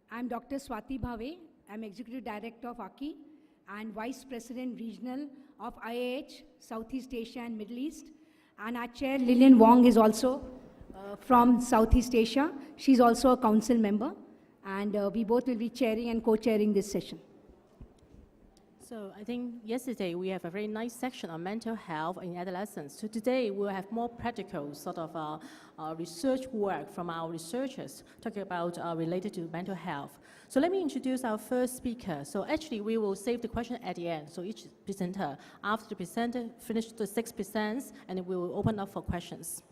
I'm Dr. Swati Bhave. I'm Executive Director of AKI and Vice President Regional of IAH, Southeast Asia and Middle East. And our chair, Lillian Wong, is also from Southeast Asia. She's also a council member. And we both will be chairing and co-chairing this session. So I think yesterday we have a very nice section on mental health in adolescents. So today we'll have more practical sort of research work from our researchers talking about related to mental health. So let me introduce our first speaker. So actually we will save the question at the end. So each presenter, after the presenter finish the 6 presents, and we will open up for questions.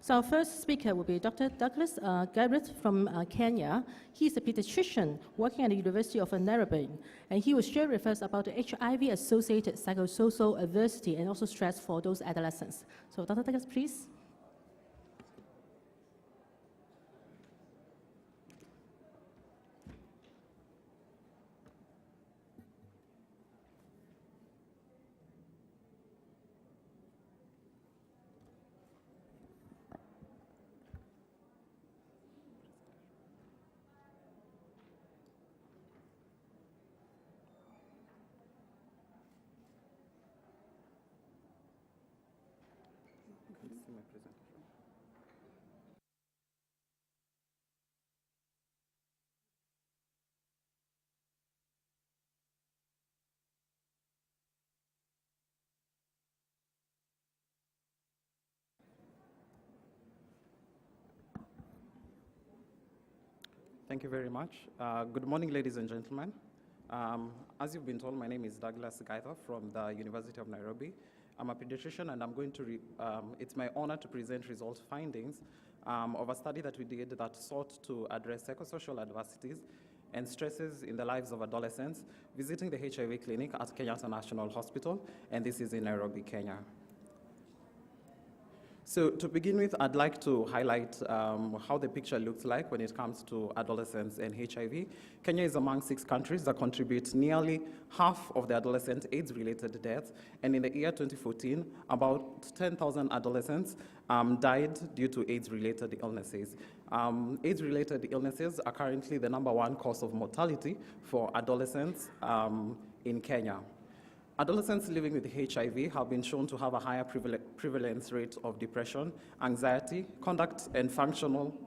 So our first speaker will be Dr. Douglas Garrett from Kenya. He's a pediatrician working at the University of Nairobi, and he will share with us about the HIV-associated psychosocial adversity and also stress for those adolescents. So Dr. Douglas, please. Thank you very much. Good morning, ladies and gentlemen. As you've been told, my name is Douglas Gaitha from the University of Nairobi. I'm a pediatrician, and I'm going to, it's my honor to present result findings of a study that we did that sought to address psychosocial adversities and stresses in the lives of adolescents visiting the HIV clinic at Kenyatta National Hospital, and this is in Nairobi, Kenya. So to begin with, I'd like to highlight how the picture looks like when it comes to adolescents and HIV. Kenya is among 6 countries that contribute nearly half of the adolescent AIDS-related deaths, and in the year 2014, about 10,000 adolescents died due to AIDS-related illnesses. AIDS-related illnesses are currently the #1 cause of mortality for adolescents in Kenya. Adolescents living with HIV have been shown to have a higher prevalence rate of depression, anxiety, conduct, and functional.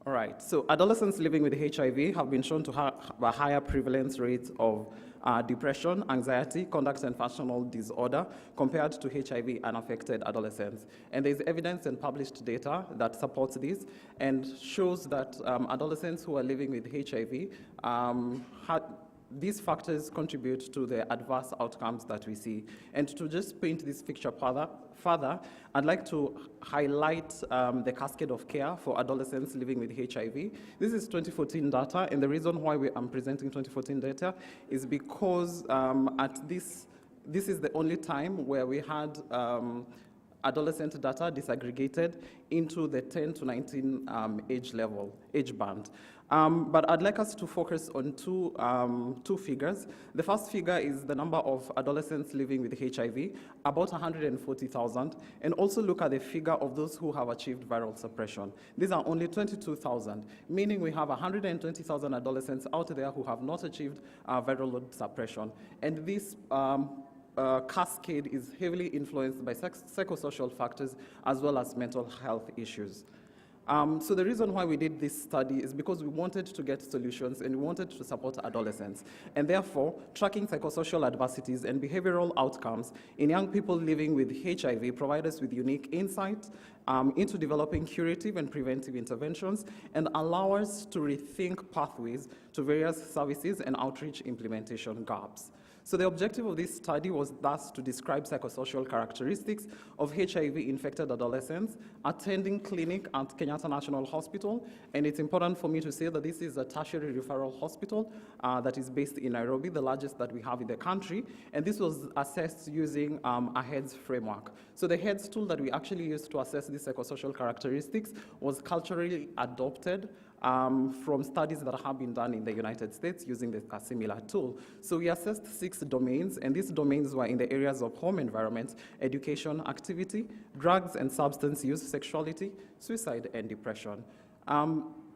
All right, so adolescents living with HIV have been shown to have a higher prevalence rate of depression, anxiety, conduct and functional disorder compared to HIV unaffected adolescents. And there's evidence and published data that supports this and shows that adolescents who are living with HIV these factors contribute to the adverse outcomes that we see. And to just paint this picture further, I'd like to highlight the cascade of care for adolescents living with HIV. This is 2014 data, and the reason why I'm presenting 2014 data is because this is the only time where we had adolescent data disaggregated into the 10 to 19 age band. But I'd like us to focus on two figures. The first figure is the number of adolescents living with HIV, about 140,000, and also look at the figure of those who have achieved viral suppression. These are only 22,000, meaning we have 120,000 adolescents out there who have not achieved viral load suppression. And this cascade is heavily influenced by psychosocial factors as well as mental health issues. So the reason why we did this study is because we wanted to get solutions and we wanted to support adolescents. And therefore, tracking psychosocial adversities and behavioral outcomes in young people living with HIV provide us with unique insight into developing curative and preventive interventions and allow us to rethink pathways to various services and outreach implementation gaps. So the objective of this study was thus to describe psychosocial characteristics of HIV-infected adolescents attending clinic at Kenyatta National Hospital. And it's important for me to say that this is a tertiary referral hospital that is based in Nairobi, the largest that we have in the country. And this was assessed using a HEADS framework. So the HEADS tool that we actually used to assess these psychosocial characteristics was culturally adopted from studies that have been done in the United States using a similar tool. So we assessed 6 domains, and these domains were in the areas of home environment, education, activity, drugs and substance use, sexuality, suicide, and depression.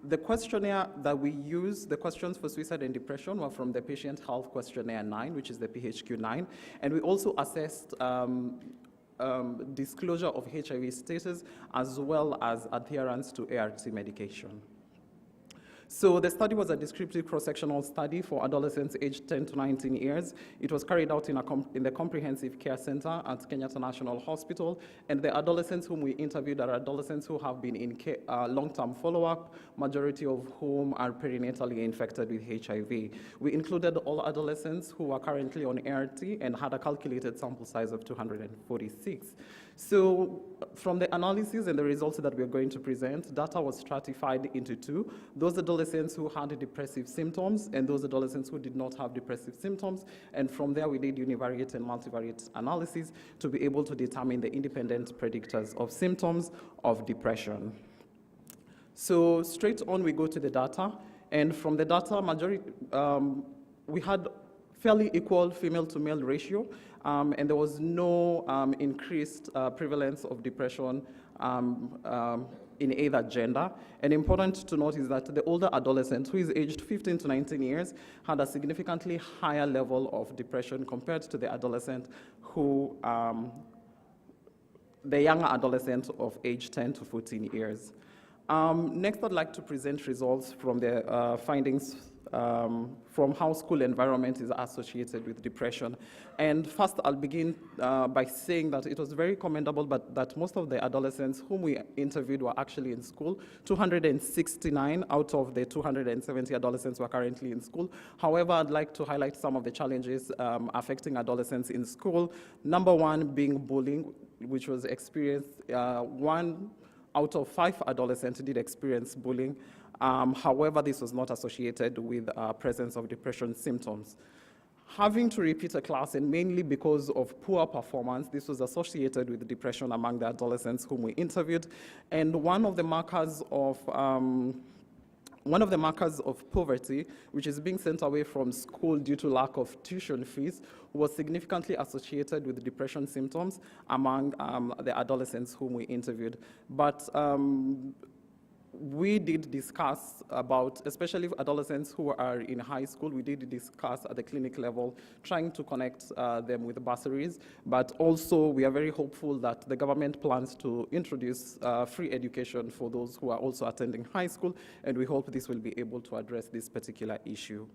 The questionnaire that we used, the questions for suicide and depression, were from the Patient Health Questionnaire 9, which is the PHQ-9, and we also assessed disclosure of HIV status as well as adherence to ART medication. So the study was a descriptive cross-sectional study for adolescents aged 10 to 19 years. It was carried out in the Comprehensive Care Center at Kenyatta National Hospital, and the adolescents whom we interviewed are adolescents who have been in long-term follow-up, majority of whom are perinatally infected with HIV. We included all adolescents who are currently on ART and had a calculated sample size of 246. So from the analysis and the results that we're going to present, data was stratified into 2. Those adolescents who had depressive symptoms and those adolescents who did not have depressive symptoms. And from there, we did univariate and multivariate analysis to be able to determine the independent predictors of symptoms of depression. So straight on, we go to the data. And from the data, we had fairly equal female to male ratio, and there was no increased prevalence of depression in either gender. And important to note is that the older adolescent, who is aged 15 to 19 years, had a significantly higher level of depression compared to the adolescent who, the younger adolescent of age 10 to 14 years. Next, I'd like to present results from the findings from how school environment is associated with depression. And first, I'll begin by saying that it was very commendable, but that most of the adolescents whom we interviewed were actually in school. 269 out of the 270 adolescents were currently in school. However, I'd like to highlight some of the challenges affecting adolescents in school. Number one being bullying, which was experienced. 1 out of 5 adolescents did experience bullying. However, this was not associated with presence of depression symptoms. Having to repeat a class, and mainly because of poor performance, this was associated with depression among the adolescents whom we interviewed. And one of the markers of poverty, which is being sent away from school due to lack of tuition fees, was significantly associated with depression symptoms among the adolescents whom we interviewed. But we did discuss about, especially adolescents who are in high school, we did discuss at the clinic level, trying to connect them with bursaries, but also we are very hopeful that the government plans to introduce free education for those who are also attending high school, and we hope this will be able to address this particular issue.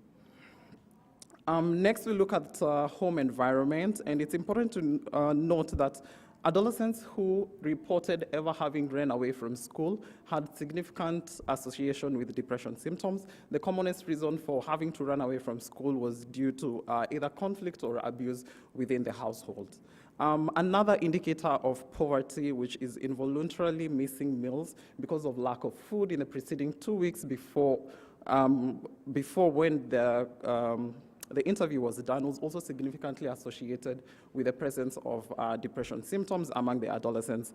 Next, we look at home environment, and it's important to note that adolescents who reported ever having run away from school had significant association with depression symptoms. The commonest reason for having to run away from school was due to either conflict or abuse within the household. Another indicator of poverty, which is involuntarily missing meals because of lack of food in the preceding 2 weeks before when the interview was done, was also significantly associated with the presence of depression symptoms among the adolescents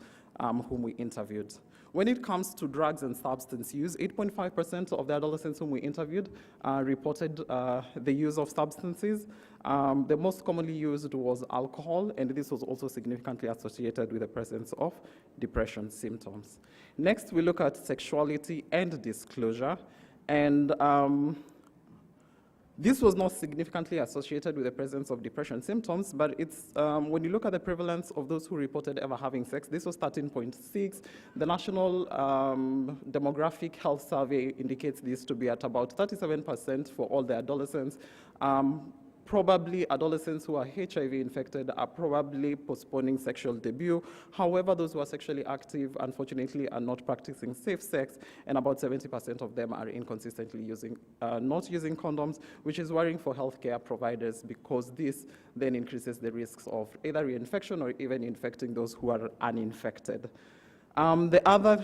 whom we interviewed. When it comes to drugs and substance use, 8.5% of the adolescents whom we interviewed reported the use of substances. The most commonly used was alcohol, and this was also significantly associated with the presence of depression symptoms. Next, we look at sexuality and disclosure, and this was not significantly associated with the presence of depression symptoms, but it's when you look at the prevalence of those who reported ever having sex, this was 13.6. The National Demographic Health Survey indicates this to be at about 37% for all the adolescents. Probably adolescents who are HIV infected are probably postponing sexual debut. However, those who are sexually active, unfortunately, are not practicing safe sex, and about 70% of them are inconsistently not using condoms, which is worrying for healthcare providers because this then increases the risks of either reinfection or even infecting those who are uninfected. The other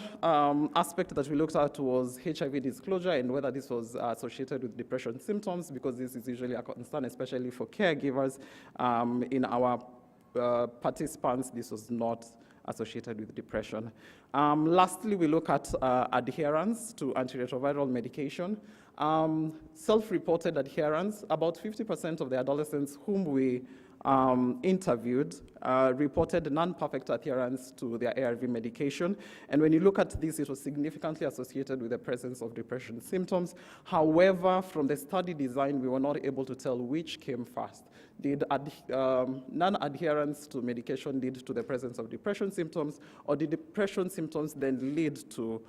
aspect that we looked at was HIV disclosure and whether this was associated with depression symptoms, because this is usually a concern, especially for caregivers. In our participants, this was not associated with depression. Lastly, we look at adherence to antiretroviral medication. Self-reported adherence, about 50% of the adolescents whom we interviewed reported non-perfect adherence to their ARV medication. And when you look at this, it was significantly associated with the presence of depression symptoms. However, from the study design, we were not able to tell which came first. Did non-adherence to medication lead to the presence of depression symptoms, or did depression symptoms then lead to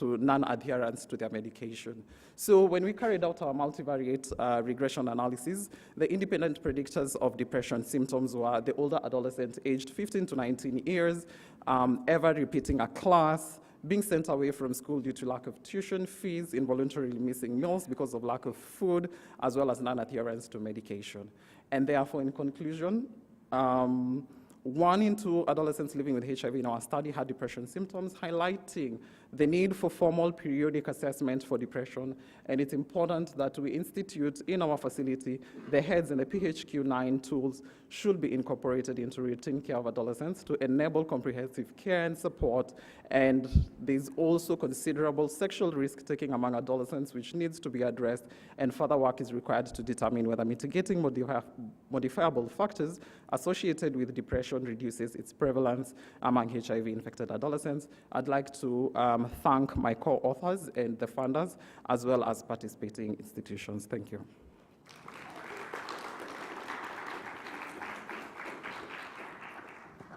non-adherence to their medication? So when we carried out our multivariate regression analysis, the independent predictors of depression symptoms were the older adolescent aged 15 to 19 years, ever repeating a class, being sent away from school due to lack of tuition fees, involuntarily missing meals because of lack of food, as well as non-adherence to medication. And therefore, in conclusion, 1 in 2 adolescents living with HIV in our study had depression symptoms, highlighting the need for formal periodic assessment for depression. And it's important that we institute in our facility the HEADS and the PHQ-9 tools should be incorporated into routine care of adolescents to enable comprehensive care and support. And there's also considerable sexual risk-taking among adolescents, which needs to be addressed, and further work is required to determine whether mitigating modifiable factors associated with depression reduces its prevalence among HIV-infected adolescents. I'd like to thank my co-authors and the funders, as well as participating institutions. Thank you.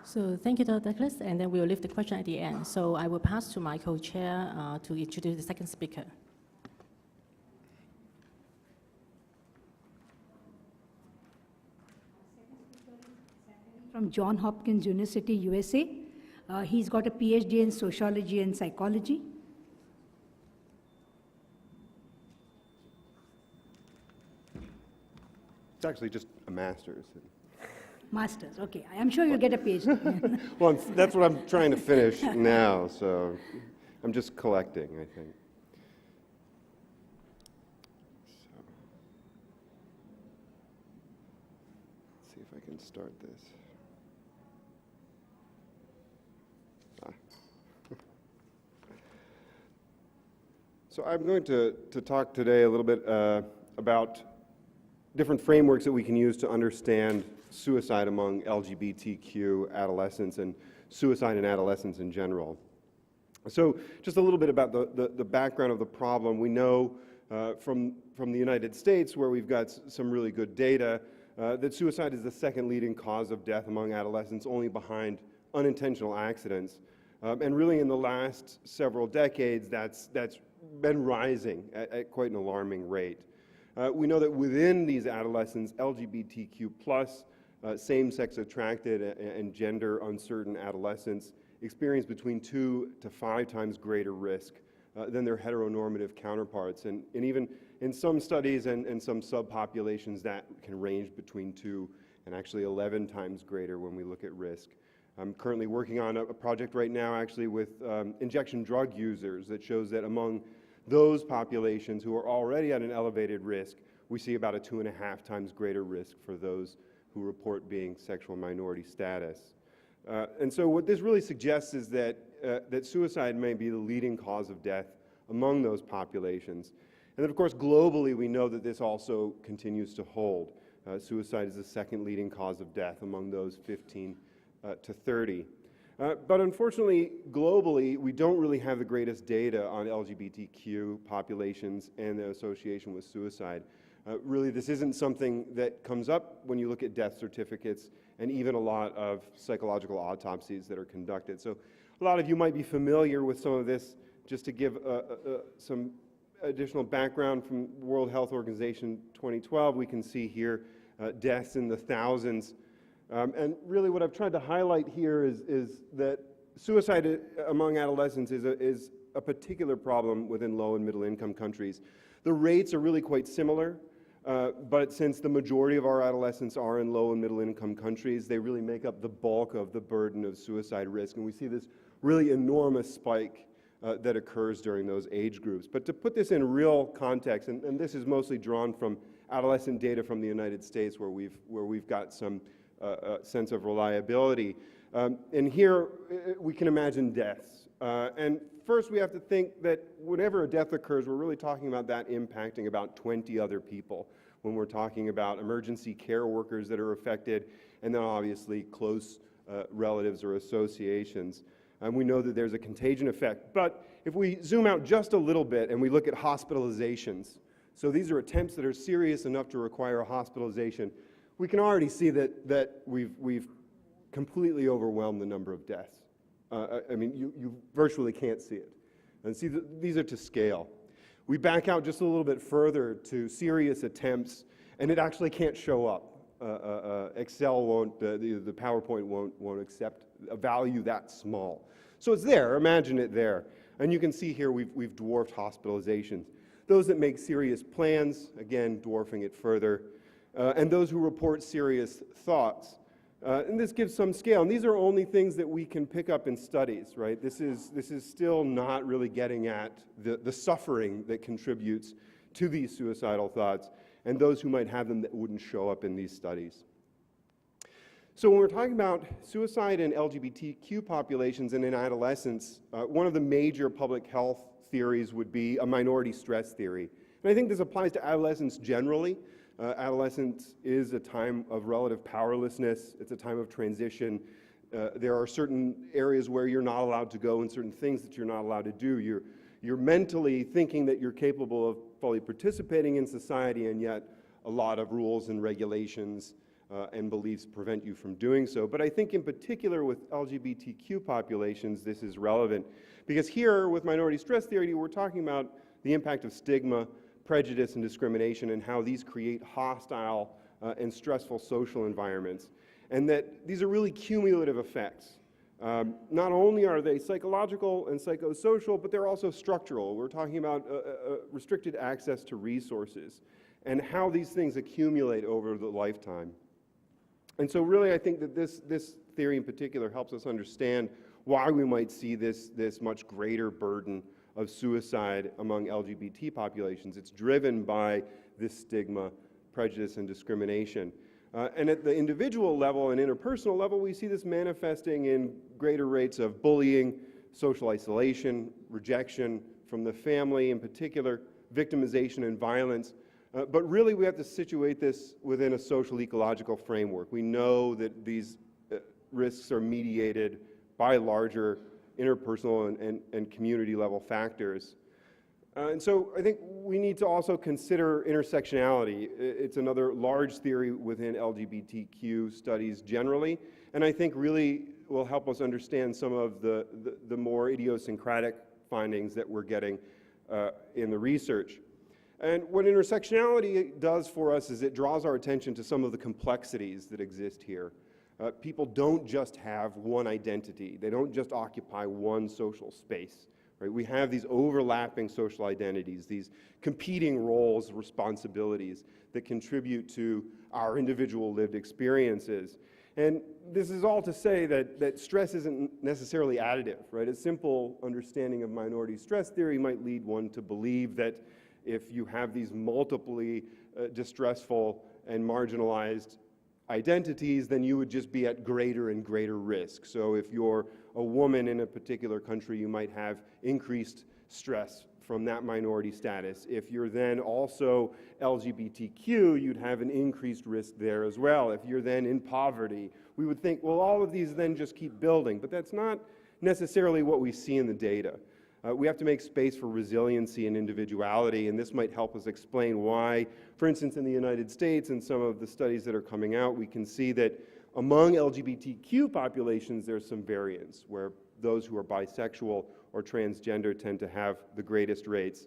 So thank you, Dr. Douglas, and then we'll leave the question at the end. So I will pass to my co-chair to introduce the second speaker. From Johns Hopkins University, USA. He's got a PhD in sociology and psychology. It's actually just a master's. Master's, okay. I'm sure you'll get a PhD. Well, that's what I'm trying to finish now, so I'm just collecting, I think. So, let's see if I can start this. So I'm going to talk today a little bit about different frameworks that we can use to understand suicide among LGBTQ adolescents and suicide in adolescents in general. So just a little bit about the background of the problem. We know from the United States, where we've got some really good data, that suicide is the second leading cause of death among adolescents, only behind unintentional accidents. And really in the last several decades, that's been rising at quite an alarming rate. We know that within these adolescents, LGBTQ+, same-sex attracted and gender uncertain adolescents experience between 2 to 5 times greater risk than their heteronormative counterparts. And even in some studies and some subpopulations, that can range between 2 and actually 11 times greater when we look at risk. I'm currently working on a project right now actually with injection drug users that shows that among those populations who are already at an elevated risk, we see about a 2.5 times greater risk for those who report being sexual minority status. And so what this really suggests is that, that suicide may be the leading cause of death among those populations. And then of course globally we know that this also continues to hold. Suicide is the second leading cause of death among those 15 to 30. But unfortunately, globally, we don't really have the greatest data on LGBTQ populations and the association with suicide. Really, this isn't something that comes up when you look at death certificates and even a lot of psychological autopsies that are conducted. So a lot of you might be familiar with some of this. Just to give some additional background from World Health Organization 2012, we can see here deaths in the thousands. And really what I've tried to highlight here is that suicide among adolescents is a particular problem within low and middle income countries. The rates are really quite similar, but since the majority of our adolescents are in low and middle income countries, they really make up the bulk of the burden of suicide risk. And we see this really enormous spike that occurs during those age groups. But to put this in real context, and this is mostly drawn from adolescent data from the United States where we've got some sense of reliability. And here we can imagine deaths. And first we have to think that whenever a death occurs, we're really talking about that impacting about 20 other people. When we're talking about emergency care workers that are affected, and then obviously close relatives or associations. We know that there's a contagion effect. But if we zoom out just a little bit and we look at hospitalizations, so these are attempts that are serious enough to require a hospitalization, we can already see that we've completely overwhelmed the number of deaths. I mean, you virtually can't see it. And see, these are to scale. We back out just a little bit further to serious attempts, and it actually can't show up. Excel won't, the PowerPoint won't accept a value that small. So it's there, imagine it there. And you can see here we've dwarfed hospitalizations. Those that make serious plans, again, dwarfing it further. And those who report serious thoughts. And this gives some scale. And these are only things that we can pick up in studies, right? This is still not really getting at the suffering that contributes to these suicidal thoughts and those who might have them that wouldn't show up in these studies. So when we're talking about suicide in LGBTQ populations and in adolescents, one of the major public health theories would be a minority stress theory. And I think this applies to adolescents generally. Adolescence is a time of relative powerlessness. It's a time of transition. There are certain areas where you're not allowed to go and certain things that you're not allowed to do. You're mentally thinking that you're capable of fully participating in society, and yet a lot of rules and regulations and beliefs prevent you from doing so. But I think in particular with LGBTQ populations, this is relevant. Because here, with minority stress theory, we're talking about the impact of stigma, prejudice, and discrimination, and how these create hostile and stressful social environments. And that these are really cumulative effects. Not only are they psychological and psychosocial, but they're also structural. We're talking about restricted access to resources and how these things accumulate over the lifetime. And so really I think that this theory in particular helps us understand why we might see this much greater burden of suicide among LGBT populations. It's driven by this stigma, prejudice, and discrimination. And at the individual level and interpersonal level, we see this manifesting in greater rates of bullying, social isolation, rejection from the family in particular, victimization and violence. But really we have to situate this within a social ecological framework. We know that these risks are mediated by larger interpersonal and community level factors. And so I think we need to also consider intersectionality. It's another large theory within LGBTQ studies generally, and I think really will help us understand some of the more idiosyncratic findings that we're getting in the research. And what intersectionality does for us is it draws our attention to some of the complexities that exist here. People don't just have one identity. They don't just occupy one social space. Right? We have these overlapping social identities, these competing roles, responsibilities that contribute to our individual lived experiences. And this is all to say that stress isn't necessarily additive. Right? A simple understanding of minority stress theory might lead one to believe that if you have these multiply distressful and marginalized identities, then you would just be at greater and greater risk. So if you're a woman in a particular country, you might have increased stress from that minority status. If you're then also LGBTQ, you'd have an increased risk there as well. If you're then in poverty, we would think, well, all of these then just keep building. But that's not necessarily what we see in the data. We have to make space for resiliency and individuality, and this might help us explain why, for instance, in the United States and some of the studies that are coming out, we can see that among LGBTQ populations, there's some variance, where those who are bisexual or transgender tend to have the greatest rates.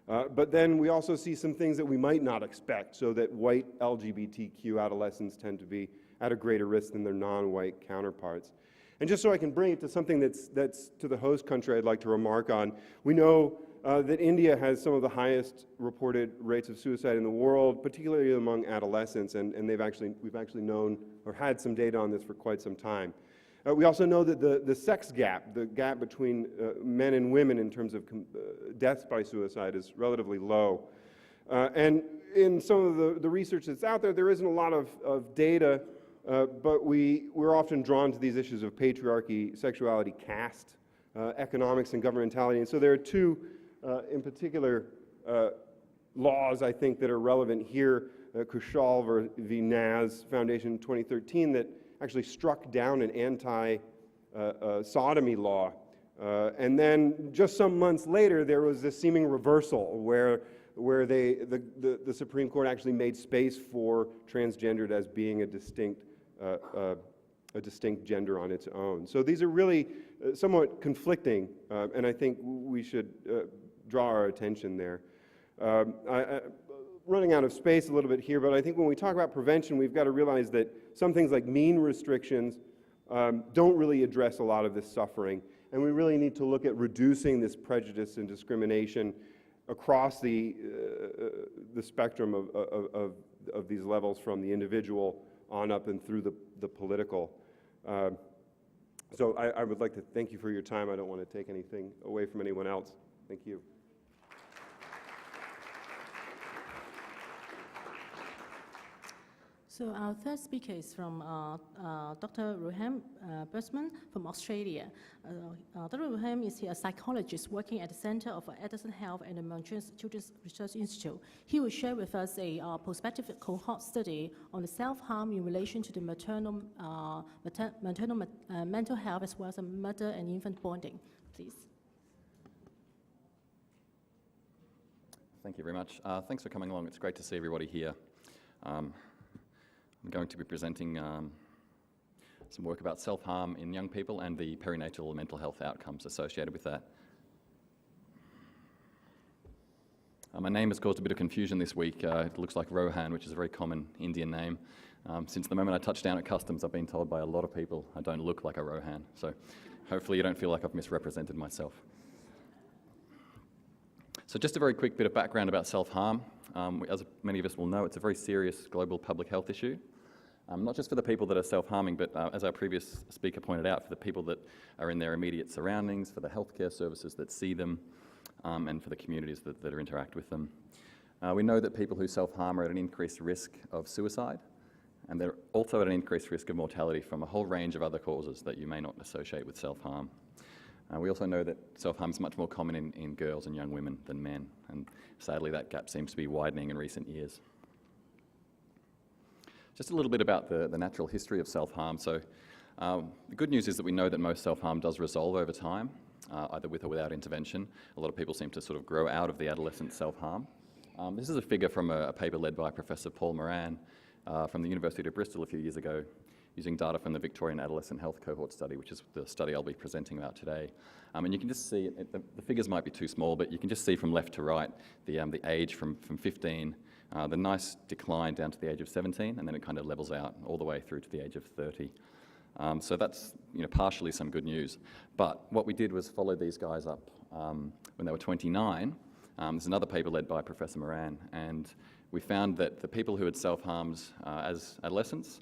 But then we also see some things that we might not expect, so that white LGBTQ adolescents tend to be at a greater risk than their non-white counterparts. And just so I can bring it to something that's to the host country I'd like to remark on, we know that India has some of the highest reported rates of suicide in the world, particularly among adolescents, and we've actually known or had some data on this for quite some time. We also know that the sex gap, the gap between men and women in terms of deaths by suicide is relatively low. And in some of the research that's out there, there isn't a lot of data but we're often drawn to these issues of patriarchy, sexuality, caste, economics, and governmentality. And so there are two in particular laws, I think, that are relevant here. Kushal v. Naz Foundation 2013 that actually struck down an anti-sodomy law. And then just some months later, there was this seeming reversal where the Supreme Court actually made space for transgendered as being a distinct gender on its own. So these are really somewhat conflicting, and I think we should draw our attention there. Running out of space a little bit here, but I think when we talk about prevention, we've got to realize that some things like mean restrictions don't really address a lot of this suffering, and we really need to look at reducing this prejudice and discrimination across the spectrum of these levels, from the individual on up and through the political. So I would like to thank you for your time. I don't want to take anything away from anyone else. Thank you. So our third speaker is from Dr. Rohan Bursman from Australia. Dr. Rohan is a psychologist working at the Center of Adolescent Health and the Montreal Children's Research Institute. He will share with us a prospective cohort study on the self-harm in relation to the maternal mental health, as well as mother and infant bonding. Please. Thank you very much. Thanks for coming along. It's great to see everybody here. I'm going to be presenting some work about self-harm in young people and the perinatal mental health outcomes associated with that. My name has caused a bit of confusion this week. It looks like Rohan, which is a very common Indian name. Since the moment I touched down at customs, I've been told by a lot of people I don't look like a Rohan. So hopefully you don't feel like I've misrepresented myself. So just a very quick bit of background about self-harm. As many of us will know, it's a very serious global public health issue. Not just for the people that are self-harming, but as our previous speaker pointed out, for the people that are in their immediate surroundings, for the healthcare services that see them, and for the communities that interact with them. We know that people who self-harm are at an increased risk of suicide, and they're also at an increased risk of mortality from a whole range of other causes that you may not associate with self-harm. We also know that self-harm is much more common in girls and young women than men, and sadly that gap seems to be widening in recent years. Just a little bit about the natural history of self-harm. So the good news is that we know that most self-harm does resolve over time, either with or without intervention. A lot of people seem to sort of grow out of the adolescent self-harm. This is a figure from a paper led by Professor Paul Moran from the University of Bristol a few years ago, using data from the Victorian Adolescent Health Cohort Study, which is the study I'll be presenting about today. And you can just see, the figures might be too small, but you can just see from left to right the age from 15, the nice decline down to the age of 17, and then it kind of levels out all the way through to the age of 30. So that's partially some good news. But what we did was follow these guys up when they were 29. There's another paper led by Professor Moran, and we found that the people who had self-harmed as adolescents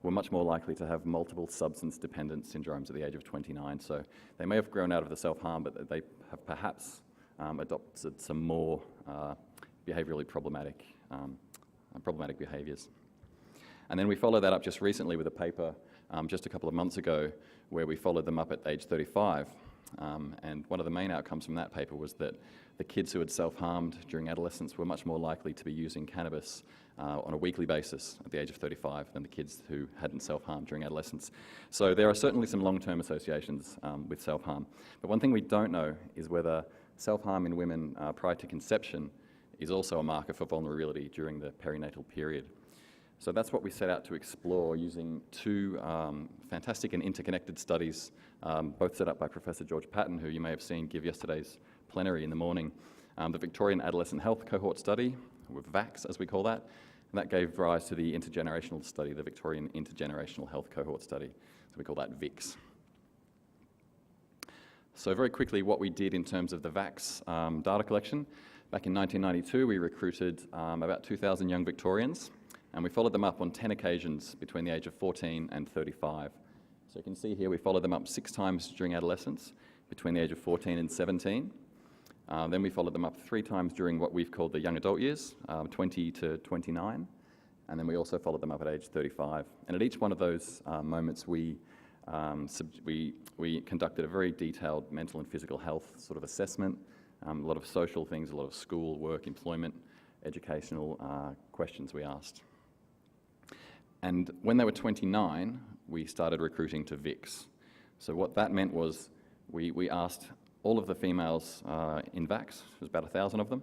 were much more likely to have multiple substance-dependent syndromes at the age of 29. So they may have grown out of the self-harm, but they have perhaps adopted some more behaviourally problematic behaviours. And then we followed that up just recently with a paper just a couple of months ago where we followed them up at age 35. And one of the main outcomes from that paper was that the kids who had self-harmed during adolescence were much more likely to be using cannabis on a weekly basis at the age of 35 than the kids who hadn't self-harmed during adolescence. So there are certainly some long-term associations with self-harm. But one thing we don't know is whether self-harm in women prior to conception is also a marker for vulnerability during the perinatal period. So that's what we set out to explore using two fantastic and interconnected studies, both set up by Professor George Patton, who you may have seen give yesterday's plenary in the morning. The Victorian Adolescent Health Cohort Study, with VACS as we call that, and that gave rise to the intergenerational study, the Victorian Intergenerational Health Cohort Study. So we call that VICS. So very quickly, what we did in terms of the VACS data collection, back in 1992, we recruited about 2,000 young Victorians, and we followed them up on 10 occasions between the age of 14 and 35. So you can see here we followed them up 6 times during adolescence, between the age of 14 and 17. Then we followed them up 3 times during what we've called the young adult years, 20 to 29. and then we also followed them up at age 35. And at each one of those moments, we conducted a very detailed mental and physical health sort of assessment, a lot of social things, a lot of school, work, employment, educational questions we asked. And when they were 29, we started recruiting to VIX. So what that meant was we asked all of the females in VAX, there was about 1,000 of them,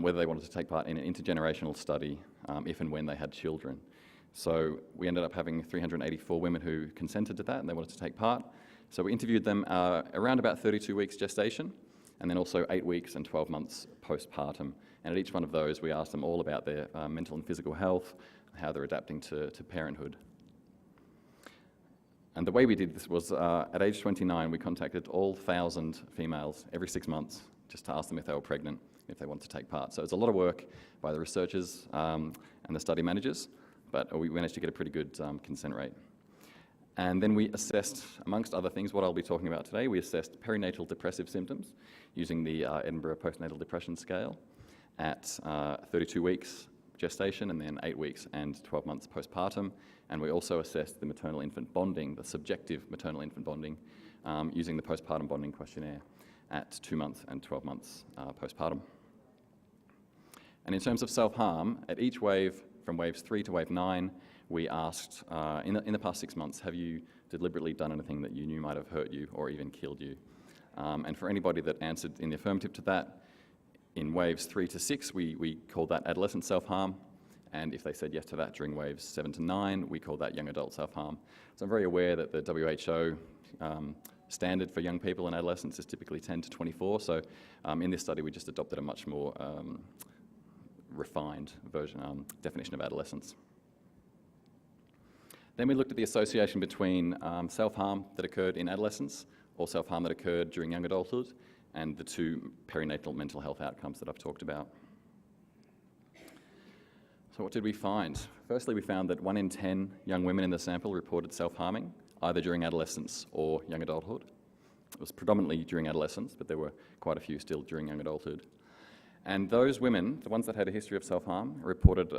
whether they wanted to take part in an intergenerational study if and when they had children. So we ended up having 384 women who consented to that and they wanted to take part. So we interviewed them around about 32 weeks gestation, and then also 8 weeks and 12 months postpartum. And at each one of those, we asked them all about their mental and physical health, how they're adapting to parenthood. And the way we did this was, at age 29, we contacted all 1,000 females every 6 months just to ask them if they were pregnant, if they wanted to take part. So it's a lot of work by the researchers and the study managers, but we managed to get a pretty good consent rate. And then we assessed, amongst other things, what I'll be talking about today, we assessed perinatal depressive symptoms using the Edinburgh Postnatal Depression Scale at 32 weeks gestation and then 8 weeks and 12 months postpartum. And we also assessed the maternal-infant bonding, the subjective maternal-infant bonding, using the postpartum bonding questionnaire at 2 months and 12 months postpartum. And in terms of self-harm, at each wave, from waves 3 to wave 9, we asked, in the past 6 months, have you deliberately done anything that you knew might have hurt you or even killed you? And for anybody that answered in the affirmative to that, in waves 3 to 6, we called that adolescent self-harm. And if they said yes to that during waves 7 to 9, we call that young adult self-harm. So I'm very aware that the WHO standard for young people and adolescents is typically 10 to 24. So in this study, we just adopted a much more refined version, definition of adolescence. Then we looked at the association between self-harm that occurred in adolescence or self-harm that occurred during young adulthood and the two perinatal mental health outcomes that I've talked about. So what did we find? Firstly, we found that 1 in 10 young women in the sample reported self-harming, either during adolescence or young adulthood. It was predominantly during adolescence, but there were quite a few still during young adulthood. And those women, the ones that had a history of self-harm, reported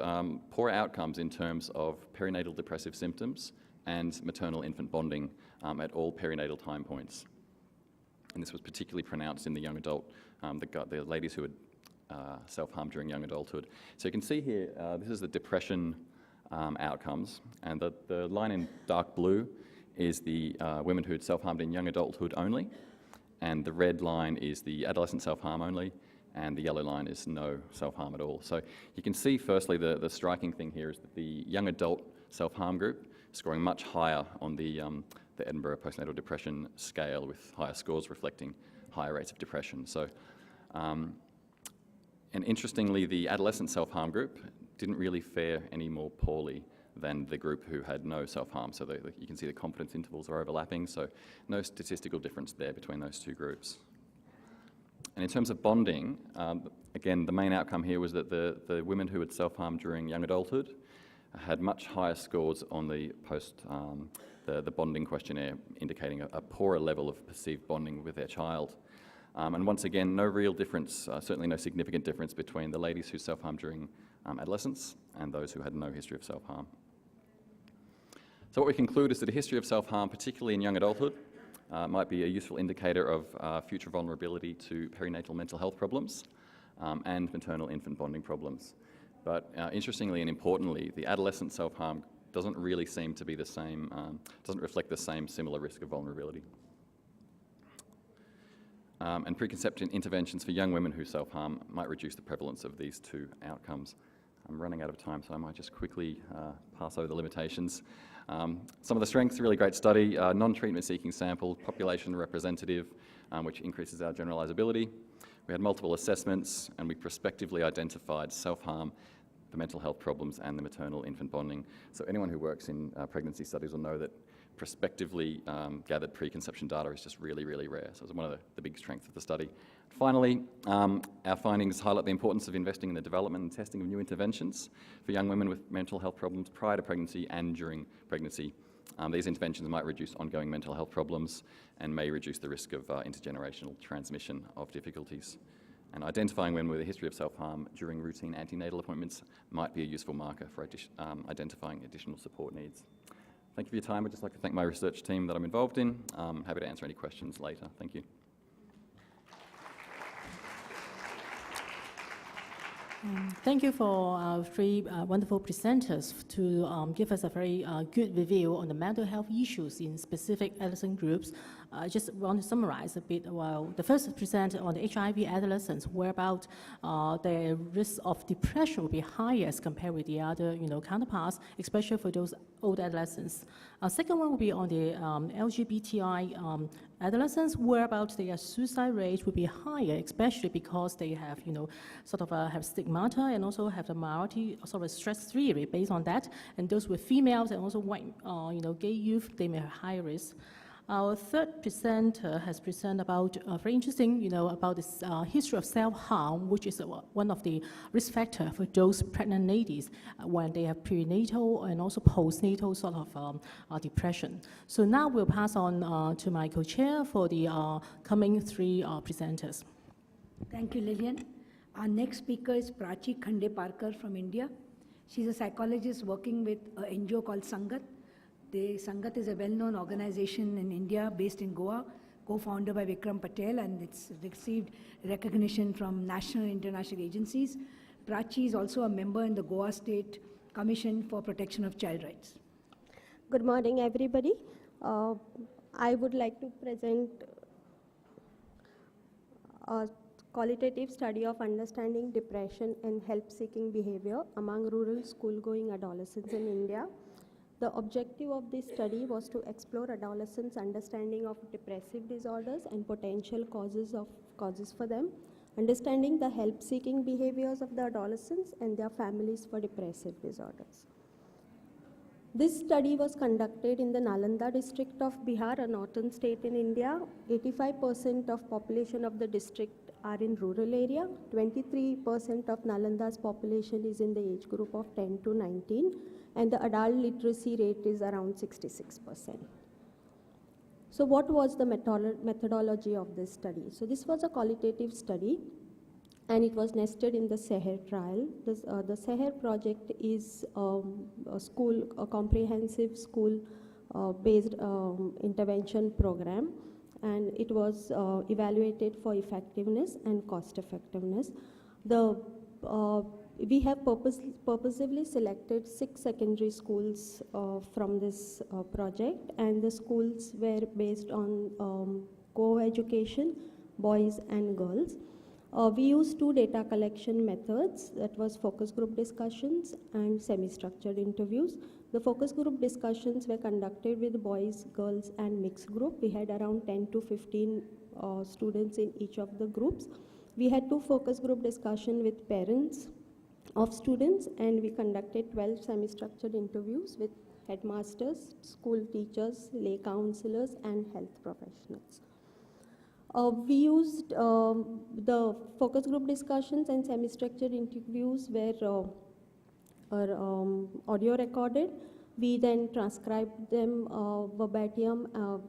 poor outcomes in terms of perinatal depressive symptoms and maternal-infant bonding at all perinatal time points. And this was particularly pronounced in the young adult, the ladies who had self-harm during young adulthood. So you can see here, this is the depression outcomes, and the line in dark blue is the women who had self-harmed in young adulthood only, and the red line is the adolescent self-harm only, and the yellow line is no self-harm at all. So you can see, firstly, the striking thing here is that the young adult self-harm group scoring much higher on the Edinburgh Postnatal Depression Scale, with higher scores reflecting higher rates of depression. So, and interestingly, the adolescent self-harm group didn't really fare any more poorly than the group who had no self-harm. So you can see the confidence intervals are overlapping, so no statistical difference there between those two groups. And in terms of bonding, again, the main outcome here was that the women who had self-harmed during young adulthood had much higher scores on the the bonding questionnaire, indicating a poorer level of perceived bonding with their child. And once again, no real difference, certainly no significant difference between the ladies who self-harmed during adolescence and those who had no history of self-harm. So what we conclude is that a history of self-harm, particularly in young adulthood, might be a useful indicator of future vulnerability to perinatal mental health problems and maternal-infant bonding problems. But interestingly and importantly, the adolescent self-harm doesn't really seem to be the same, doesn't reflect the same similar risk of vulnerability. And preconception interventions for young women who self-harm might reduce the prevalence of these two outcomes. I'm running out of time, so I might just quickly pass over the limitations. Some of the strengths, really great study, non-treatment seeking sample, population representative, which increases our generalizability. We had multiple assessments, and we prospectively identified self-harm, the mental health problems, and the maternal-infant bonding. So anyone who works in pregnancy studies will know that prospectively gathered preconception data is just really, really rare. So it's one of the big strengths of the study. Finally, our findings highlight the importance of investing in the development and testing of new interventions for young women with mental health problems prior to pregnancy and during pregnancy. These interventions might reduce ongoing mental health problems and may reduce the risk of intergenerational transmission of difficulties. And identifying women with a history of self-harm during routine antenatal appointments might be a useful marker for identifying additional support needs. Thank you for your time. I'd just like to thank my research team that I'm involved in. I'm happy to answer any questions later. Thank you. Thank you for our three wonderful presenters to give us a very good review on the mental health issues in specific adolescent groups. I just want to summarize a bit. Well, the first present on the HIV adolescents, whereabout the risk of depression will be higher as compared with the other, counterparts, especially for those old adolescents. Second one will be on the LGBTI adolescents, whereabout their suicide rate will be higher, especially because they have, have stigmata and also have the minority sort of stress theory based on that. And those with females and also white, gay youth, they may have higher risk. Our third presenter has presented about very interesting, about this history of self-harm, which is one of the risk factors for those pregnant ladies when they have prenatal and also postnatal sort of depression. So now we'll pass on to my co-chair for the coming three presenters. Thank you, Lillian. Our next speaker is Prachi Khande Parkar from India. She's a psychologist working with an NGO called Sangat. The Sangat is a well-known organization in India based in Goa, co-founded by Vikram Patel, and it's received recognition from national and international agencies. Prachi is also a member in the Goa State Commission for Protection of Child Rights. Good morning, everybody. I would like to present a qualitative study of understanding depression and help-seeking behavior among rural school-going adolescents in India. The objective of this study was to explore adolescents' understanding of depressive disorders and potential causes for them, understanding the help-seeking behaviors of the adolescents and their families for depressive disorders. This study was conducted in the Nalanda district of Bihar, a northern state in India. 85% of population of the district are in rural area. 23% of Nalanda's population is in the age group of 10 to 19. And the adult literacy rate is around 66%. So what was the methodology of this study? So this was a qualitative study, and it was nested in the SEHER trial. The SEHER project is a comprehensive school-based intervention program, and it was evaluated for effectiveness and cost effectiveness. We have purposively selected 6 secondary schools from this project, and the schools were based on co-education, boys and girls. We used 2 data collection methods, that was focus group discussions and semi-structured interviews. The focus group discussions were conducted with boys, girls and mixed group. We had around 10 to 15 students in each of the groups. We had 2 focus group discussions with parents of students, and we conducted 12 semi-structured interviews with headmasters, school teachers, lay counselors, and health professionals. We used the focus group discussions and semi-structured interviews were audio recorded. We then transcribed them verbatim.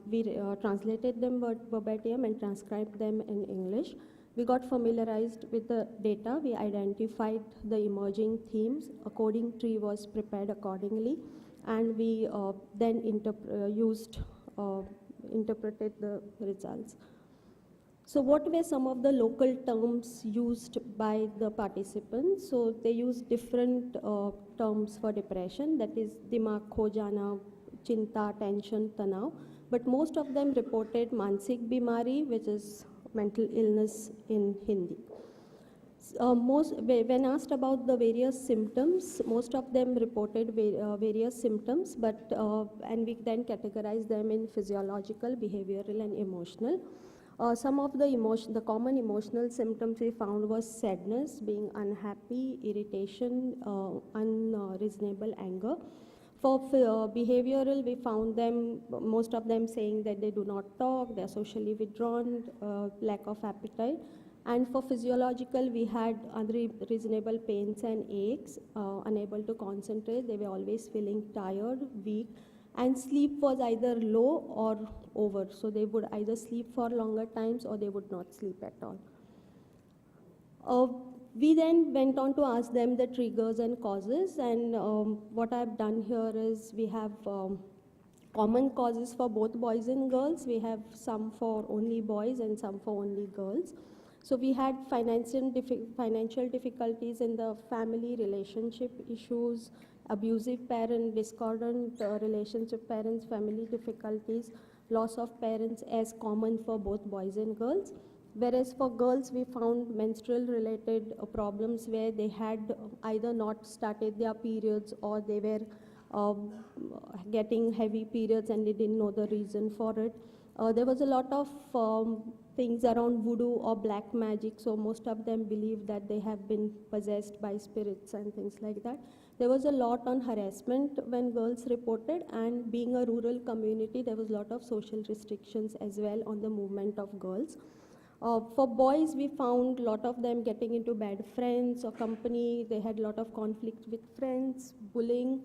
We translated them verbatim and transcribed them in English. We got familiarized with the data. We identified the emerging themes. A coding tree was prepared accordingly, and we then interpreted the results. So what were some of the local terms used by the participants? So they used different terms for depression, that is dimag kho jana, chinta, tension, tanav. But most of them reported mansik bimari, which is mental illness in Hindi. When asked about the various symptoms, most of them reported various symptoms, and we then categorized them in physiological, behavioral, and emotional. Some of the common emotional symptoms we found was sadness, being unhappy, irritation, unreasonable anger. For behavioral, we found most of them saying that they do not talk, they are socially withdrawn, lack of appetite. And for physiological, we had unreasonable pains and aches, unable to concentrate. They were always feeling tired, weak, and sleep was either low or over. So they would either sleep for longer times or they would not sleep at all. Uh, we then went on to ask them the triggers and causes, and what I've done here is we have common causes for both boys and girls. We have some for only boys and some for only girls. So we had financial difficulties in the family, relationship issues, abusive parent, discordant relationship parents, family difficulties, loss of parents as common for both boys and girls. Whereas for girls, we found menstrual related problems where they had either not started their periods or they were getting heavy periods and they didn't know the reason for it. There was a lot of things around voodoo or black magic, so most of them believe that they have been possessed by spirits and things like that. There was a lot on harassment when girls reported, and being a rural community, there was a lot of social restrictions as well on the movement of girls. For boys, we found a lot of them getting into bad friends or company. They had a lot of conflict with friends, bullying,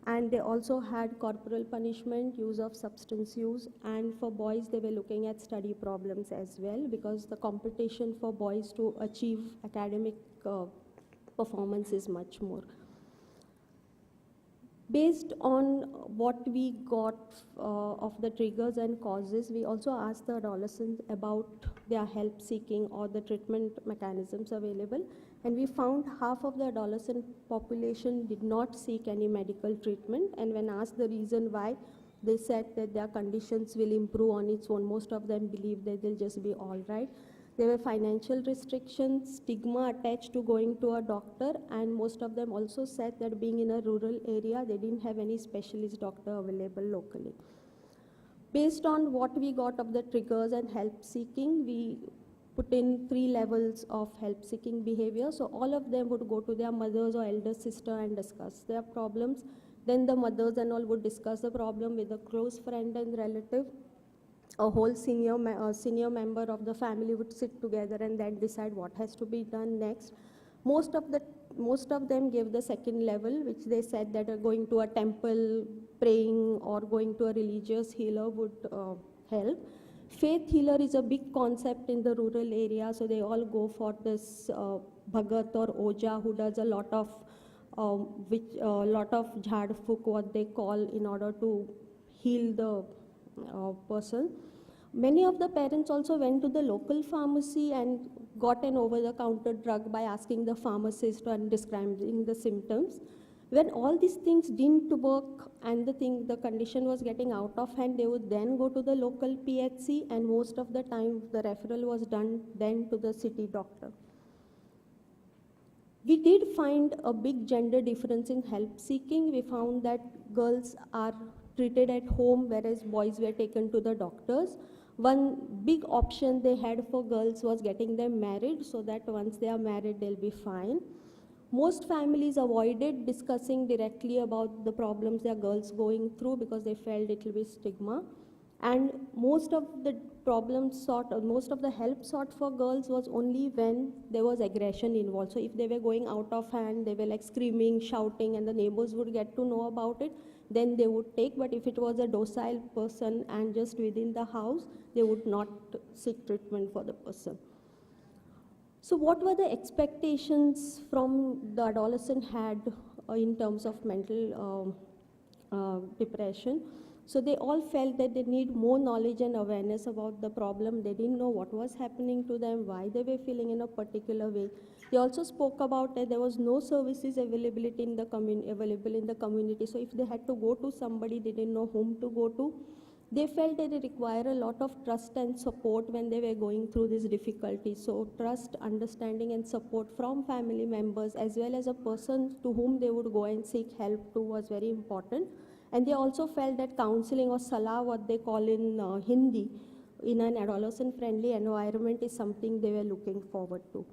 and they also had corporal punishment, use of substance use. And for boys, they were looking at study problems as well, because the competition for boys to achieve academic performance is much more. Based on what we got of the triggers and causes, we also asked the adolescents about their help seeking or the treatment mechanisms available. And we found half of the adolescent population did not seek any medical treatment. And when asked the reason why, they said that their conditions will improve on its own. Most of them believe that they'll just be all right. There were financial restrictions, stigma attached to going to a doctor, and most of them also said that being in a rural area, they didn't have any specialist doctor available locally. Based on what we got of the triggers and help seeking, we put in 3 levels of help seeking behavior. So all of them would go to their mothers or elder sister and discuss their problems. Then the mothers and all would discuss the problem with a close friend and relative. A whole senior member of the family would sit together and then decide what has to be done next. Most of them gave the second level, which they said that going to a temple, praying, or going to a religious healer would help. Faith healer is a big concept in the rural area, so they all go for this bhagat or oja who does a lot of jhad phuk, what they call, in order to heal the person. Many of the parents also went to the local pharmacy and got an over-the-counter drug by asking the pharmacist and describing the symptoms. When all these things didn't work and the condition was getting out of hand, they would then go to the local PHC, and most of the time the referral was done then to the city doctor. We did find a big gender difference in help seeking. We found that girls are treated at home, whereas boys were taken to the doctors. One big option they had for girls was getting them married, so that once they are married, they'll be fine. Most families avoided discussing directly about the problems their girls going through because they felt it will be stigma. And most of the most of the help sought for girls was only when there was aggression involved. So if they were going out of hand, they were like screaming, shouting, and the neighbors would get to know about it, then they would take. But if it was a docile person and just within the house, they would not seek treatment for the person. So what were the expectations from the adolescent had in terms of mental depression? So they all felt that they need more knowledge and awareness about the problem. They didn't know what was happening to them, why they were feeling in a particular way. They also spoke about that there was no services available in the community. So if they had to go to somebody, they didn't know whom to go to. They felt that they require a lot of trust and support when they were going through this difficulty. So trust, understanding, and support from family members, as well as a person to whom they would go and seek help to, was very important. And they also felt that counseling, or salah, what they call in Hindi, in an adolescent-friendly environment is something they were looking forward to.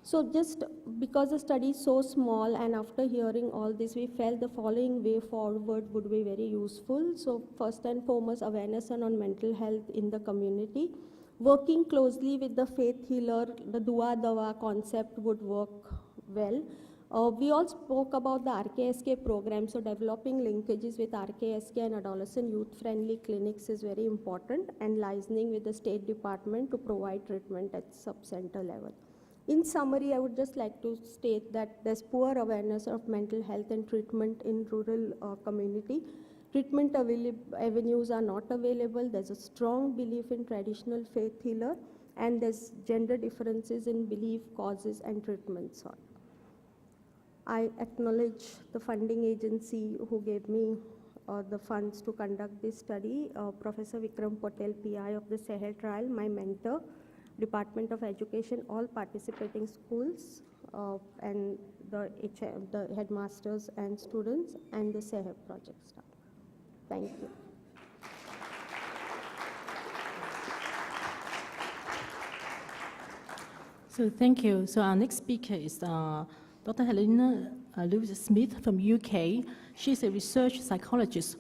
So just because the study is so small, and after hearing all this, we felt the following way forward would be very useful. So first and foremost, awareness on mental health in the community. Working closely with the faith healer, the dua dawa concept would work well. We all spoke about the RKSK program, so developing linkages with RKSK and adolescent youth-friendly clinics is very important, and liaising with the State Department to provide treatment at sub-center level. In summary, I would just like to state that there's poor awareness of mental health and treatment in rural community. Treatment avenues are not available. There's a strong belief in traditional faith healer, and there's gender differences in belief, causes, and treatments. I acknowledge the funding agency who gave me the funds to conduct this study, Professor Vikram Patel, PI of the Seher trial, my mentor, Department of Education, all participating schools, and the headmasters and students, and the Seher project staff. Thank you. So thank you. So our next speaker is Dr. Helena Lewis-Smith from UK. She's a research psychologist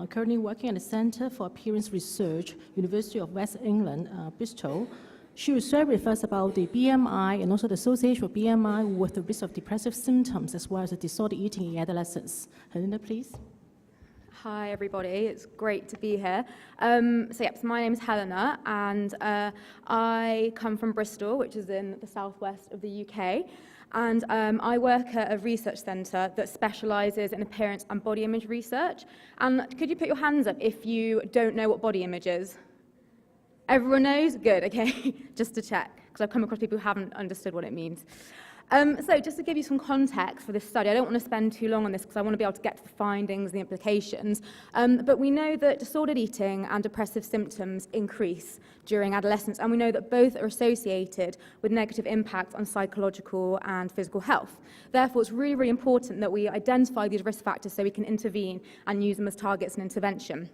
currently working at the Centre for Appearance Research, University of West England, Bristol. She will share with us about the BMI and also the association of BMI with the risk of depressive symptoms as well as the disordered eating in adolescents. Helena, please. Hi, everybody. It's great to be here. So my name is Helena, and I come from Bristol, which is in the southwest of the UK. And I work at a research centre that specialises in appearance and body image research. And could you put your hands up if you don't know what body image is? Everyone knows? Good, okay. Just to check, because I've come across people who haven't understood what it means. So just to give you some context for this study, I don't want to spend too long on this because I want to be able to get to the findings and the implications, but we know that disordered eating and depressive symptoms increase during adolescence, and we know that both are associated with negative impacts on psychological and physical health. Therefore, it's really, really important that we identify these risk factors so we can intervene and use them as targets and intervention.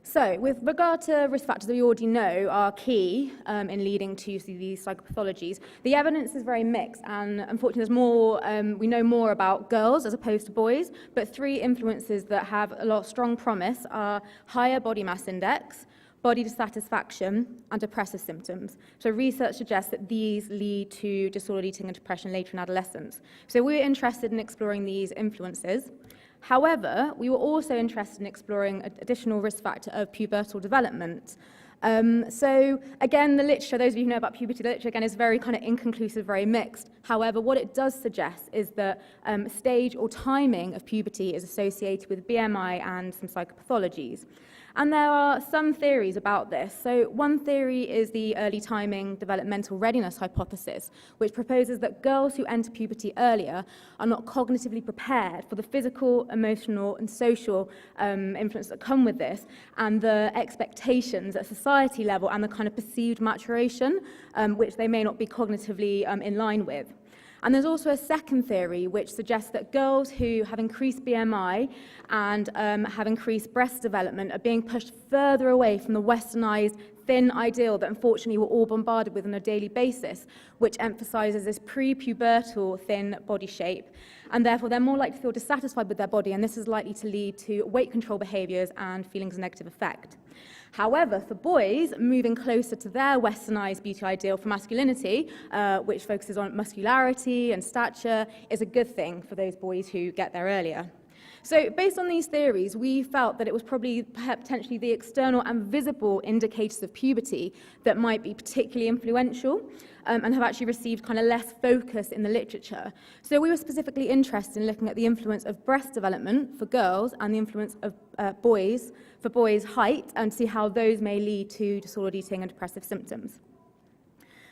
So, with regard to risk factors that we already know are key in leading to these psychopathologies, the evidence is very mixed, and unfortunately there's more, we know more about girls as opposed to boys, but three influences that have a lot of strong promise are higher body mass index, body dissatisfaction, and depressive symptoms. So research suggests that these lead to disordered eating and depression later in adolescence. So we're interested in exploring these influences. However, we were also interested in exploring an additional risk factor of pubertal development. So again, the literature, those of you who know about puberty, the literature again is very kind of inconclusive, very mixed. However, what it does suggest is that stage or timing of puberty is associated with BMI and some psychopathologies. And there are some theories about this. So one theory is the early timing developmental readiness hypothesis, which proposes that girls who enter puberty earlier are not cognitively prepared for the physical, emotional, and social influences that come with this, and the expectations at society level and the kind of perceived maturation, which they may not be cognitively in line with. And there's also a second theory which suggests that girls who have increased BMI and have increased breast development are being pushed further away from the westernized thin ideal that unfortunately we're all bombarded with on a daily basis, which emphasizes this pre-pubertal thin body shape. And therefore they're more likely to feel dissatisfied with their body, and this is likely to lead to weight control behaviors and feelings of negative effect. However, for boys, moving closer to their westernized beauty ideal for masculinity, which focuses on muscularity and stature, is a good thing for those boys who get there earlier. So based on these theories, we felt that it was probably potentially the external and visible indicators of puberty that might be particularly influential and have actually received kind of less focus in the literature. So we were specifically interested in looking at the influence of breast development for girls and the influence of boys height, and see how those may lead to disordered eating and depressive symptoms.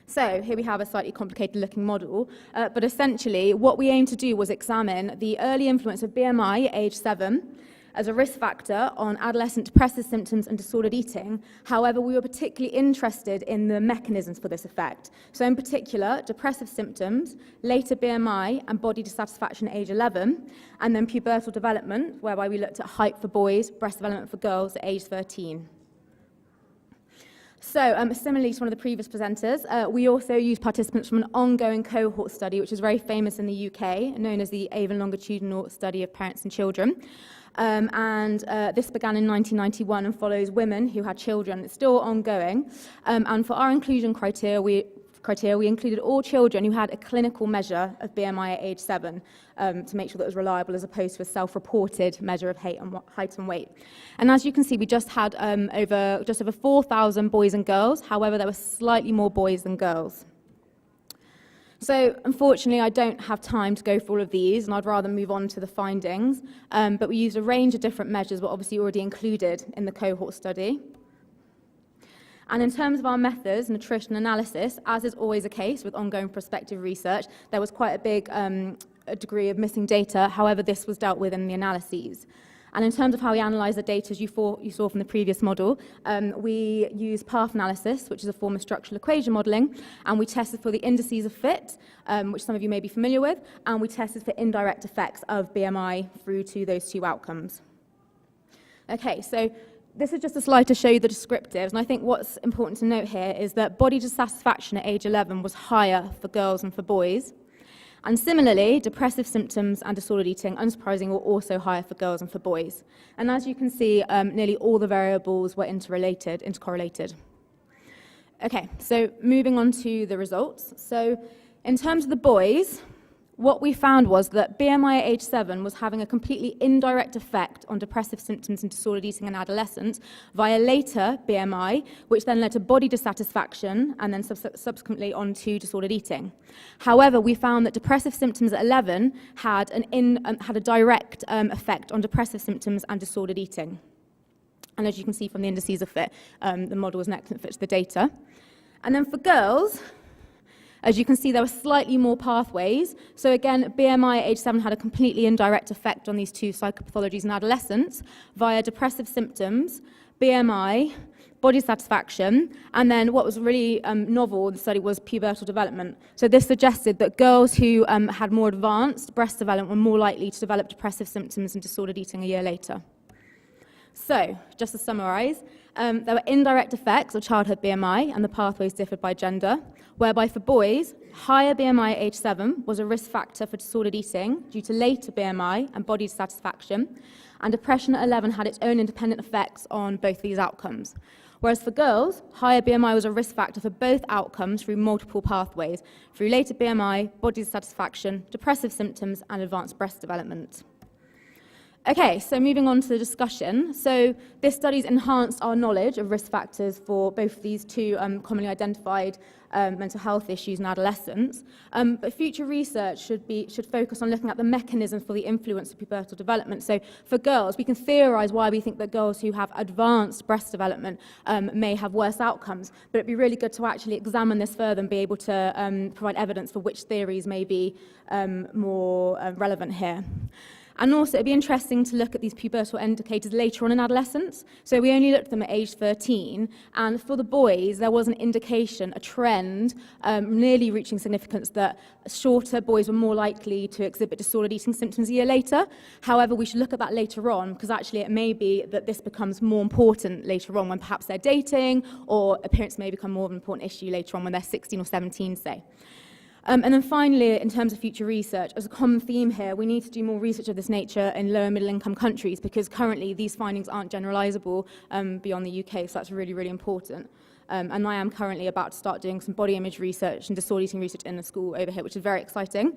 So here we have a slightly complicated looking model, but essentially what we aimed to do was examine the early influence of BMI at age 7 as a risk factor on adolescent depressive symptoms and disordered eating. However, we were particularly interested in the mechanisms for this effect. So in particular, depressive symptoms, later BMI and body dissatisfaction at age 11, and then pubertal development, whereby we looked at height for boys, breast development for girls at age 13. So, similarly to one of the previous presenters, we also used participants from an ongoing cohort study, which is very famous in the UK, known as the Avon Longitudinal Study of Parents and Children. This began in 1991 and follows women who had children. It's still ongoing. And for our inclusion criteria, we included all children who had a clinical measure of BMI at age 7 to make sure that it was reliable, as opposed to a self-reported measure of height and weight. And as you can see, we just had over 4,000 boys and girls. However, there were slightly more boys than girls. So unfortunately, I don't have time to go through all of these, and I'd rather move on to the findings. But we used a range of different measures, but obviously already included in the cohort study. And in terms of our methods, nutrition analysis, as is always the case with ongoing prospective research, there was quite a big a degree of missing data. However, this was dealt with in the analyses. And in terms of how we analyse the data, as you saw from the previous model, we use path analysis, which is a form of structural equation modelling, and we tested for the indices of fit, which some of you may be familiar with, and we tested for indirect effects of BMI through to those two outcomes. Okay, so this is just a slide to show you the descriptives, and I think what's important to note here is that body dissatisfaction at age 11 was higher for girls than for boys. And similarly, depressive symptoms and disordered eating, unsurprisingly, were also higher for girls than for boys. And as you can see, nearly all the variables were intercorrelated. Okay, so moving on to the results. So in terms of the boys, what we found was that BMI at age 7 was having a completely indirect effect on depressive symptoms and disordered eating in adolescents via later BMI, which then led to body dissatisfaction and then subsequently on to disordered eating. However, we found that depressive symptoms at 11 had a direct effect on depressive symptoms and disordered eating. And as you can see from the indices of fit, the model was an excellent fit to the data. And then for girls, as you can see, there were slightly more pathways. So again, BMI at age 7 had a completely indirect effect on these two psychopathologies in adolescents via depressive symptoms, BMI, body satisfaction, and then what was really novel in the study was pubertal development. So this suggested that girls who had more advanced breast development were more likely to develop depressive symptoms and disordered eating a year later. So, just to summarise, there were indirect effects of childhood BMI, and the pathways differed by gender, whereby for boys, higher BMI at age 7 was a risk factor for disordered eating due to later BMI and body dissatisfaction, and depression at 11 had its own independent effects on both these outcomes. Whereas for girls, higher BMI was a risk factor for both outcomes through multiple pathways, through later BMI, body dissatisfaction, depressive symptoms, and advanced breast development. Okay, so moving on to the discussion. So this study's enhanced our knowledge of risk factors for both these two commonly identified mental health issues in adolescents. But future research should focus on looking at the mechanisms for the influence of pubertal development. So for girls, we can theorise why we think that girls who have advanced breast development may have worse outcomes. But it'd be really good to actually examine this further and be able to provide evidence for which theories may be more relevant here. And also, it'd be interesting to look at these pubertal indicators later on in adolescence. So we only looked at them at age 13, and for the boys, there was an indication, a trend, nearly reaching significance that shorter boys were more likely to exhibit disordered eating symptoms a year later. However, we should look at that later on, because actually it may be that this becomes more important later on when perhaps they're dating, or appearance may become more of an important issue later on when they're 16 or 17, say. And then finally, in terms of future research, as a common theme here, we need to do more research of this nature in low and middle income countries, because currently these findings aren't generalisable beyond the UK, so that's really, really important. And I am currently about to start doing some body image research and disorder eating research in a school over here, which is very exciting.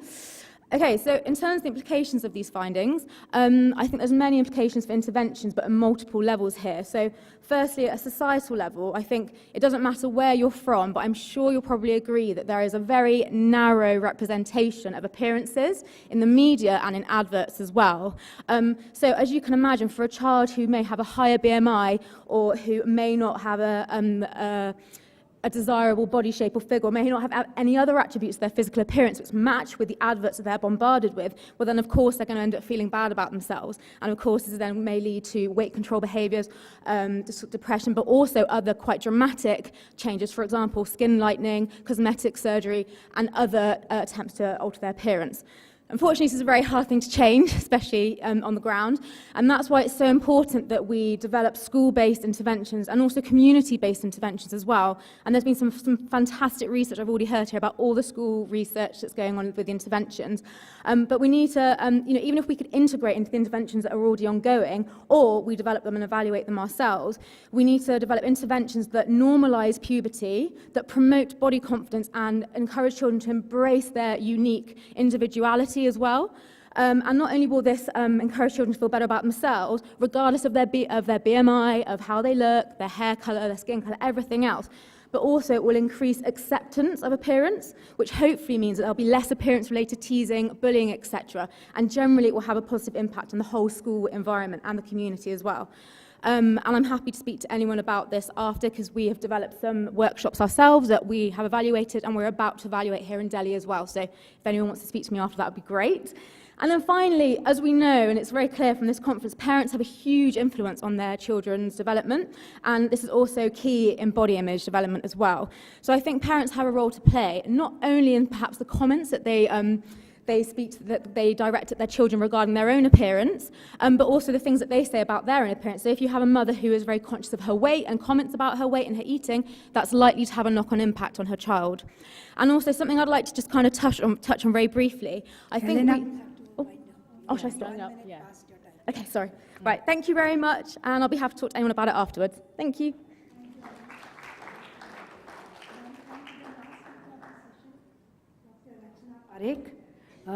Okay, so in terms of the implications of these findings, I think there's many implications for interventions, but at multiple levels here. So firstly, at a societal level, I think it doesn't matter where you're from, but I'm sure you'll probably agree that there is a very narrow representation of appearances in the media and in adverts as well. So as you can imagine, for a child who may have a higher BMI or who may not have a desirable body shape or figure, or may not have any other attributes of their physical appearance which match with the adverts that they're bombarded with, well then of course they're going to end up feeling bad about themselves. And of course this then may lead to weight control behaviours, depression, but also other quite dramatic changes, for example skin lightening, cosmetic surgery, and other attempts to alter their appearance. Unfortunately, this is a very hard thing to change, especially on the ground, and that's why it's so important that we develop school-based interventions and also community-based interventions as well. And there's been some fantastic research I've already heard here about all the school research that's going on with the interventions. But we need to, even if we could integrate into the interventions that are already ongoing, or we develop them and evaluate them ourselves, we need to develop interventions that normalise puberty, that promote body confidence and encourage children to embrace their unique individuality as well. And not only will this encourage children to feel better about themselves, regardless of their BMI, of how they look, their hair colour, their skin colour, everything else, but also it will increase acceptance of appearance, which hopefully means that there'll be less appearance-related teasing, bullying, etc. And generally, it will have a positive impact on the whole school environment and the community as well. And I'm happy to speak to anyone about this after, because we have developed some workshops ourselves that we have evaluated, and we're about to evaluate here in Delhi as well. So if anyone wants to speak to me after, that would be great. And then finally, as we know, and it's very clear from this conference, parents have a huge influence on their children's development, and this is also key in body image development as well. So I think parents have a role to play, not only in perhaps the comments that they direct at their children regarding their own appearance, but also the things that they say about their own appearance. So if you have a mother who is very conscious of her weight and comments about her weight and her eating, that's likely to have a knock-on impact on her child. And also something I'd like to just kind of touch on very briefly. I think should I start? Yeah. Okay, sorry. Right, thank you very much, and I'll be happy to talk to anyone about it afterwards. Thank you.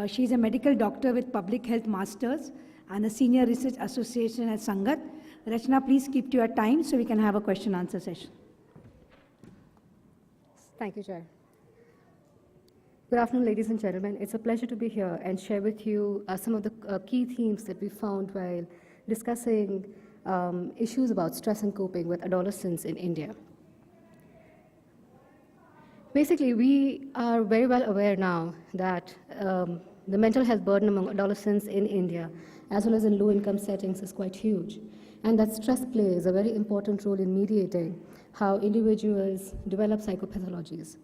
She's a medical doctor with Public Health Masters and a Senior Research Association at Sangat. Rachna, please keep to your time so we can have a question-answer session. Thank you, Chair. Good afternoon, ladies and gentlemen. It's a pleasure to be here and share with you some of the key themes that we found while discussing issues about stress and coping with adolescents in India. Basically, we are very well aware now that the mental health burden among adolescents in India, as well as in low-income settings, is quite huge, and that stress plays a very important role in mediating how individuals develop psychopathologies.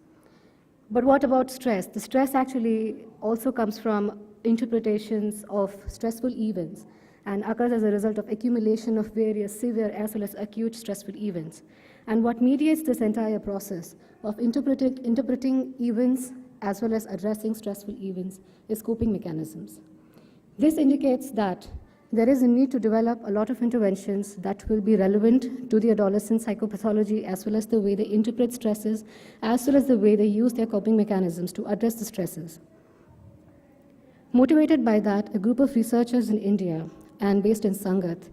But what about stress? The stress actually also comes from interpretations of stressful events and occurs as a result of accumulation of various severe as well as acute stressful events. And what mediates this entire process of interpreting events as well as addressing stressful events is coping mechanisms. This indicates that there is a need to develop a lot of interventions that will be relevant to the adolescent psychopathology, as well as the way they interpret stresses, as well as the way they use their coping mechanisms to address the stresses. Motivated by that, a group of researchers in India and based in Sangat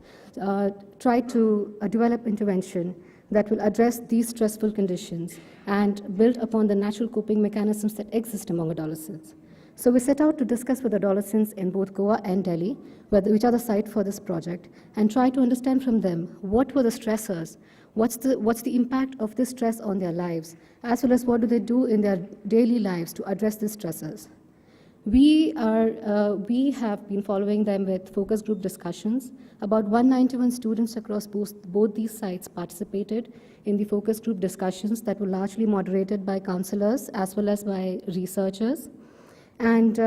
tried to develop intervention that will address these stressful conditions and build upon the natural coping mechanisms that exist among adolescents. So we set out to discuss with adolescents in both Goa and Delhi, which are the site for this project, and try to understand from them what were the stressors, what's the impact of this stress on their lives, as well as what do they do in their daily lives to address these stressors. We have been following them with focus group discussions. About 191 students across both these sites participated in the focus group discussions that were largely moderated by counselors as well as by researchers. And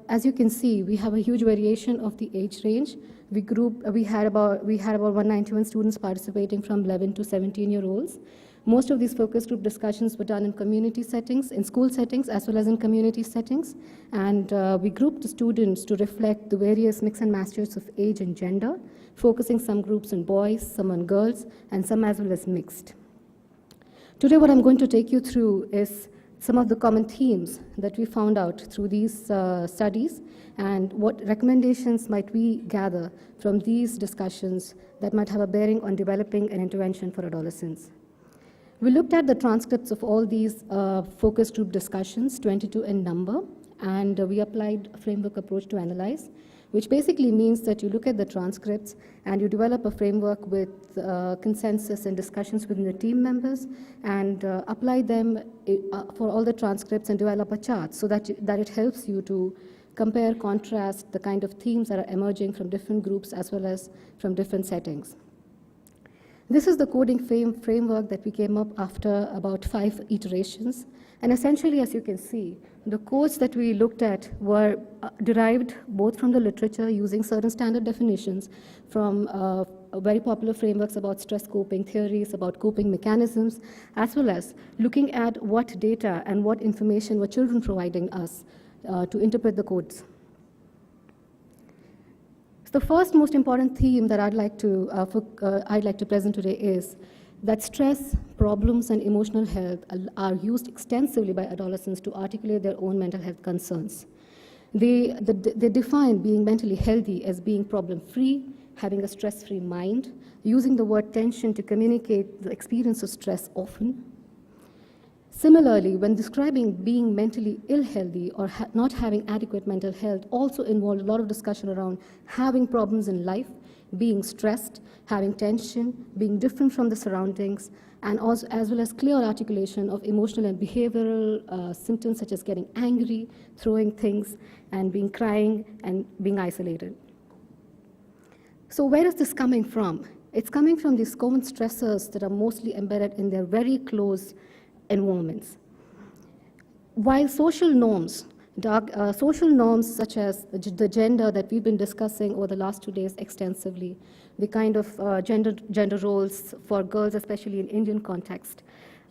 as you can see, we have a huge variation of the age range. We had about 191 students participating from 11 to 17-year-olds. Most of these focus group discussions were done in community settings, in school settings, as well as in community settings. And we grouped the students to reflect the various mix and matches of age and gender, focusing some groups on boys, some on girls, and some as well as mixed. Today, what I'm going to take you through is some of the common themes that we found out through these studies, and what recommendations might we gather from these discussions that might have a bearing on developing an intervention for adolescents. We looked at the transcripts of all these focus group discussions, 22 in number, and we applied a framework approach to analyze, which basically means that you look at the transcripts and you develop a framework with consensus and discussions within the team members, and apply them for all the transcripts and develop a chart so that it helps you to compare, contrast the kind of themes that are emerging from different groups as well as from different settings. This is the coding framework that we came up after about 5 iterations. And essentially, as you can see, the codes that we looked at were derived both from the literature using certain standard definitions, from very popular frameworks about stress coping theories, about coping mechanisms, as well as looking at what data and what information were children providing us to interpret the codes. So the first most important theme that I'd like to present today is that stress, problems, and emotional health are used extensively by adolescents to articulate their own mental health concerns. They define being mentally healthy as being problem-free, having a stress-free mind, using the word tension to communicate the experience of stress often. Similarly, when describing being mentally ill-healthy or not having adequate mental health, also involved a lot of discussion around having problems in life, being stressed, having tension, being different from the surroundings, and also as well as clear articulation of emotional and behavioral symptoms such as getting angry, throwing things, and being crying and being isolated. So where is this coming from? It's coming from these common stressors that are mostly embedded in their very close environments. While social norms such as the gender that we've been discussing over the last 2 days extensively, the kind of gender roles for girls, especially in Indian context,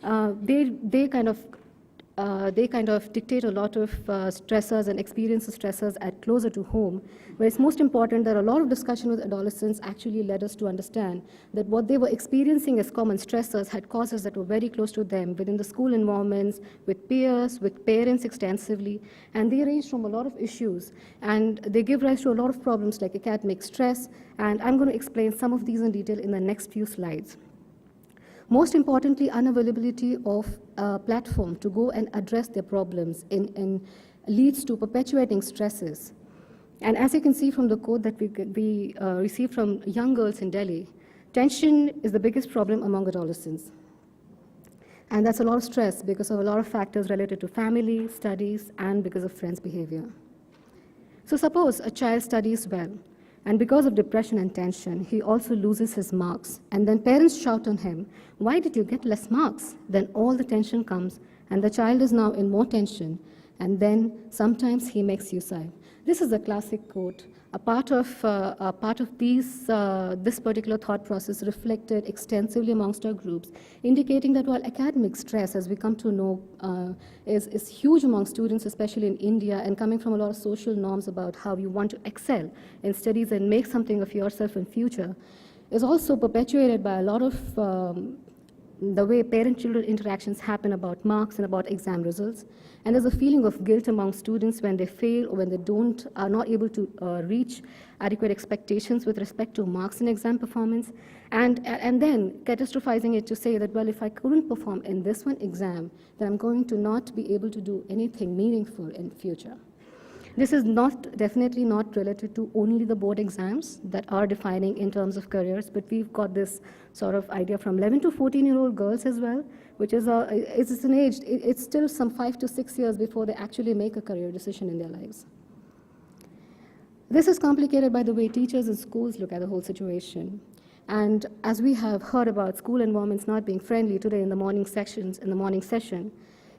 they kind of dictate a lot of stressors and experiences stressors at closer to home, where it's most important that a lot of discussion with adolescents actually led us to understand that what they were experiencing as common stressors had causes that were very close to them within the school environments, with peers, with parents extensively, and they range from a lot of issues, and they give rise to a lot of problems like academic stress, and I'm going to explain some of these in detail in the next few slides. Most importantly, unavailability of a platform to go and address their problems leads to perpetuating stresses. And as you can see from the quote that we received from young girls in Delhi, tension is the biggest problem among adolescents. And that's a lot of stress because of a lot of factors related to family, studies, and because of friends' behavior. So suppose a child studies well, and because of depression and tension, he also loses his marks. And then parents shout on him, "Why did you get less marks?" Then all the tension comes, and the child is now in more tension. And then sometimes he makes suicide. This is a classic quote. A part of this particular thought process reflected extensively amongst our groups, indicating that while academic stress, as we come to know, is huge among students, especially in India, and coming from a lot of social norms about how you want to excel in studies and make something of yourself in future, is also perpetuated by a lot of the way parent-children interactions happen about marks and about exam results. And there's a feeling of guilt among students when they fail or when they are not able to reach adequate expectations with respect to marks in exam performance. And then catastrophizing it to say that, well, if I couldn't perform in this one exam, then I'm going to not be able to do anything meaningful in future. This is definitely not related to only the board exams that are defining in terms of careers, but we've got this sort of idea from 11 to 14-year-old girls as well, which is it's an age, it's still some 5 to 6 years before they actually make a career decision in their lives. This is complicated by the way teachers and schools look at the whole situation. And as we have heard about school environments not being friendly today in the morning session,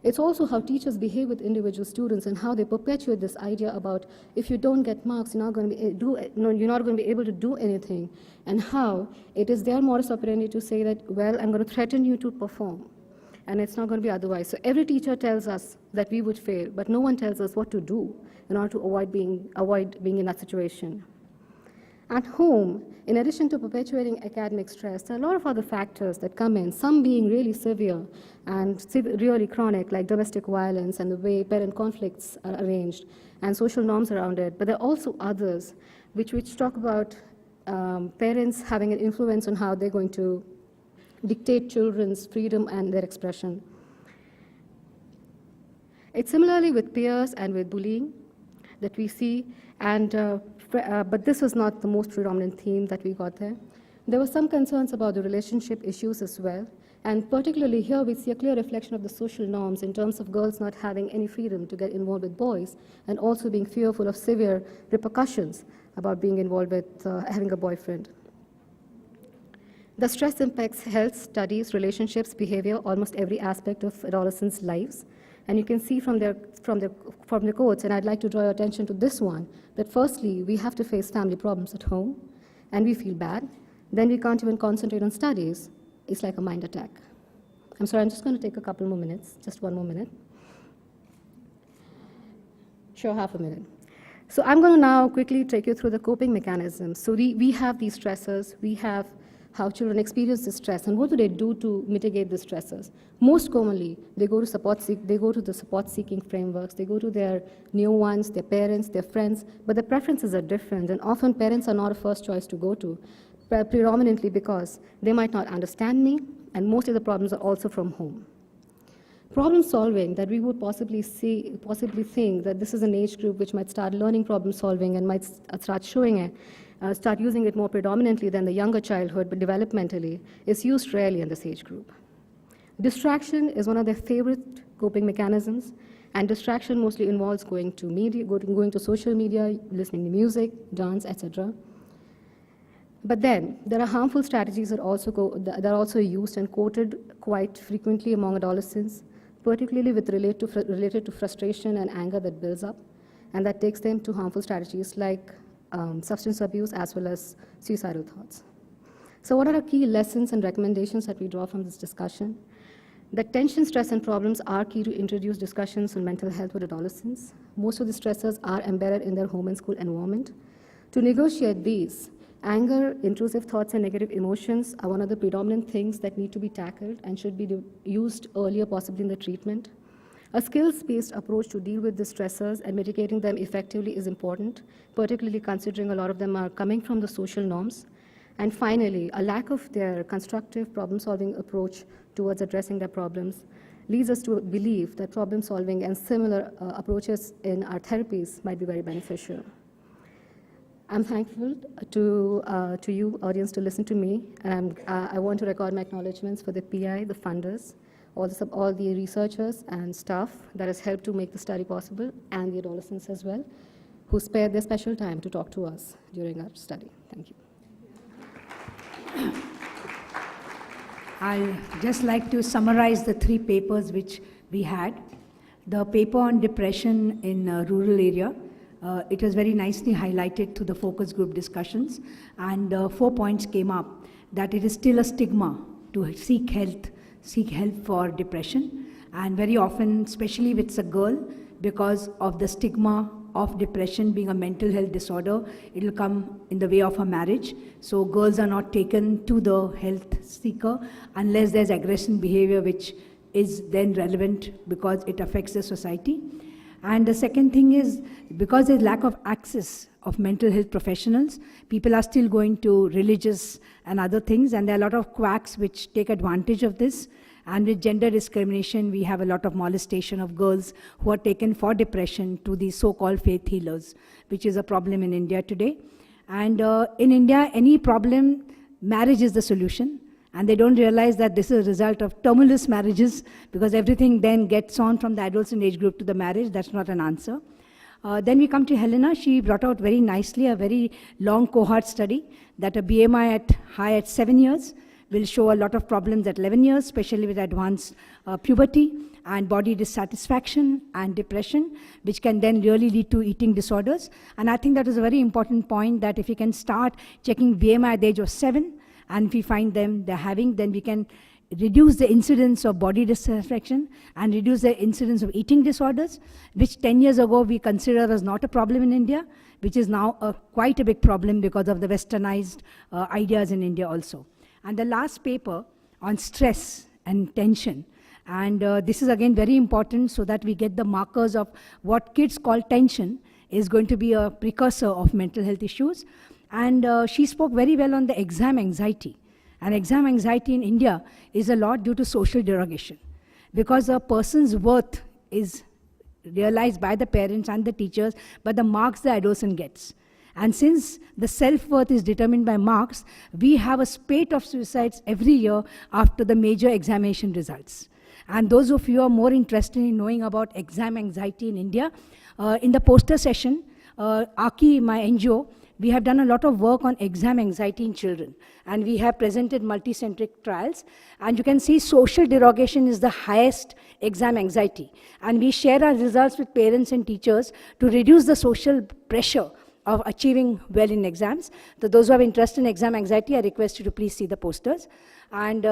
it's also how teachers behave with individual students and how they perpetuate this idea about if you don't get marks, you're not going to be able to do anything, and how it is their modus operandi to say that, well, I'm going to threaten you to perform, and it's not going to be otherwise. So every teacher tells us that we would fail, but no one tells us what to do in order to avoid being in that situation. At home, in addition to perpetuating academic stress, there are a lot of other factors that come in, some being really severe and really chronic, like domestic violence and the way parent conflicts are arranged and social norms around it. But there are also others which talk about parents having an influence on how they're going to dictate children's freedom and their expression. It's similarly with peers and with bullying that we see, but this was not the most predominant theme that we got there. There were some concerns about the relationship issues as well, and particularly here we see a clear reflection of the social norms in terms of girls not having any freedom to get involved with boys, and also being fearful of severe repercussions about being involved with having a boyfriend. The stress impacts health, studies, relationships, behavior, almost every aspect of adolescents' lives. And you can see from the quotes, and I'd like to draw your attention to this one, that firstly, we have to face family problems at home, and we feel bad. Then we can't even concentrate on studies. It's like a mind attack. I'm sorry, I'm just going to take a couple more minutes, just one more minute. Sure, half a minute. So I'm going to now quickly take you through the coping mechanisms. So we have these stressors, we have how children experience the stress, and what do they do to mitigate the stresses? Most commonly, they go to the support-seeking frameworks, they go to their new ones, their parents, their friends, but the preferences are different, and often parents are not a first choice to go to, predominantly because they might not understand me, and most of the problems are also from home. Problem solving that we would possibly think that this is an age group which might start learning problem solving and might start showing it, start using it more predominantly than the younger childhood, but developmentally, is used rarely in this age group. Distraction is one of their favorite coping mechanisms, and distraction mostly involves going to media, going to social media, listening to music, dance, etc. But then there are harmful strategies that are also used and quoted quite frequently among adolescents, particularly related to frustration and anger that builds up, and that takes them to harmful strategies like substance abuse as well as suicidal thoughts. So what are the key lessons and recommendations that we draw from this discussion? That tension, stress, and problems are key to introduce discussions on mental health with adolescents. Most of the stressors are embedded in their home and school environment. To negotiate these, anger, intrusive thoughts, and negative emotions are one of the predominant things that need to be tackled and should be used earlier, possibly in the treatment. A skills-based approach to deal with the stressors and mitigating them effectively is important, particularly considering a lot of them are coming from the social norms. And finally, a lack of their constructive problem-solving approach towards addressing their problems leads us to believe that problem-solving and similar approaches in our therapies might be very beneficial. I'm thankful to you, audience, to listen to me, and I want to record my acknowledgements for the PI, the funders, all the researchers and staff that has helped to make the study possible, and the adolescents as well, who spared their special time to talk to us during our study. Thank you. I'll just like to summarize the 3 papers which we had. The paper on depression in rural area, it was very nicely highlighted through the focus group discussions, and 4 points came up that it is still a stigma to seek help for depression, and very often, especially if it's a girl, because of the stigma of depression being a mental health disorder, it will come in the way of a marriage. So girls are not taken to the health seeker unless there's aggressive behavior, which is then relevant because it affects the society. And the second thing is, because there's lack of access of mental health professionals, people are still going to religious and other things, and there are a lot of quacks which take advantage of this. And with gender discrimination, we have a lot of molestation of girls who are taken for depression to these so-called faith healers, which is a problem in India today. And in India, any problem, marriage is the solution. And they don't realize that this is a result of tumultuous marriages, because everything then gets on from the adolescent age group to the marriage. That's not an answer. Then we come to Helena. She brought out very nicely a very long cohort study that a BMI high at 7 years will show a lot of problems at 11 years, especially with advanced puberty and body dissatisfaction and depression, which can then really lead to eating disorders. And I think that is a very important point, that if you can start checking BMI at the age of 7, and if we find they're having, then we can reduce the incidence of body dissatisfaction and reduce the incidence of eating disorders, which 10 years ago we considered as not a problem in India, which is now quite a big problem because of the westernized ideas in India also. And the last paper on stress and tension. And this is again very important, so that we get the markers of what kids call tension is going to be a precursor of mental health issues. And she spoke very well on the exam anxiety. And exam anxiety in India is a lot due to social derogation, because a person's worth is realized by the parents and the teachers by the marks the adolescent gets. And since the self-worth is determined by marks, we have a spate of suicides every year after the major examination results. And those of you who are more interested in knowing about exam anxiety in India, in the poster session, Aki, my NGO, we have done a lot of work on exam anxiety in children. And we have presented multicentric trials. And you can see social derogation is the highest exam anxiety. And we share our results with parents and teachers to reduce the social pressure of achieving well in exams. So those who have interest in exam anxiety, I request you to please see the posters. And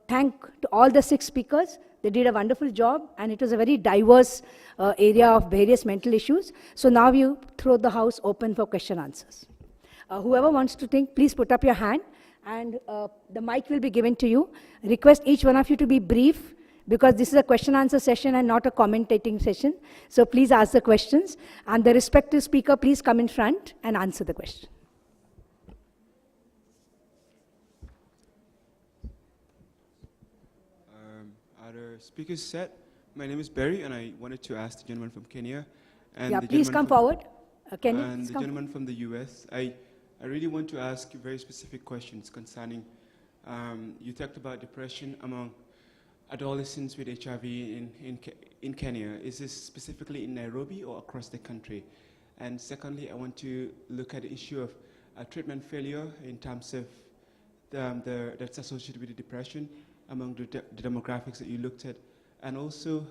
thank to all the 6 speakers. They did a wonderful job, and it was a very diverse area of various mental issues. So now you throw the house open for question answers. Whoever wants to think, please put up your hand, and the mic will be given to you. Request each one of you to be brief, because this is a question answer session and not a commentating session. So please ask the questions, and the respective speaker, please come in front and answer the question. Are the speakers set? My name is Barry, and I wanted to ask the gentleman from Kenya. And Yeah, the please gentleman come from- forward. Kenya, And please the come. gentleman from the US. I really want to ask you very specific questions concerning, you talked about depression among adolescents with HIV in Kenya. Is this specifically in Nairobi or across the country? And secondly, I want to look at the issue of treatment failure in terms of that's associated with the depression among the demographics that you looked at. And also,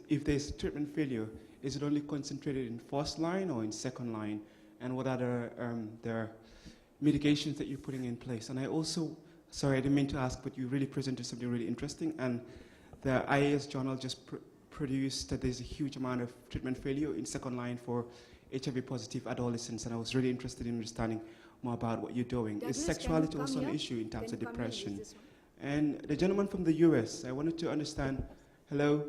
if there's treatment failure, is it only concentrated in first line or in second line? And what are the mitigations that you're putting in place? And I also, sorry, I didn't mean to ask, but you really presented something really interesting. And the IAS journal just produced that there's a huge amount of treatment failure in second line for HIV positive adolescents. And I was really interested in understanding more about what you're doing. Douglas, Is can you sexuality come also an here? issue in terms Can of you come here and use depression? this one? And the gentleman from the US, I wanted to understand, hello,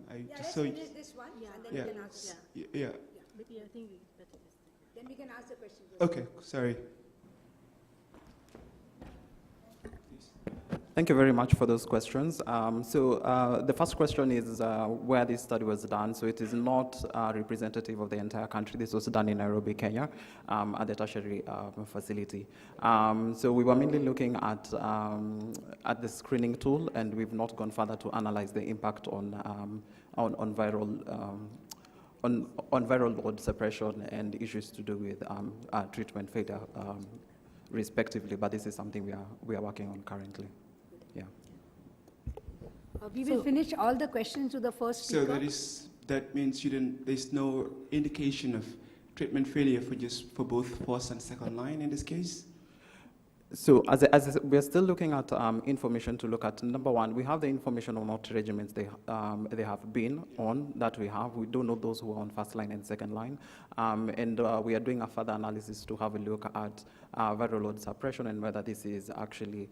I Yeah, just let's saw you. finish this one, and then Yeah. we can ask. Yeah. Maybe I think it's better. Then we can ask the question. Okay, sorry. Thank you very much for those questions. The first question is where this study was done. So it is not representative of the entire country. This was done in Nairobi, Kenya, at the tertiary facility. So we were mainly looking at the screening tool, and we've not gone further to analyze the impact on viral on viral load suppression and issues to do with treatment failure, respectively. But this is something we are working on currently. Yeah. We will finish all the questions to the first So speaker. that means there's no indication of treatment failure for both first and second line in this case? So we are still looking at information to look at. Number one, we have the information on what regimens they have been on that we have. We don't know those who are on first line and second line. We are doing a further analysis to have a look at viral load suppression and whether this is actually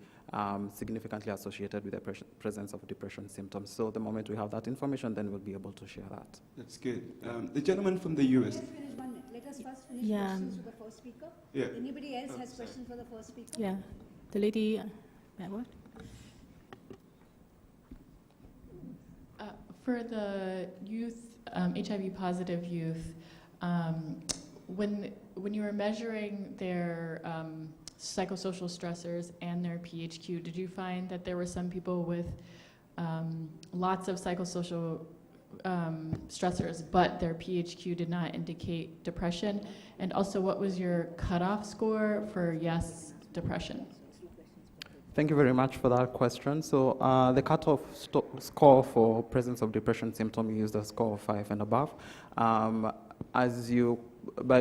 significantly associated with the presence of depression symptoms. So the moment we have that information, then we'll be able to share that. That's good. The gentleman from the US. Let's finish 1 minute. Let us first finish Yeah. questions to the first speaker. Yeah. Anybody else has questions for the first speaker? Yeah, the lady backward. For the youth, HIV positive youth, when you were measuring their psychosocial stressors and their PHQ, did you find that there were some people with lots of psychosocial stressors, but their PHQ did not indicate depression? And also, what was your cutoff score for yes depression? Thank you very much for that question. So the cutoff score for presence of depression symptom used a score of 5 and above. But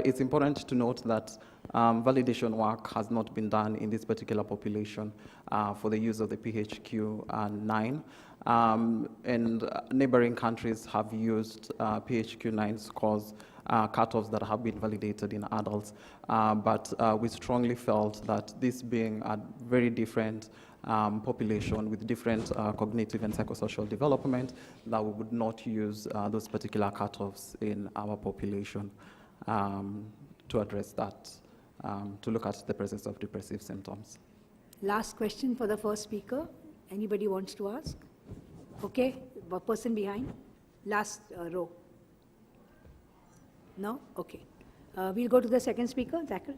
it's important to note that validation work has not been done in this particular population for the use of the PHQ-9. And neighboring countries have used PHQ-9 scores, cutoffs that have been validated in adults. But we strongly felt that this being a very different population with different cognitive and psychosocial development, that we would not use those particular cutoffs in our population to address that, to look at the presence of depressive symptoms. Last question for the first speaker. Anybody wants to ask? Okay, the person behind. Last row. No? Okay. We'll go to the second speaker, Zachary.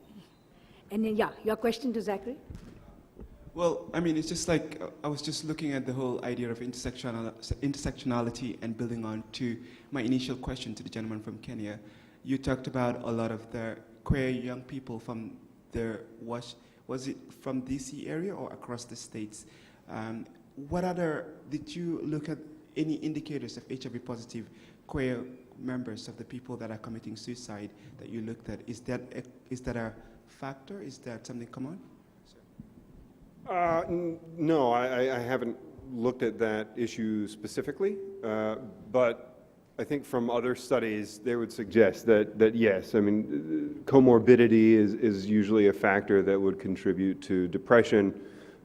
And then, yeah, your question to Zachary. Well, I mean, it's just like, I was just looking at the whole idea of intersectionality and building on to my initial question to the gentleman from Kenya. You talked about a lot of the queer young people from was it from DC area or across the states? Did you look at any indicators of HIV positive queer members of the people that are committing suicide that you looked at? Is that a factor? Is that something common? No, I haven't looked at that issue specifically, but I think from other studies they would suggest that yes, I mean, comorbidity is usually a factor that would contribute to depression,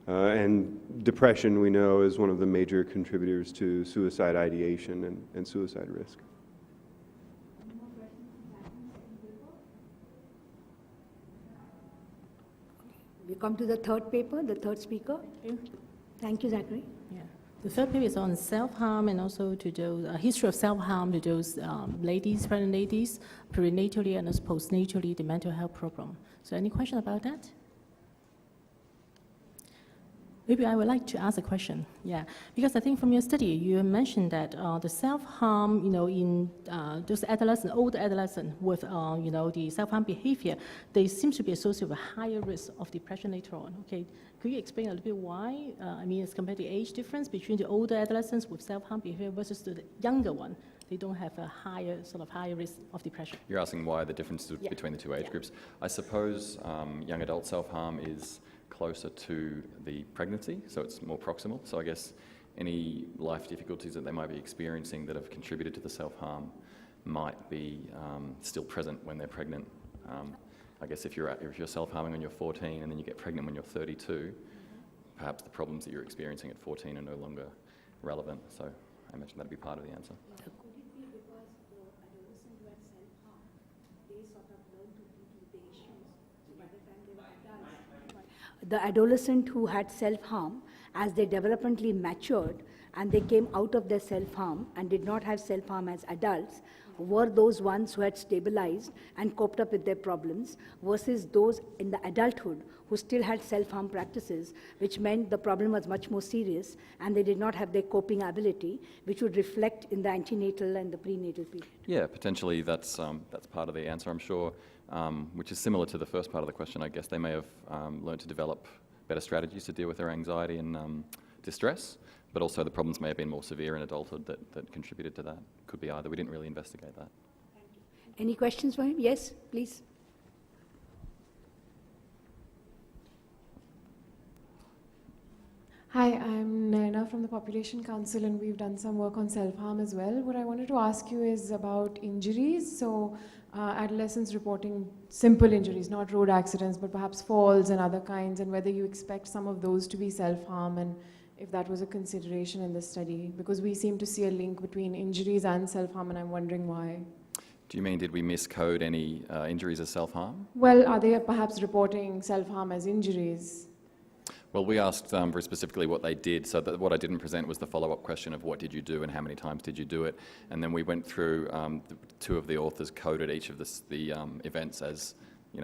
and depression we know is one of the major contributors to suicide ideation and suicide risk. We come to the third paper, the third speaker. Thank you. Thank you, Zachary. Yeah. The third paper is on self-harm and also to those history of self-harm to those ladies, pregnant ladies, perinatally and also postnatally, the mental health problem. So any question about that? Maybe I would like to ask a question, yeah, because I think from your study, you mentioned that the self-harm, in those adolescents, older adolescents with, the self-harm behavior, they seem to be associated with a higher risk of depression later on, okay? Could you explain a little bit why, as compared to the age difference between the older adolescents with self-harm behavior versus the younger one? They don't have a higher risk of depression. You're asking why the difference between the two age groups. I suppose young adult self-harm is closer to the pregnancy, so it's more proximal. So I guess any life difficulties that they might be experiencing that have contributed to the self-harm might be still present when they're pregnant. I guess if you're self-harming when you're 14 and then you get pregnant when you're 32, perhaps the problems that you're experiencing at 14 are no longer relevant. So I imagine that'd be part of the answer. Could it be because the adolescent who had self-harm, they sort of learn to deal with the issues by the time they were adults? The adolescent who had self-harm, as they developmentally matured and they came out of their self-harm and did not have self-harm as adults, were those ones who had stabilized and coped up with their problems versus those in the adulthood who still had self-harm practices, which meant the problem was much more serious and they did not have their coping ability, which would reflect in the antenatal and the prenatal period. Yeah, potentially that's part of the answer, I'm sure, which is similar to the first part of the question. I guess they may have learned to develop better strategies to deal with their anxiety and distress, but also the problems may have been more severe in adulthood that contributed to that. Could be either. We didn't really investigate that. Thank you. Any questions for him? Yes, please. Hi, I'm Naina from the Population Council, and we've done some work on self-harm as well. What I wanted to ask you is about injuries. So adolescents reporting simple injuries, not road accidents, but perhaps falls and other kinds, and whether you expect some of those to be self-harm and if that was a consideration in the study, because we seem to see a link between injuries and self-harm, and I'm wondering why. Do you mean did we miscode any injuries as self-harm? Well, are they perhaps reporting self-harm as injuries? Well, we asked very specifically what they did, so that what I didn't present was the follow-up question of what did you do and how many times did you do it, and then we went through, two of the authors coded each of the events as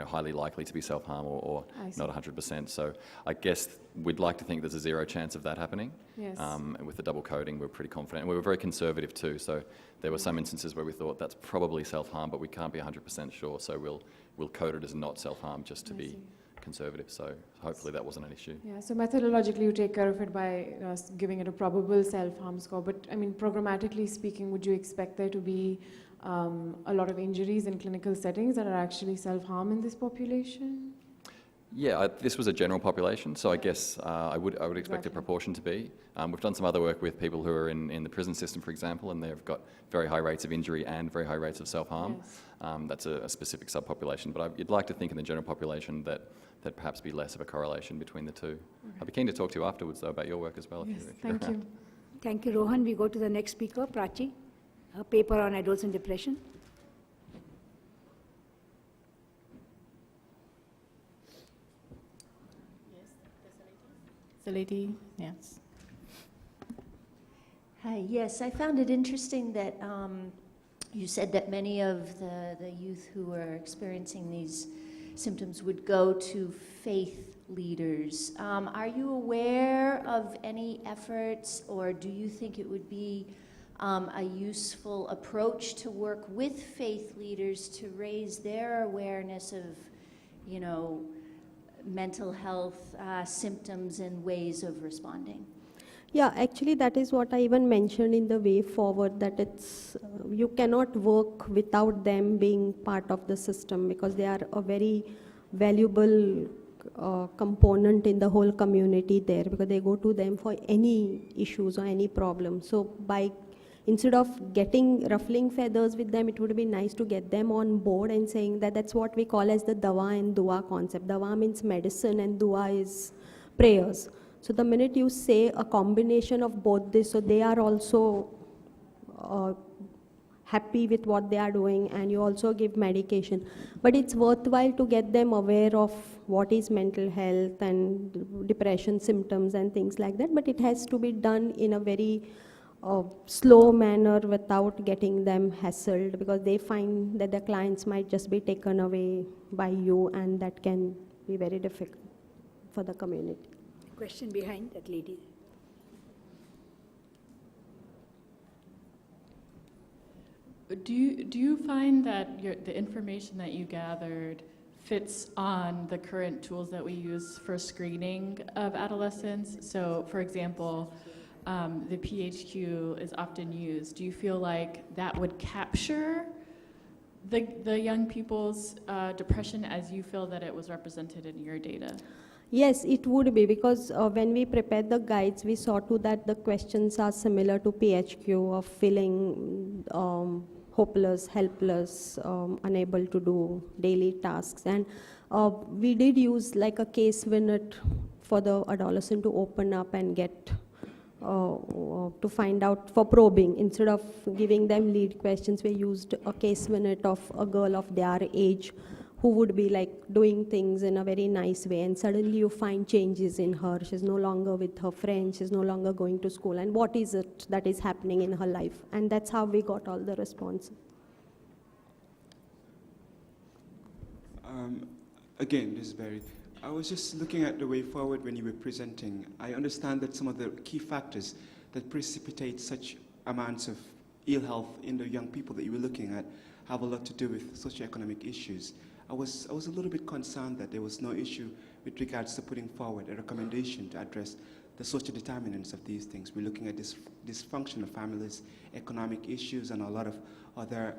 highly likely to be self-harm or not 100%. So I guess we'd like to think there's a zero chance of that happening. Yes. And with the double coding, we're pretty confident. And we were very conservative too. So there were some instances where we thought that's probably self-harm, but we can't be 100% sure. So we'll code it as not self-harm just to be conservative. So hopefully that wasn't an issue. Yeah, so methodologically you take care of it by giving it a probable self-harm score. But I mean, programmatically speaking, would you expect there to be a lot of injuries in clinical settings that are actually self-harm in this population? Yeah, this was a general population, so I guess I would expect a proportion to be. We've done some other work with people who are in the prison system, for example, and they've got very high rates of injury and very high rates of self-harm. Yes. That's a specific subpopulation, but you'd like to think in the general population that perhaps be less of a correlation between the two. Okay. I'd be keen to talk to you afterwards, though, about your work as well. Yes, if you're thank you. Thank you, Rohan. We go to the next speaker, Prachi, a paper on adolescent depression. The lady, yes. Hi, yes, I found it interesting that you said that many of the youth who are experiencing these symptoms would go to faith leaders. Are you aware of any efforts, or do you think it would be a useful approach to work with faith leaders to raise their awareness of, mental health symptoms and ways of responding? Yeah, actually that is what I even mentioned in the way forward, that it's you cannot work without them being part of the system, because they are a very valuable component in the whole community there, because they go to them for any issues or any problem. So instead of ruffling feathers with them, it would be nice to get them on board and saying that that's what we call as the dawa and dua concept. Dawa means medicine and dua is prayers. So the minute you say a combination of both this, so they are also happy with what they are doing, and you also give medication. But it's worthwhile to get them aware of what is mental health and depression symptoms and things like that, but it has to be done in a very slow manner without getting them hassled, because they find that the clients might just be taken away by you, and that can be very difficult for the community. Question behind that lady. Do you find that the information that you gathered fits on the current tools that we use for screening of adolescents? So, for example, the PHQ is often used. Do you feel like that would capture the young people's depression as you feel that it was represented in your data? Yes, it would be, because when we prepared the guides, we saw to that the questions are similar to PHQ of feeling hopeless, helpless, unable to do daily tasks. And we did use like a case minute for the adolescent to open up and get to find out for probing. Instead of giving them lead questions, we used a case minute of a girl of their age who would be like doing things in a very nice way, and suddenly you find changes in her. She's no longer with her friends, she's no longer going to school, and what is it that is happening in her life? And that's how we got all the responses. Again, this is Barry. I was just looking at the way forward when you were presenting. I understand that some of the key factors that precipitate such amounts of ill health in the young people that you were looking at have a lot to do with socioeconomic issues. I was a little bit concerned that there was no issue with regards to putting forward a recommendation to address the social determinants of these things. We're looking at dysfunction of families, economic issues, and a lot of other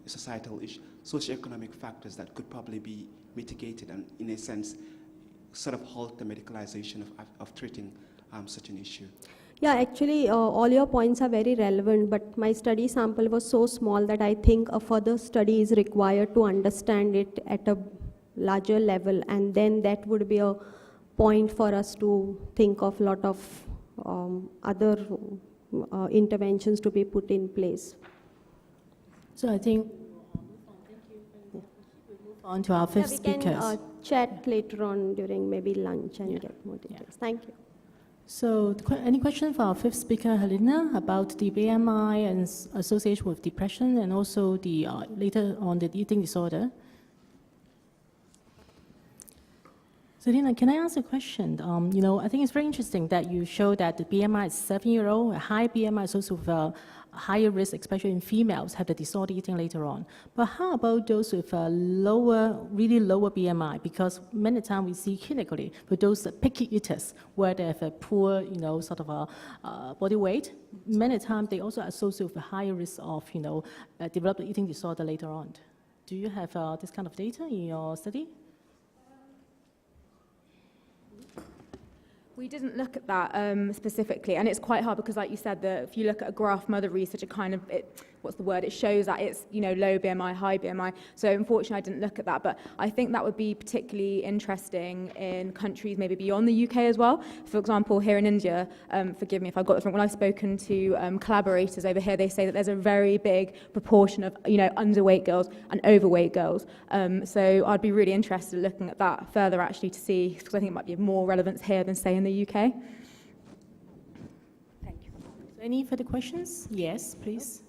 societal issues, socioeconomic factors that could probably be mitigated and, in a sense, sort of halt the medicalization of treating such an issue. Yeah, actually, all your points are very relevant, but my study sample was so small that I think a further study is required to understand it at a larger level, and then that would be a point for us to think of a lot of other interventions to be put in place. So I think we'll move on to our fifth we speakers. can chat later on during maybe lunch and get more details. Thank you. So, any question for our fifth speaker, Helena, about the BMI and association with depression, and also the later on the eating disorder? So, Helena, can I ask a question? I think it's very interesting that you show that the BMI is 7-year-old, a high BMI is also with a higher risk, especially in females, have the disorder eating later on. But how about those with a really lower BMI? Because many times we see clinically with those picky eaters where they have a poor, sort of a body weight, many times they also associate with a higher risk of, developing eating disorder later on. Do you have this kind of data in your study? We didn't look at that specifically, and it's quite hard because, like you said, if you look at a graph from other research, it shows that it's low BMI, high BMI. So unfortunately, I didn't look at that, but I think that would be particularly interesting in countries maybe beyond the UK as well. For example, here in India, forgive me if I got this wrong. When I've spoken to collaborators over here, they say that there's a very big proportion of underweight girls and overweight girls. So I'd be really interested in looking at that further actually to see, because I think it might be of more relevance here than say in the UK. Thank you. Any further questions? Yes, please.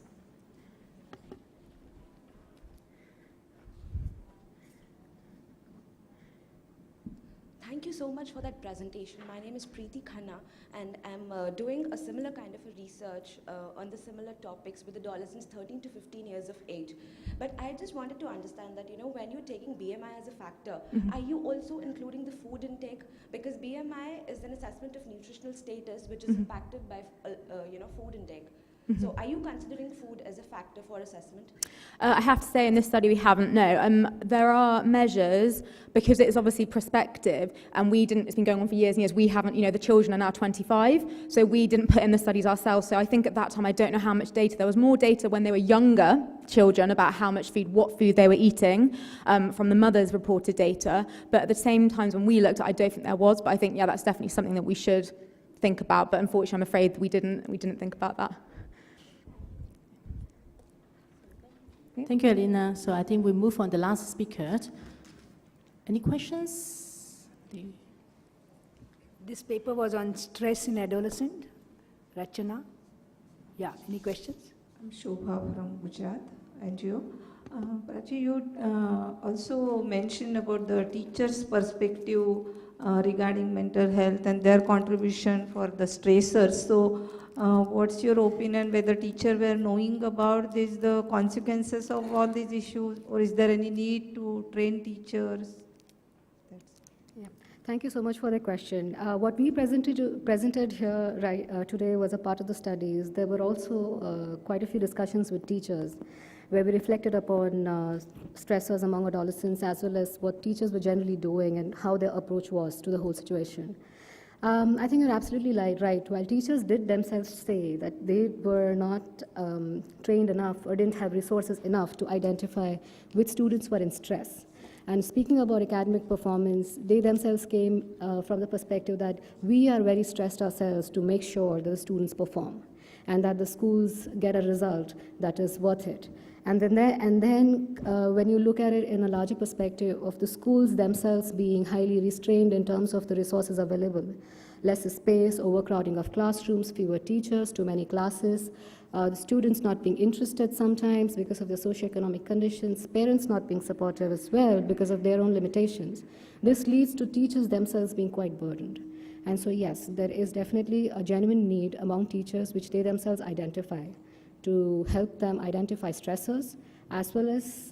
Thank you so much for that presentation. My name is Preeti Khanna, and I'm doing a similar kind of a research on the similar topics with adolescents 13 to 15 years of age. But I just wanted to understand that, when you're taking BMI as a factor, are you also including the food intake? Because BMI is an assessment of nutritional status, which is impacted by, food intake. So are you considering food as a factor for assessment? I have to say in this study we haven't, no. There are measures, because it's obviously prospective, and it's been going on for years and years, we haven't, the children are now 25, so we didn't put in the studies ourselves. So I think at that time, I don't know how much data. There was more data when they were younger children about how much food, what food they were eating from the mother's reported data. But at the same time, when we looked at it, I don't think there was, but I think, that's definitely something that we should think about. But unfortunately, I'm afraid we didn't think about that. Thank you, Alina. So I think we move on to the last speaker. Any questions? This paper was on stress in adolescent. Rachana? Yeah, any questions? I'm Shobha from Gujarat, NGO. Prachi, you also mentioned about the teacher's perspective regarding mental health and their contribution for the stressors. So, what's your opinion whether teachers were knowing about this, the consequences of all these issues, or is there any need to train teachers? Thank you so much for the question. What we presented here today was a part of the studies. There were also quite a few discussions with teachers where we reflected upon stressors among adolescents as well as what teachers were generally doing and how their approach was to the whole situation. I think you're absolutely right. While teachers did themselves say that they were not trained enough or didn't have resources enough to identify which students were in stress. And speaking about academic performance, they themselves came from the perspective that we are very stressed ourselves to make sure that the students perform and that the schools get a result that is worth it. And then when you look at it in a larger perspective of the schools themselves being highly restrained in terms of the resources available, lesser space, overcrowding of classrooms, fewer teachers, too many classes, the students not being interested sometimes because of their socioeconomic conditions, parents not being supportive as well because of their own limitations. This leads to teachers themselves being quite burdened. And so yes, there is definitely a genuine need among teachers which they themselves identify to help them identify stressors as well as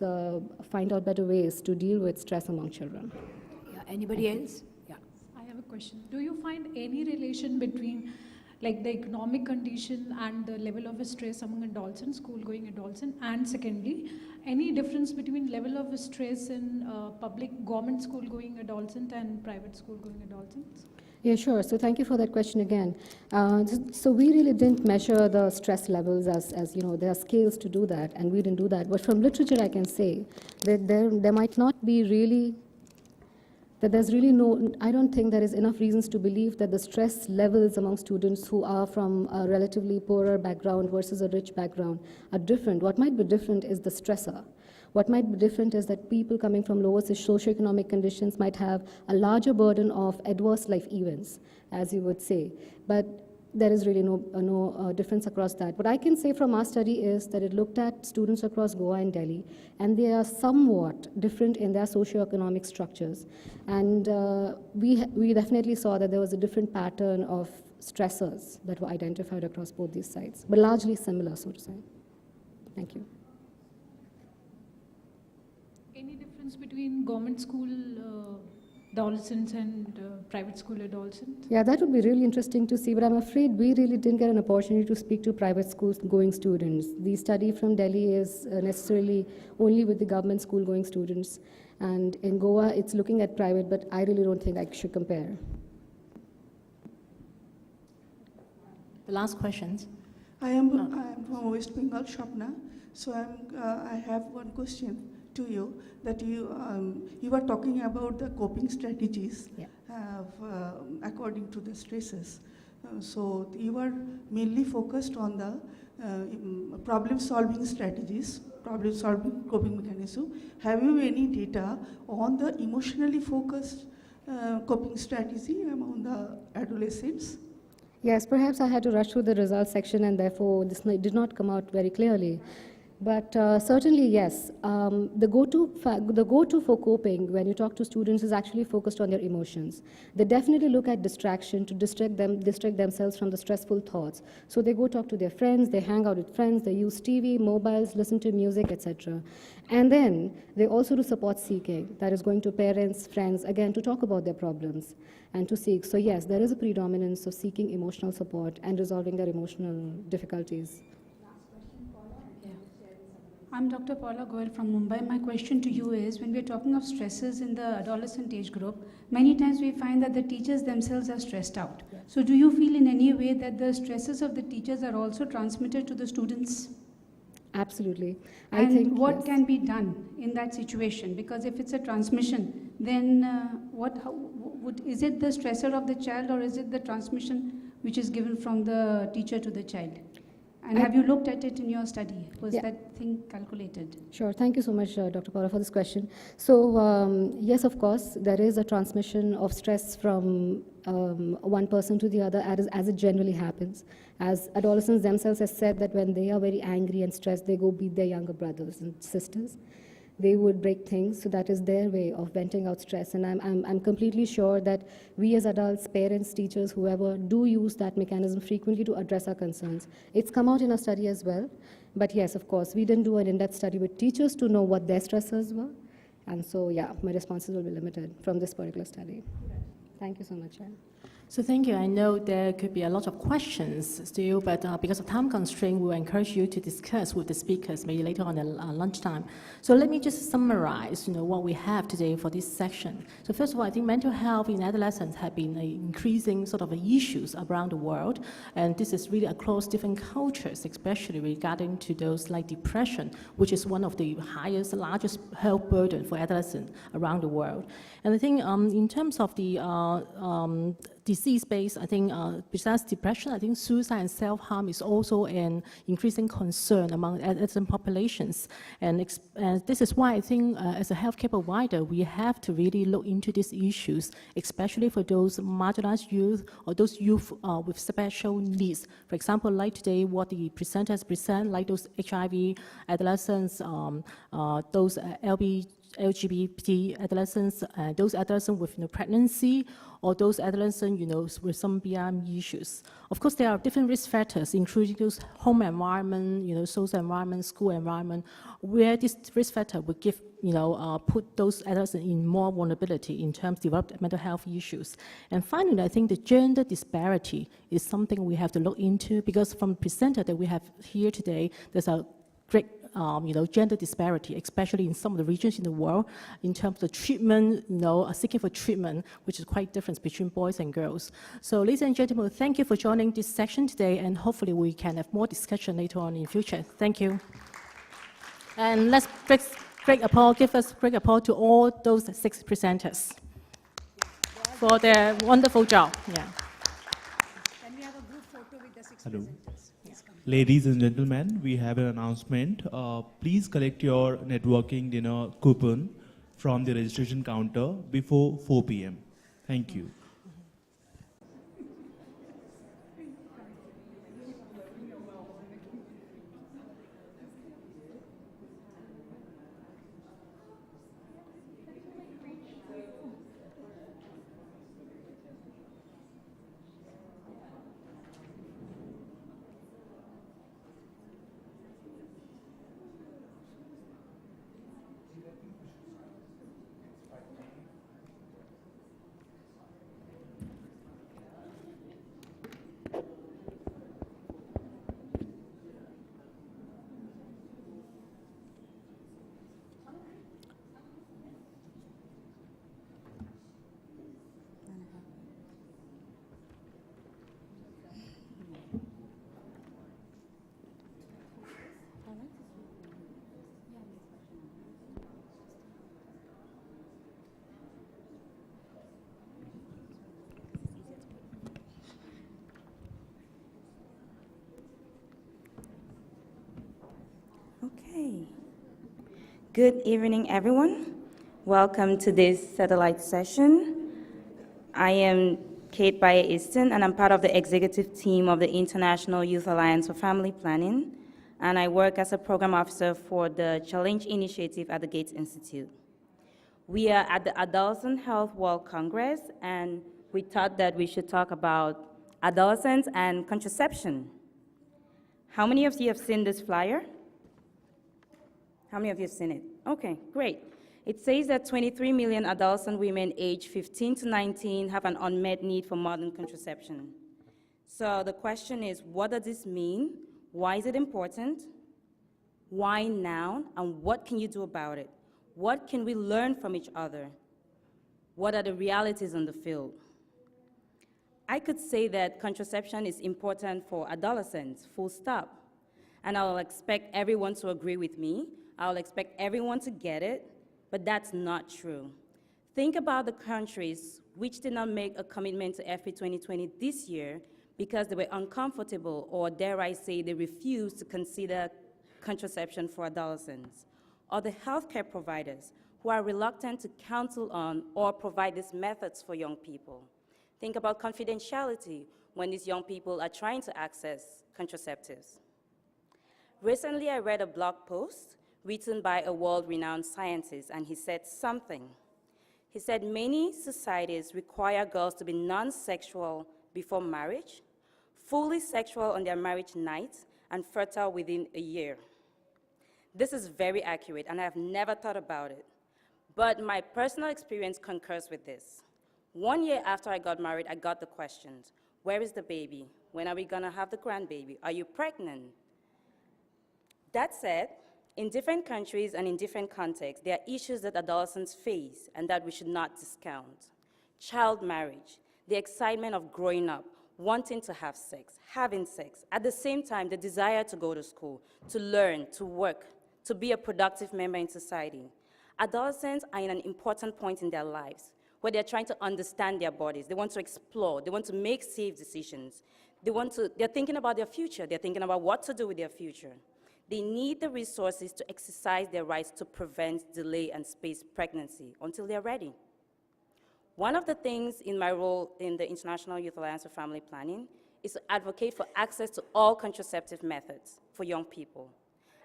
find out better ways to deal with stress among children. Yeah, anybody else? Yeah. I have a question. Do you find any relation between like the economic condition and the level of stress among adolescents, school-going adolescents, and secondly, any difference between level of stress in public government school-going adolescent and private school-going adolescents? Yeah, sure. So thank you for that question again. So we really didn't measure the stress levels as you know, there are scales to do that, and we didn't do that. But from literature, I can say that there might not be really, that there's really no, I don't think there is enough reasons to believe that the stress levels among students who are from a relatively poorer background versus a rich background are different. What might be different is the stressor. What might be different is that people coming from lower socioeconomic conditions might have a larger burden of adverse life events, as you would say. But there is really no difference across that. What I can say from our study is that it looked at students across Goa and Delhi, and they are somewhat different in their socioeconomic structures. And we definitely saw that there was a different pattern of stressors that were identified across both these sites, but largely similar, so to say. Thank you. Any difference between government school adolescents and private school adolescents? Yeah, that would be really interesting to see, but I'm afraid we really didn't get an opportunity to speak to private school-going students. The study from Delhi is necessarily only with the government school-going students, and in Goa it's looking at private, but I really don't think I should compare. The last questions. I am from West Bengal, Shapna. So I have one question to you, that you were talking about the coping strategies according to the stresses. So you are mainly focused on the problem-solving strategies, problem-solving coping mechanism. Have you any data on the emotionally focused coping strategy among the adolescents? Yes, perhaps I had to rush through the results section and therefore this did not come out very clearly. But certainly, yes, the go-to for coping when you talk to students is actually focused on their emotions. They definitely look at distraction to distract themselves from the stressful thoughts. So they go talk to their friends, they hang out with friends, they use TV, mobiles, listen to music, etc. And then they also do support seeking, that is going to parents, friends, again, to talk about their problems and to seek. So yes, there is a predominance of seeking emotional support and resolving their emotional difficulties. I'm Dr. Paula Goel from Mumbai. My question to you is, when we're talking of stresses in the adolescent age group, many times we find that the teachers themselves are stressed out. Yeah. So do you feel in any way that the stresses of the teachers are also transmitted to the students? Absolutely. I think what can be done in that situation? Because if it's a transmission, then is it the stressor of the child, or is it the transmission which is given from the teacher to the child? And have you looked at it in your study? Was Yeah. that thing calculated? Sure. Thank you so much, Dr. Paula, for this question. So, yes, of course, there is a transmission of stress from one person to the other as it generally happens. As adolescents themselves have said that when they are very angry and stressed, they go beat their younger brothers and sisters. They would break things, so that is their way of venting out stress. And I'm completely sure that we as adults, parents, teachers, whoever, do use that mechanism frequently to address our concerns. It's come out in our study as well. But yes, of course, we didn't do an in-depth study with teachers to know what their stressors were. And so, yeah, my responses will be limited from this particular study. Thank you so much, Anne. So thank you. I know there could be a lot of questions still, but because of time constraint, we will encourage you to discuss with the speakers maybe later on at lunchtime. So let me just summarize, what we have today for this section. So first of all, I think mental health in adolescents have been an increasing sort of issues around the world, and this is really across different cultures, especially regarding to those like depression, which is one of the largest health burden for adolescents around the world. And I think in terms of the disease-based, I think besides depression, I think suicide and self-harm is also an increasing concern among adolescent populations. And this is why I think as a healthcare provider, we have to really look into these issues, especially for those marginalized youth or those youth with special needs. For example, like today, what the presenters present, like those HIV adolescents, those LGBT adolescents, those adolescents with pregnancy, or those adolescents, with some BRM issues. Of course, there are different risk factors, including those home environment, social environment, school environment, where this risk factor would give, put those adolescents in more vulnerability in terms of developed mental health issues. And finally, I think the gender disparity is something we have to look into, because from the presenter that we have here today, there's a great gender disparity, especially in some of the regions in the world, in terms of treatment, seeking for treatment, which is quite different between boys and girls. So, ladies and gentlemen, thank you for joining this section today, and hopefully we can have more discussion later on in future. Thank you. And let's give us great applause to all those 6 presenters for their wonderful job. Yeah. Can we have a group photo with the 6 Hello. presenters? Ladies and gentlemen, we have an announcement. Please collect your networking dinner coupon from the registration counter before 4 p.m. Thank you. Okay. Good evening, everyone. Welcome to this satellite session. I am Kate Baye Easton, and I'm part of the executive team of the International Youth Alliance for Family Planning, and I work as a program officer for the Challenge Initiative at the Gates Institute. We are at the Adolescent Health World Congress, and we thought that we should talk about adolescents and contraception. How many of you have seen this flyer? How many of you have seen it? Okay, great. It says that 23 million adolescent women aged 15 to 19 have an unmet need for modern contraception. So the question is, what does this mean? Why is it important? Why now? And what can you do about it? What can we learn from each other? What are the realities in the field? I could say that contraception is important for adolescents, full stop. And I will expect everyone to agree with me. I'll expect everyone to get it, but that's not true. Think about the countries which did not make a commitment to FP 2020 this year, because they were uncomfortable, or dare I say, they refused to consider contraception for adolescents, or the healthcare providers who are reluctant to counsel on or provide these methods for young people. Think about confidentiality when these young people are trying to access contraceptives. Recently, I read a blog post written by a world-renowned scientist, and he said something. He said many societies require girls to be non-sexual before marriage, fully sexual on their marriage night, and fertile within a year. This is very accurate, and I have never thought about it. But my personal experience concurs with this. 1 year after I got married, I got the questions. Where is the baby? When are we gonna have the grandbaby? Are you pregnant? That said, in different countries and in different contexts, there are issues that adolescents face and that we should not discount. Child marriage, the excitement of growing up, wanting to have sex, having sex, at the same time, the desire to go to school, to learn, to work, to be a productive member in society. Adolescents are in an important point in their lives where they're trying to understand their bodies. They want to explore. They want to make safe decisions. They're thinking about their future. They're thinking about what to do with their future. They need the resources to exercise their rights to prevent, delay, and space pregnancy until they're ready. One of the things in my role in the International Youth Alliance for Family Planning is to advocate for access to all contraceptive methods for young people.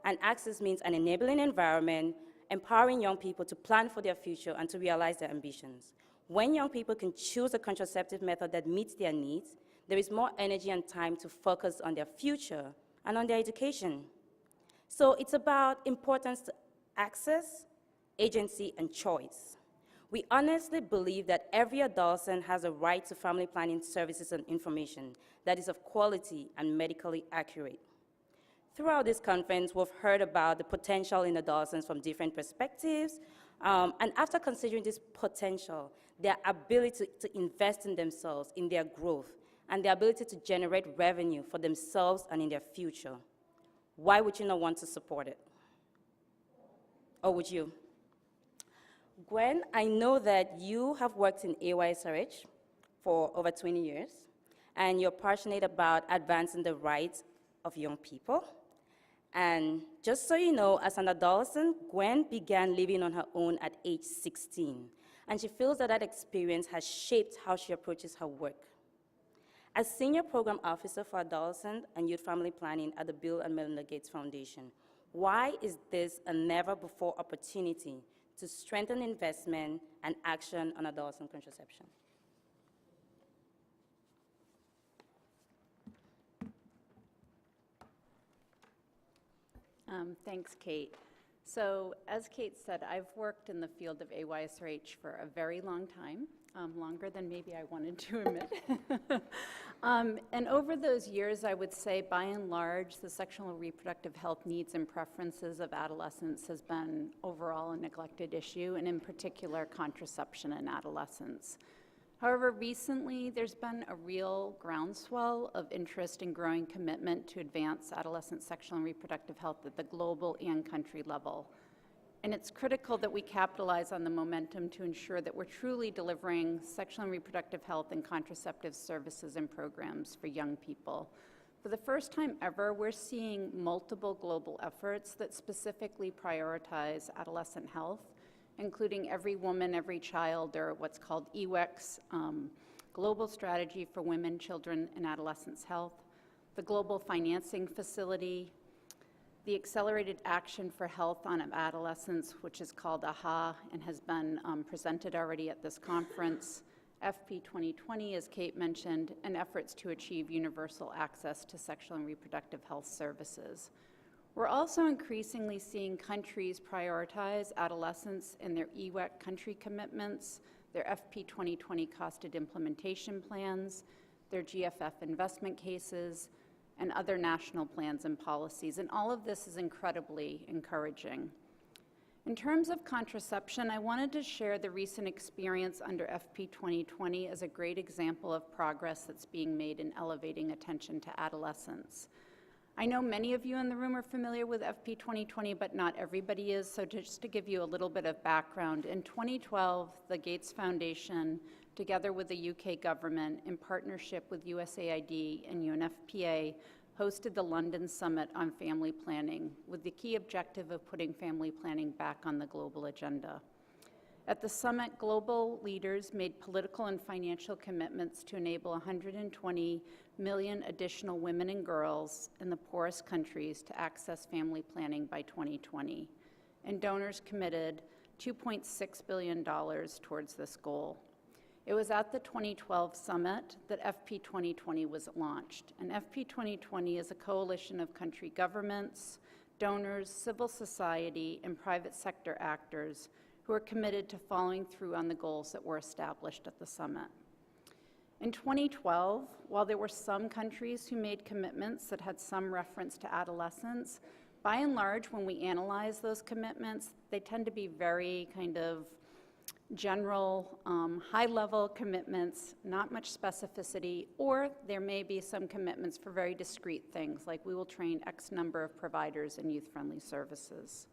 And access means an enabling environment, empowering young people to plan for their future and to realize their ambitions. When young people can choose a contraceptive method that meets their needs, there is more energy and time to focus on their future and on their education. So it's about importance to access, agency, and choice. We honestly believe that every adolescent has a right to family planning services and information that is of quality and medically accurate. Throughout this conference, we've heard about the potential in adolescents from different perspectives, and after considering this potential, their ability to invest in themselves, in their growth, and their ability to generate revenue for themselves and in their future, why would you not want to support it? Or would you? Gwen, I know that you have worked in AYSRH for over 20 years, and you're passionate about advancing the rights of young people. And just so you know, as an adolescent, Gwen began living on her own at age 16, and she feels that that experience has shaped how she approaches her work. As Senior Program Officer for Adolescent and Youth Family Planning at the Bill and Melinda Gates Foundation, why is this a never-before opportunity to strengthen investment and action on adolescent contraception? Thanks, Kate. So, as Kate said, I've worked in the field of AYSRH for a very long time, longer than maybe I wanted to admit. And over those years, I would say, by and large, the sexual and reproductive health needs and preferences of adolescents has been overall a neglected issue, and in particular, contraception in adolescence. However, recently, there's been a real groundswell of interest and growing commitment to advance adolescent sexual and reproductive health at the global and country level. And it's critical that we capitalize on the momentum to ensure that we're truly delivering sexual and reproductive health and contraceptive services and programs for young people. For the first time ever, we're seeing multiple global efforts that specifically prioritize adolescent health, including Every Woman, Every Child, or what's called EWEX, Global Strategy for Women, Children, and Adolescents' Health, the Global Financing Facility, the Accelerated Action for Health on Adolescents, which is called Iaah and has been presented already at this conference, FP 2020, as Kate mentioned, and efforts to achieve universal access to sexual and reproductive health services. We're also increasingly seeing countries prioritize adolescents in their EWEC country commitments, their FP 2020 costed implementation plans, their GFF investment cases, and other national plans and policies. And all of this is incredibly encouraging. In terms of contraception, I wanted to share the recent experience under FP 2020 as a great example of progress that's being made in elevating attention to adolescents. I know many of you in the room are familiar with FP 2020, but not everybody is. So just to give you a little bit of background, in 2012, the Gates Foundation together with the UK government, in partnership with USAID and UNFPA, hosted the London Summit on Family Planning, with the key objective of putting family planning back on the global agenda. At the summit, global leaders made political and financial commitments to enable 120 million additional women and girls in the poorest countries to access family planning by 2020. And donors committed $2.6 billion towards this goal. It was at the 2012 summit that FP 2020 was launched. And FP 2020 is a coalition of country governments, donors, civil society, and private sector actors who are committed to following through on the goals that were established at the summit. In 2012, while there were some countries who made commitments that had some reference to adolescence, by and large, when we analyze those commitments, they tend to be very kind of general, high-level commitments, not much specificity, or there may be some commitments for very discrete things, like we will train X number of providers in youth-friendly services.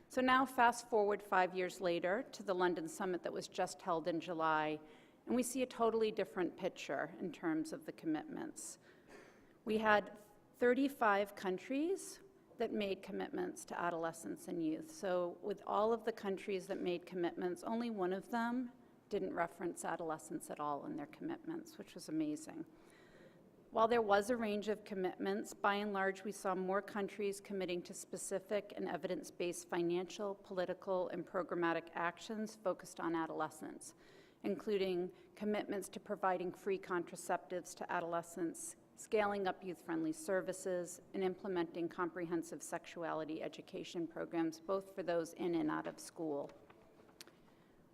So now fast forward 5 years later to the London Summit that was just held in July, and we see a totally different picture in terms of the commitments. We had 35 countries that made commitments to adolescents and youth. So with all of the countries that made commitments, only one of them didn't reference adolescents at all in their commitments, which was amazing. While there was a range of commitments, by and large, we saw more countries committing to specific and evidence-based financial, political, and programmatic actions focused on adolescents, including commitments to providing free contraceptives to adolescents, scaling up youth-friendly services, and implementing comprehensive sexuality education programs, both for those in and out of school.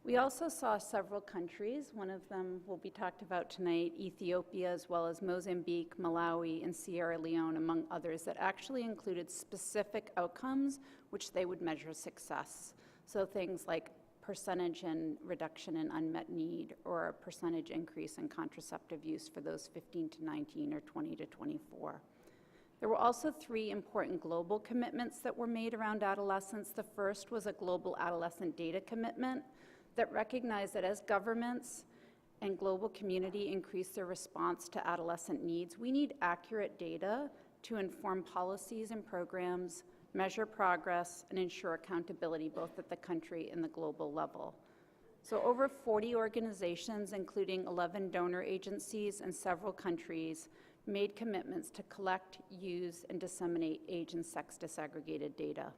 We also saw several countries, one of them will be talked about tonight, Ethiopia, as well as Mozambique, Malawi, and Sierra Leone, among others, that actually included specific outcomes which they would measure success. So things like percentage and reduction in unmet need, or a percentage increase in contraceptive use for those 15 to 19 or 20 to 24. There were also 3 important global commitments that were made around adolescence. The first was a global adolescent data commitment that recognized that as governments and global community increase their response to adolescent needs, we need accurate data to inform policies and programs, measure progress, and ensure accountability both at the country and the global level. So over 40 organizations, including 11 donor agencies and several countries, made commitments to collect, use, and disseminate age and sex disaggregated data.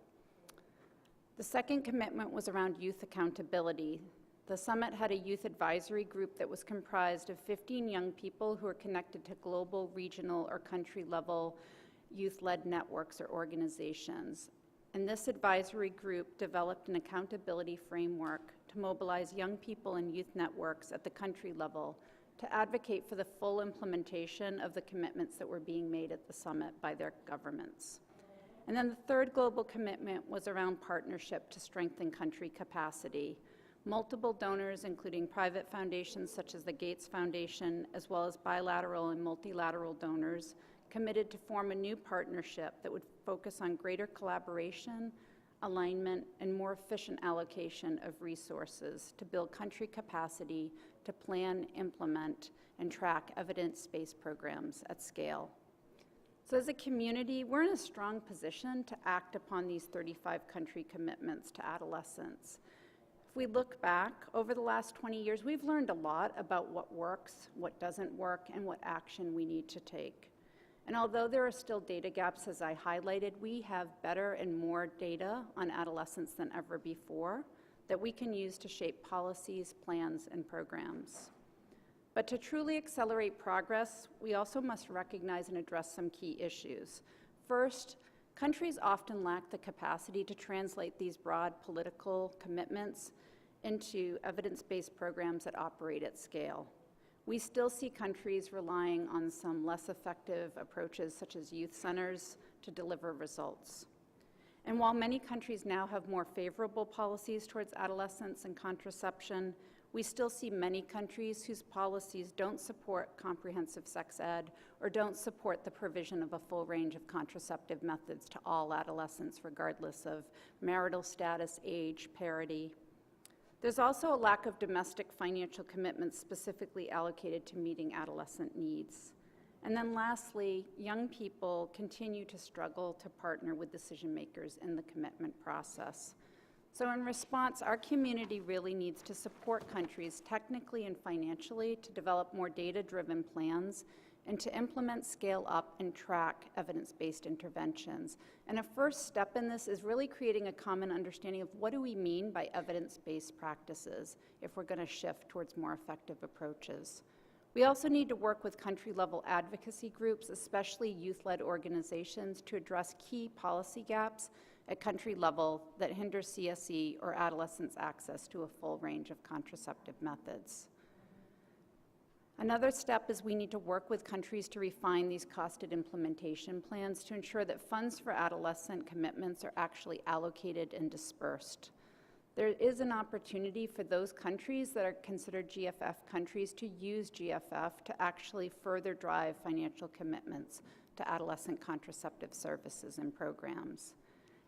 The second commitment was around youth accountability. The summit had a youth advisory group that was comprised of 15 young people who are connected to global, regional, or country-level youth-led networks or organizations. And this advisory group developed an accountability framework to mobilize young people and youth networks at the country level to advocate for the full implementation of the commitments that were being made at the summit by their governments. And then the third global commitment was around partnership to strengthen country capacity. Multiple donors, including private foundations such as the Gates Foundation, as well as bilateral and multilateral donors, committed to form a new partnership that would focus on greater collaboration, alignment, and more efficient allocation of resources to build country capacity to plan, implement, and track evidence-based programs at scale. So as a community, we're in a strong position to act upon these 35 country commitments to adolescents. If we look back over the last 20 years, we've learned a lot about what works, what doesn't work, and what action we need to take. And although there are still data gaps, as I highlighted, we have better and more data on adolescents than ever before that we can use to shape policies, plans, and programs. But to truly accelerate progress, we also must recognize and address some key issues. First, countries often lack the capacity to translate these broad political commitments into evidence-based programs that operate at scale. We still see countries relying on some less effective approaches, such as youth centers, to deliver results. And while many countries now have more favorable policies towards adolescence and contraception, we still see many countries whose policies don't support comprehensive sex ed or don't support the provision of a full range of contraceptive methods to all adolescents, regardless of marital status, age, parity. There's also a lack of domestic financial commitments specifically allocated to meeting adolescent needs. And then lastly, young people continue to struggle to partner with decision makers in the commitment process. So in response, our community really needs to support countries technically and financially to develop more data-driven plans and to implement, scale up, and track evidence-based interventions. And a first step in this is really creating a common understanding of what do we mean by evidence-based practices if we're going to shift towards more effective approaches. We also need to work with country-level advocacy groups, especially youth-led organizations, to address key policy gaps at country level that hinder CSE or adolescents' access to a full range of contraceptive methods. Another step is we need to work with countries to refine these costed implementation plans to ensure that funds for adolescent commitments are actually allocated and dispersed. There is an opportunity for those countries that are considered GFF countries to use GFF to actually further drive financial commitments to adolescent contraceptive services and programs.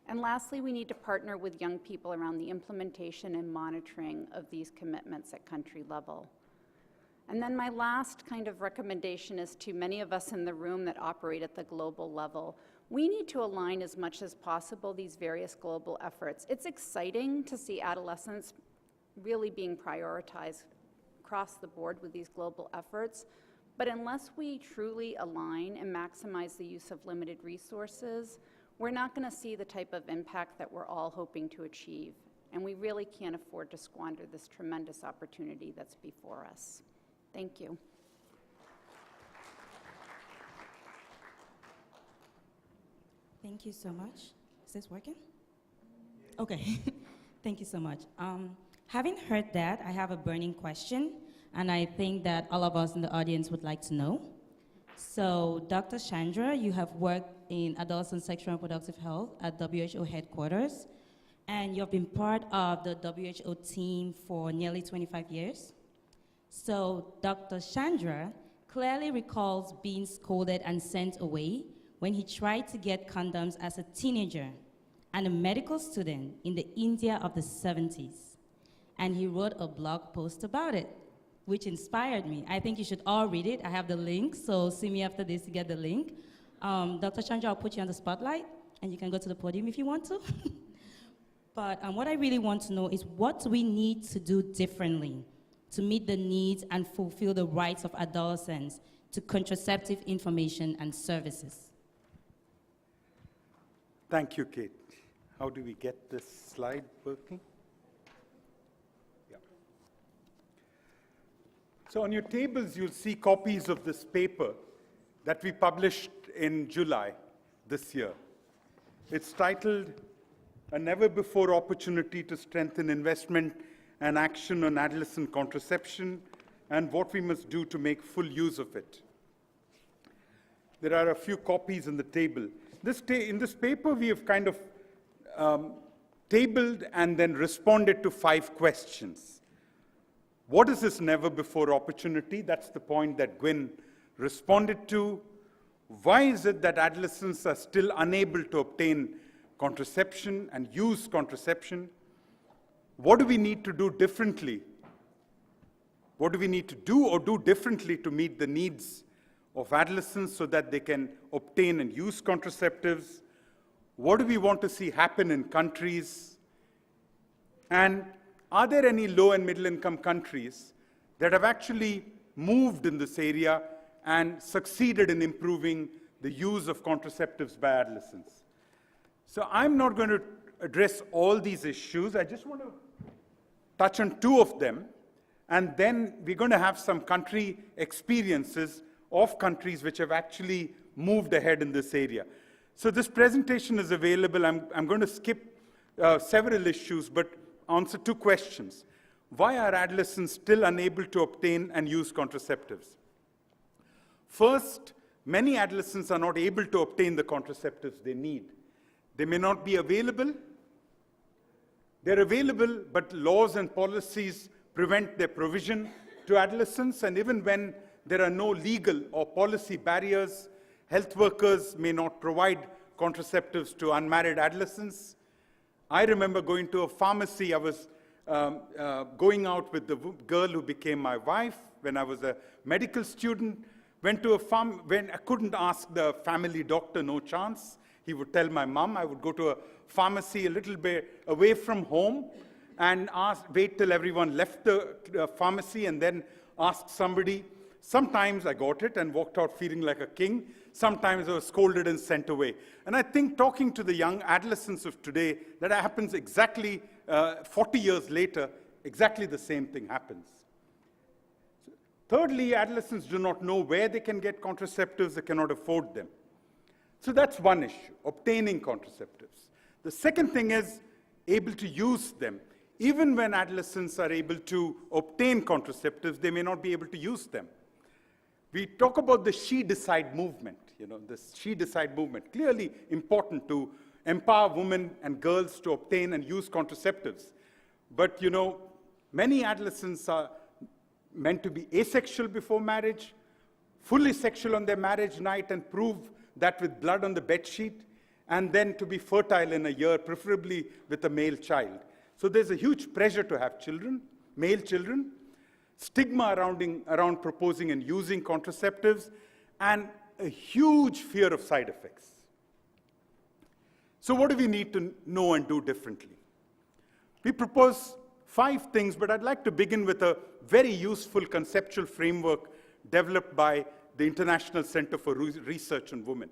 And lastly, we need to partner with young people around the implementation and monitoring of these commitments at country level. And then my last kind of recommendation is to many of us in the room that operate at the global level. We need to align as much as possible these various global efforts. It's exciting to see adolescents really being prioritized across the board with these global efforts, but unless we truly align and maximize the use of limited resources, we're not going to see the type of impact that we're all hoping to achieve. And we really can't afford to squander this tremendous opportunity that's before us. Thank you. Thank you so much. Is this working? Okay. Thank you so much. Having heard that, I have a burning question, and I think that all of us in the audience would like to know. So, Dr. Chandra, you have worked in adolescent sexual and reproductive health at WHO headquarters, and you've been part of the WHO team for nearly 25 years. So, Dr. Chandra clearly recalls being scolded and sent away when he tried to get condoms as a teenager and a medical student in the India of the 70s. And he wrote a blog post about it, which inspired me. I think you should all read it. I have the link, so see me after this to get the link. Dr. Chandra, I'll put you on the spotlight, and you can go to the podium if you want to. But what I really want to know is what do we need to do differently to meet the needs and fulfill the rights of adolescents to contraceptive information and services? Thank you, Kate. How do we get this slide working? Yeah. So on your tables, you'll see copies of this paper that we published in July this year. It's titled, "A Never-Before Opportunity to Strengthen Investment and Action on Adolescent Contraception and What We Must Do to Make Full Use of It." There are a few copies on the table. In this paper, we have kind of tabled and then responded to 5 questions. What is this never-before opportunity? That's the point that Gwyn responded to. Why is it that adolescents are still unable to obtain contraception and use contraception? What do we need to do differently? What do we need to do or do differently to meet the needs of adolescents so that they can obtain and use contraceptives? What do we want to see happen in countries? And are there any low and middle income countries that have actually moved in this area and succeeded in improving the use of contraceptives by adolescents? So I'm not going to address all these issues. I just want to touch on 2 of them, and then we're going to have some country experiences of countries which have actually moved ahead in this area. So this presentation is available. I'm going to skip several issues, but answer 2 questions. Why are adolescents still unable to obtain and use contraceptives? First, many adolescents are not able to obtain the contraceptives they need. They may not be available. They're available, but laws and policies prevent their provision to adolescents, and even when there are no legal or policy barriers, health workers may not provide contraceptives to unmarried adolescents. I remember going to a pharmacy. I going out with the girl who became my wife when I was a medical student. Went to a farm when I couldn't ask the family doctor, no chance. He would tell my mom. I would go to a pharmacy a little bit away from home and wait till everyone left the pharmacy and then ask somebody. Sometimes I got it and walked out feeling like a king. Sometimes I was scolded and sent away. And I think talking to the young adolescents of today, that happens exactly 40 years later, exactly the same thing happens. Thirdly, adolescents do not know where they can get contraceptives, they cannot afford them. So that's one issue, obtaining contraceptives. The second thing is able to use them. Even when adolescents are able to obtain contraceptives, they may not be able to use them. We talk about the She Decide movement, this She Decide movement, clearly important to empower women and girls to obtain and use contraceptives. But, many adolescents are meant to be asexual before marriage, fully sexual on their marriage night and prove that with blood on the bedsheet, and then to be fertile in a year, preferably with a male child. So there's a huge pressure to have children, male children, stigma around proposing and using contraceptives, and a huge fear of side effects. So what do we need to know and do differently? We propose 5 things, but I'd like to begin with a very useful conceptual framework developed by the International Center for Research on Women.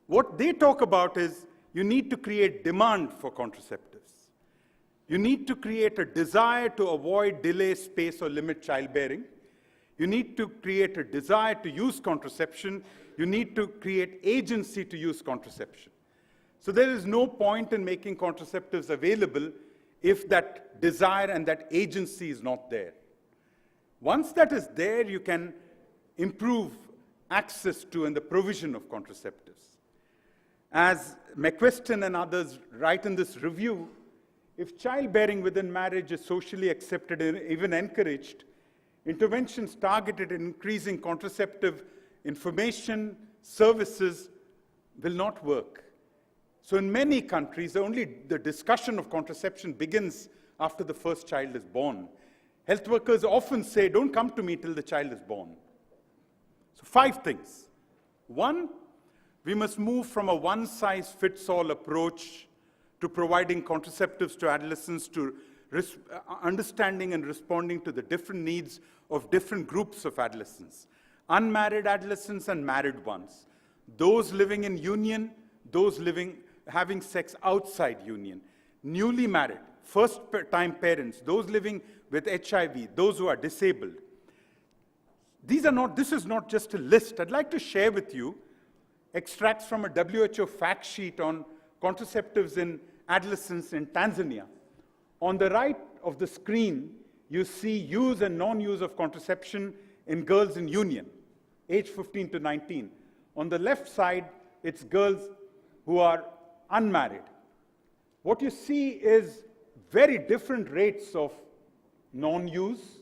What they talk about is you need to create demand for contraceptives. You need to create a desire to avoid, delay, space, or limit childbearing. You need to create a desire to use contraception. You need to create agency to use contraception. So there is no point in making contraceptives available if that desire and that agency is not there. Once that is there, you can improve access to and the provision of contraceptives. As McQuestion and others write in this review, if childbearing within marriage is socially accepted and even encouraged, interventions targeted at increasing contraceptive information, services will not work. So in many countries, only the discussion of contraception begins after the first child is born. Health workers often say, don't come to me till the child is born. So 5 things. 1, we must move from a one-size-fits-all approach to providing contraceptives to adolescents to understanding and responding to the different needs of different groups of adolescents. Unmarried adolescents and married ones. Those living in union, those having sex outside union. Newly married, first-time parents, those living with HIV, those who are disabled. This is not just a list. I'd like to share with you extracts from a WHO fact sheet on contraceptives in adolescents in Tanzania. On the right of the screen, you see use and non-use of contraception in girls in union, age 15 to 19. On the left side, it's girls who are unmarried. What you see is very different rates of non-use,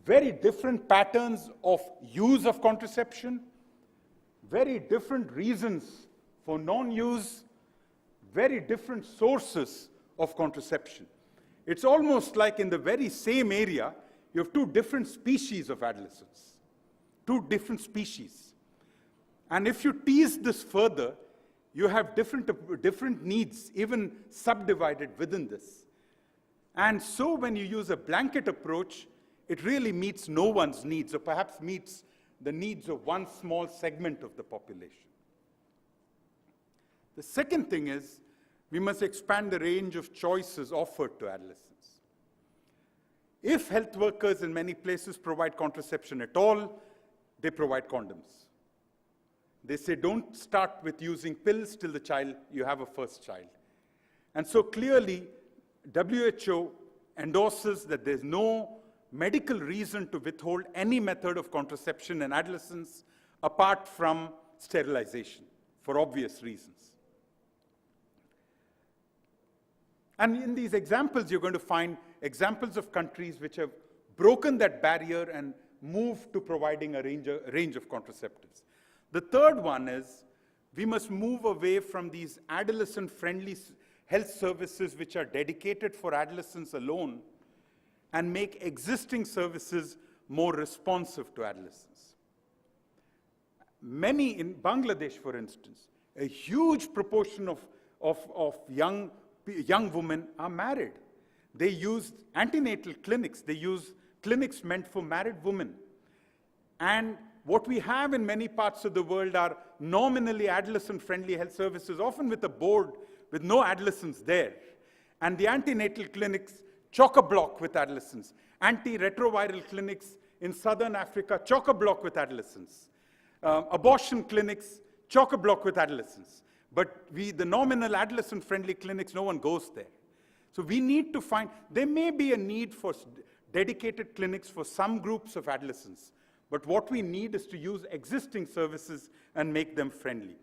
very different patterns of use of contraception, very different reasons for non-use, very different sources of contraception. It's almost like in the very same area, you have 2 different species of adolescents, 2 different species. And if you tease this further, you have different needs, even subdivided within this. And so when you use a blanket approach, it really meets no one's needs, or perhaps meets the needs of one small segment of the population. The second thing is, we must expand the range of choices offered to adolescents. If health workers in many places provide contraception at all, they provide condoms. They say, don't start with using pills till you have a first child. And so clearly, WHO endorses that there's no medical reason to withhold any method of contraception in adolescents apart from sterilization, for obvious reasons. And in these examples, you're going to find examples of countries which have broken that barrier and moved to providing a range of contraceptives. The third one is, we must move away from these adolescent-friendly health services which are dedicated for adolescents alone and make existing services more responsive to adolescents. Many in Bangladesh, for instance, a huge proportion of young women are married. They use antenatal clinics. They use clinics meant for married women. And what we have in many parts of the world are nominally adolescent-friendly health services, often with a board with no adolescents there. And the antenatal clinics chock-a-block with adolescents. Antiretroviral clinics in southern Africa chock-a-block with adolescents. Abortion clinics chock-a-block with adolescents. But the nominal adolescent-friendly clinics, no one goes there. So we need to find, there may be a need for dedicated clinics for some groups of adolescents, but what we need is to use existing services and make them friendly.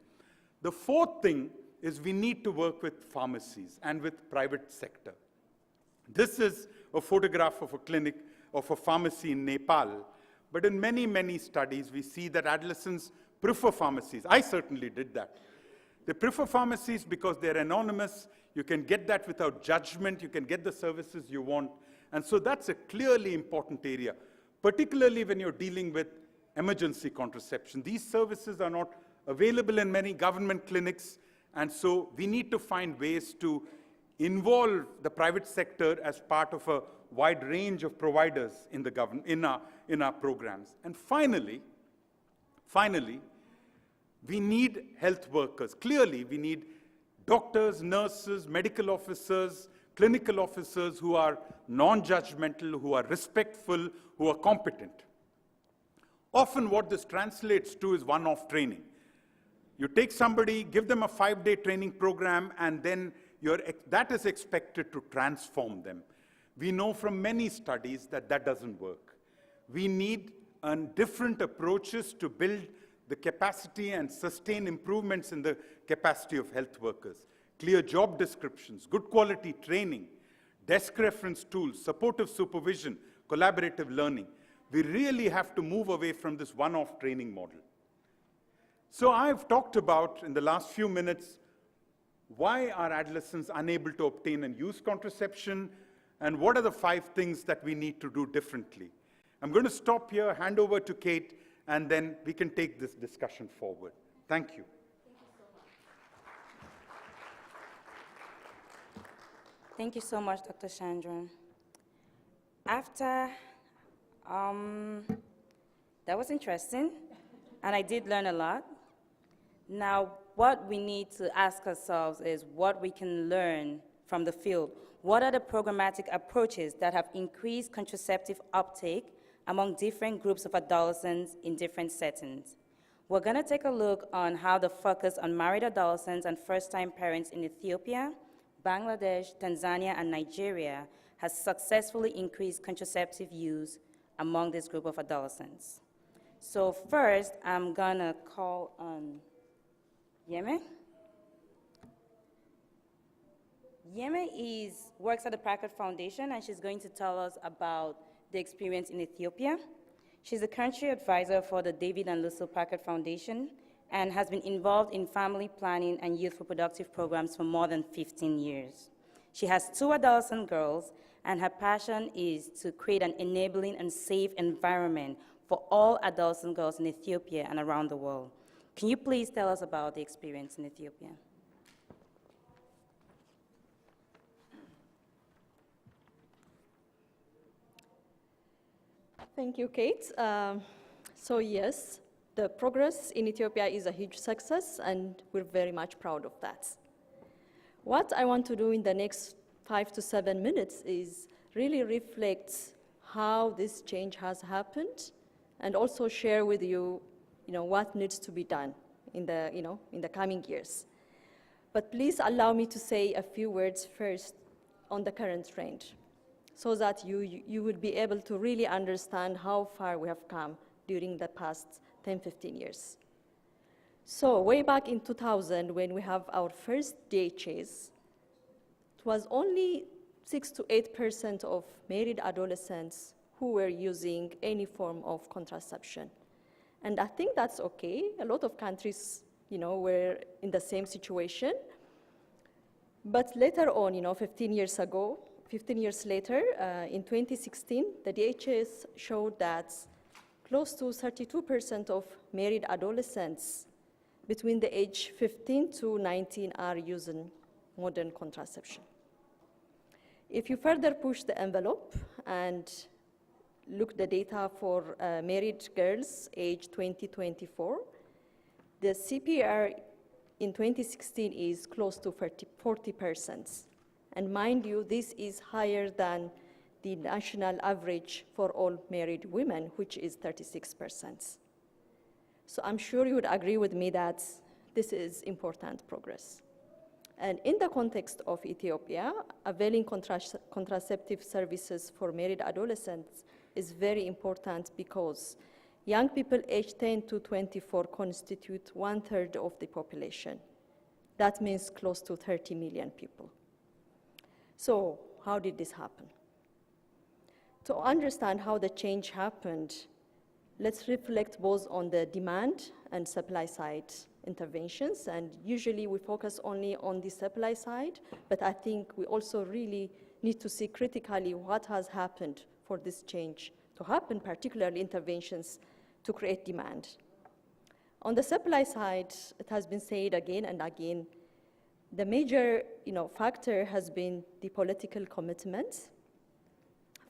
The fourth thing is we need to work with pharmacies and with private sector. This is a photograph of a clinic, of a pharmacy in Nepal, but in many, many studies we see that adolescents prefer pharmacies. I certainly did that. They prefer pharmacies because they're anonymous. You can get that without judgment. You can get the services you want. And so that's a clearly important area, particularly when you're dealing with emergency contraception. These services are not available in many government clinics, and so we need to find ways to involve the private sector as part of a wide range of providers in the in our programs. And finally, we need health workers. Clearly, we need doctors, nurses, medical officers, clinical officers who are non-judgmental, who are respectful, who are competent. Often what this translates to is one-off training. You take somebody, give them a 5-day training program, and then that is expected to transform them. We know from many studies that that doesn't work. We need different approaches to build the capacity and sustain improvements in the capacity of health workers. Clear job descriptions, good quality training, desk reference tools, supportive supervision, collaborative learning. We really have to move away from this one-off training model. So I've talked about, in the last few minutes, why are adolescents unable to obtain and use contraception, and what are the 5 things that we need to do differently. I'm going to stop here, hand over to Kate, and then we can take this discussion forward. Thank you. Thank you so much, Dr. Chandran. That was interesting, and I did learn a lot. Now, what we need to ask ourselves is what we can learn from the field. What are the programmatic approaches that have increased contraceptive uptake among different groups of adolescents in different settings? We're going to take a look on how the focus on married adolescents and first-time parents in Ethiopia, Bangladesh, Tanzania, and Nigeria has successfully increased contraceptive use among this group of adolescents. So first, I'm going to call on Yeme. Yeme works at the Packard Foundation, and she's going to tell us about the experience in Ethiopia. She's the country advisor for the David and Lucille Packard Foundation and has been involved in family planning and youth reproductive programs for more than 15 years. She has 2 adolescent girls, and her passion is to create an enabling and safe environment for all adolescent girls in Ethiopia and around the world. Can you please tell us about the experience in Ethiopia? Thank you, Kate. So yes, the progress in Ethiopia is a huge success, and we're very much proud of that. What I want to do in the next 5 to 7 minutes is really reflect how this change has happened, and also share with you, what needs to be done in the coming years. But please allow me to say a few words first on the current trend, so that you would be able to really understand how far we have come during the past 10, 15 years. So way back in 2000, when we have our first DHAs, it was only 6 to 8% of married adolescents who were using any form of contraception. And I think that's okay. A lot of countries, were in the same situation. But later on, 15 years later, in 2016, the DHS showed that close to 32% of married adolescents between the age 15 to 19 are using modern contraception. If you further push the envelope and look the data for married girls age 20-24, the CPR in 2016 is close to 40%. And mind you, this is higher than the national average for all married women, which is 36%. So I'm sure you would agree with me that this is important progress. And in the context of Ethiopia, availing contraceptive services for married adolescents is very important because young people aged 10 to 24 constitute 1/3 of the population. That means close to 30 million people. So how did this happen? To understand how the change happened, let's reflect both on the demand and supply side interventions. And usually we focus only on the supply side, but I think we also really need to see critically what has happened for this change to happen, particularly interventions to create demand. On the supply side, it has been said again and again, the major factor has been the political commitment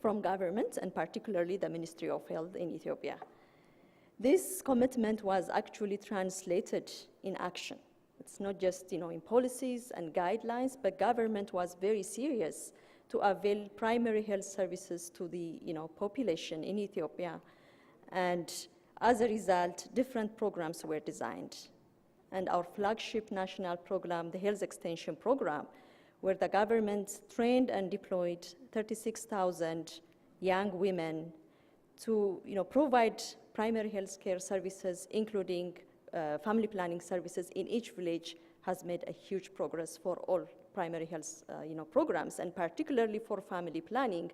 from government, and particularly the Ministry of Health in Ethiopia. This commitment was actually translated in action. It's not just in policies and guidelines, but government was very serious to avail primary health services to the population in Ethiopia. And as a result, different programs were designed. And our flagship national program, the Health Extension Program, where the government trained and deployed 36,000 young women to provide primary health care services, including family planning services in each village, has made a huge progress for all primary health programs, and particularly for family planning,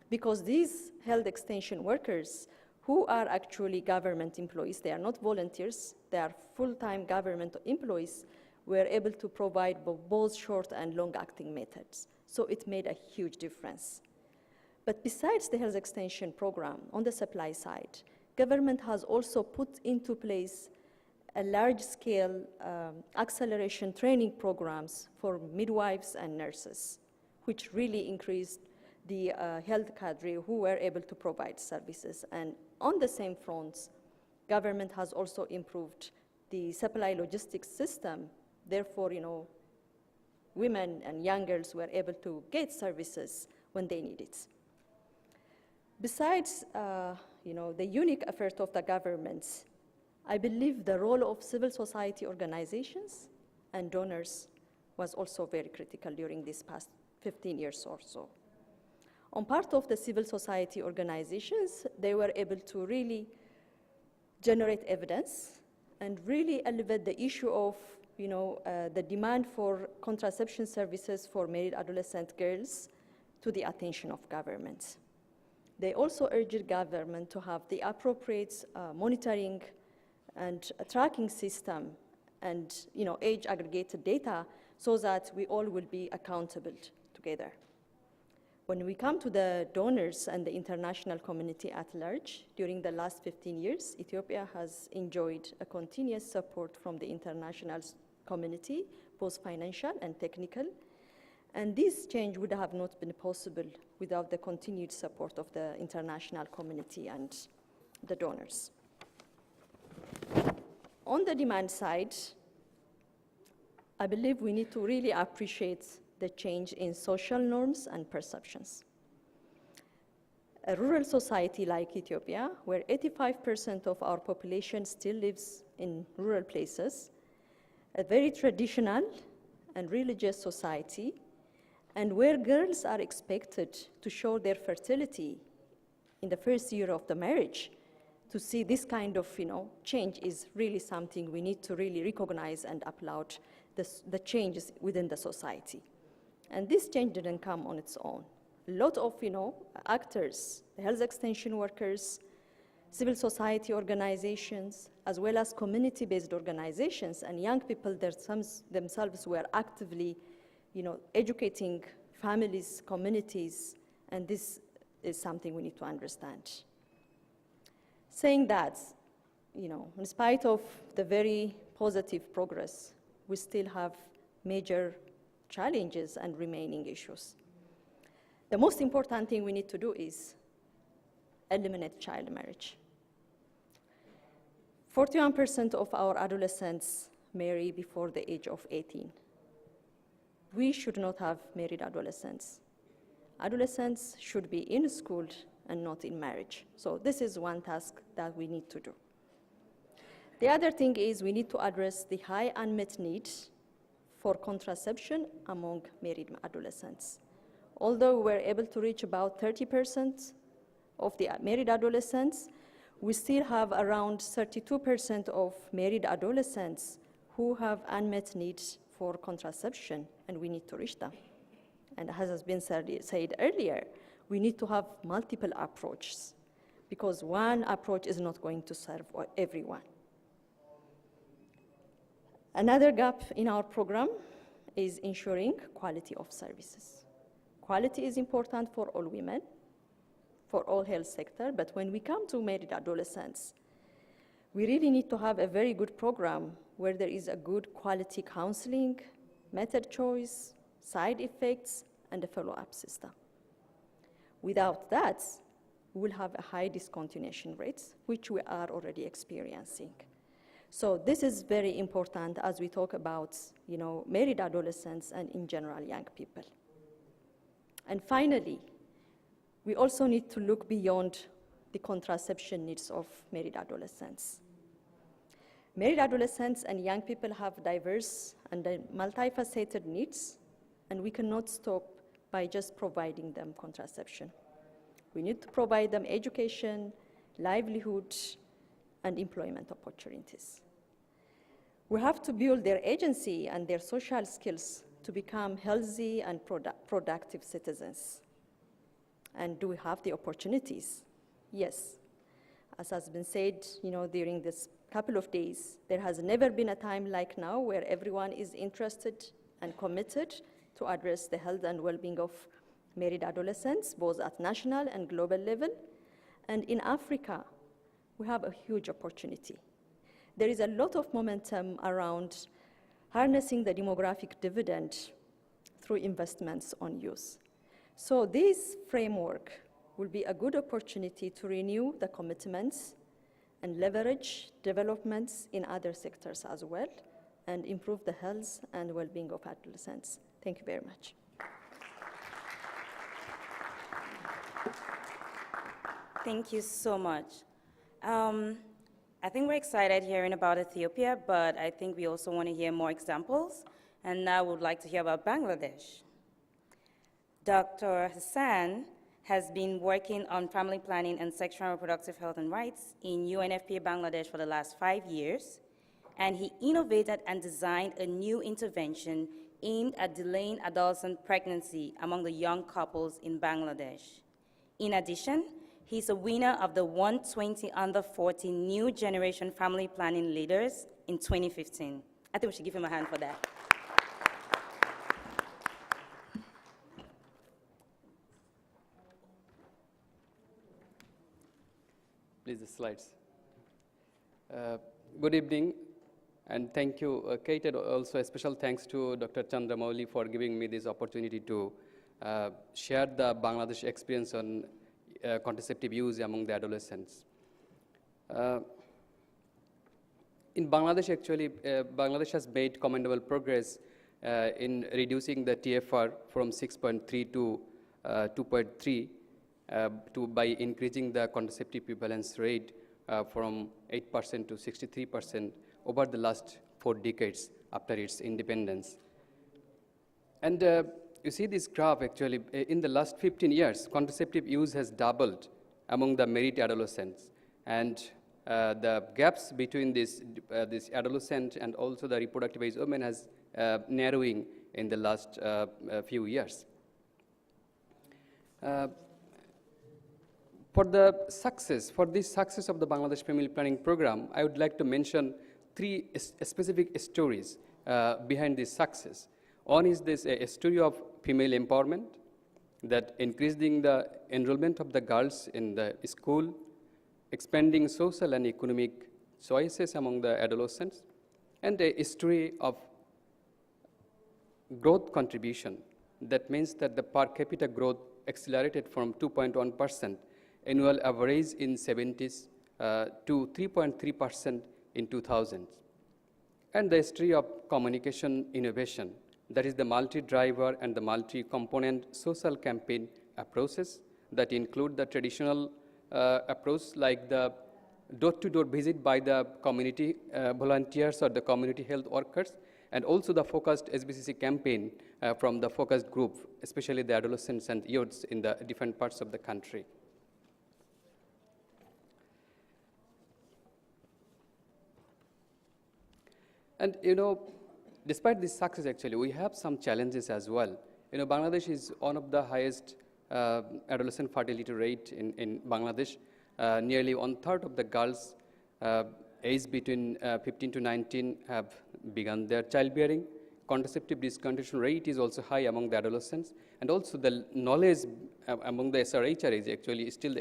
because these health extension workers, who are actually government employees, they are not volunteers, they are full-time government employees, were able to provide both short and long-acting methods. So it made a huge difference. But besides the health extension program, on the supply side, government has also put into place a large-scale acceleration training programs for midwives and nurses, which really increased the health cadre who were able to provide services. And on the same fronts, government has also improved the supply logistics system. Therefore, women and young girls were able to get services when they need it. Besides, the unique effort of the government, I believe the role of civil society organizations and donors was also very critical during these past 15 years or so. On part of the civil society organizations, they were able to really generate evidence and really elevate the issue of the demand for contraception services for married adolescent girls to the attention of government. They also urged government to have the appropriate monitoring and tracking system and age aggregated data so that we all will be accountable together. When we come to the donors and the international community at large, during the last 15 years, Ethiopia has enjoyed a continuous support from the international community, both financial and technical. And this change would have not been possible without the continued support of the international community and the donors. On the demand side, I believe we need to really appreciate the change in social norms and perceptions. A rural society like Ethiopia, where 85% of our population still lives in rural places, a very traditional and religious society, and where girls are expected to show their fertility in the first year of the marriage, to see this kind of change is really something we need to really recognize and applaud the changes within the society. And this change didn't come on its own. A lot of actors, the health extension workers, civil society organizations, as well as community-based organizations and young people themselves were actively educating families, communities, and this is something we need to understand. Saying that, in spite of the very positive progress, we still have major challenges and remaining issues. The most important thing we need to do is eliminate child marriage. 41% of our adolescents marry before the age of 18. We should not have married adolescents. Adolescents should be in school and not in marriage. So this is one task that we need to do. The other thing is we need to address the high unmet need for contraception among married adolescents. Although we're able to reach about 30% of the married adolescents, we still have around 32% of married adolescents who have unmet needs for contraception, and we need to reach them. And as has been said earlier, we need to have multiple approaches, because one approach is not going to serve everyone. Another gap in our program is ensuring quality of services. Quality is important for all women, for all health sector, but when we come to married adolescents, we really need to have a very good program where there is a good quality counseling, method choice, side effects, and a follow-up system. Without that, we will have a high discontinuation rates, which we are already experiencing. So this is very important as we talk about, married adolescents and in general young people. And finally, we also need to look beyond the contraception needs of married adolescents. Married adolescents and young people have diverse and multifaceted needs, and we cannot stop by just providing them contraception. We need to provide them education, livelihood, and employment opportunities. We have to build their agency and their social skills to become healthy and productive citizens. And do we have the opportunities? Yes. As has been said, during this couple of days, there has never been a time like now where everyone is interested and committed to address the health and well-being of married adolescents, both at national and global level. And in Africa, we have a huge opportunity. There is a lot of momentum around harnessing the demographic dividend through investments on youth. So this framework will be a good opportunity to renew the commitments and leverage developments in other sectors as well, and improve the health and well-being of adolescents. Thank you very much. Thank you so much. I think we're excited hearing about Ethiopia, but I think we also want to hear more examples, and now we would like to hear about Bangladesh. Dr. Hassan has been working on family planning and sexual and reproductive health and rights in UNFPA Bangladesh for the last 5 years, and he innovated and designed a new intervention aimed at delaying adolescent pregnancy among the young couples in Bangladesh. In addition, he's a winner of the 120 Under 40 New Generation Family Planning Leaders in 2015. I think we should give him a hand for that. Please, the slides. Good evening, and thank you, Kate, and also a special thanks to Dr. Chandramouli for giving me this opportunity to share the Bangladesh experience on contraceptive use among the adolescents. In Bangladesh, actually, Bangladesh has made commendable progress in reducing the TFR from 6.3 to 2.3 by increasing the contraceptive prevalence rate from 8% to 63% over the last 4 decades after its independence. And you see this graph, actually, in the last 15 years, contraceptive use has doubled among the married adolescents. And the gaps between this adolescent and also the reproductive age women has narrowing in the last few years. For this success of the Bangladesh Family Planning Program, I would like to mention 3 specific stories behind this success. One is this a story of female empowerment, that increasing the enrollment of the girls in the school, expanding social and economic choices among the adolescents, and a history of growth contribution. That means that the per capita growth accelerated from 2.1% annual average in 70s to 3.3% in 2000s. And the history of communication innovation, that is the multi-driver and the multi-component social campaign approaches that include the traditional approach like the door-to-door visit by the community volunteers or the community health workers, and also the focused SBCC campaign from the focused group, especially the adolescents and youths in the different parts of the country. And despite this success, actually, we have some challenges as well. Bangladesh is one of the highest adolescent fertility rate in Bangladesh. Nearly 1/3 of the girls aged between 15 to 19 have begun their childbearing. Contraceptive discontinuation rate is also high among the adolescents, and also the knowledge among the SRHR is actually still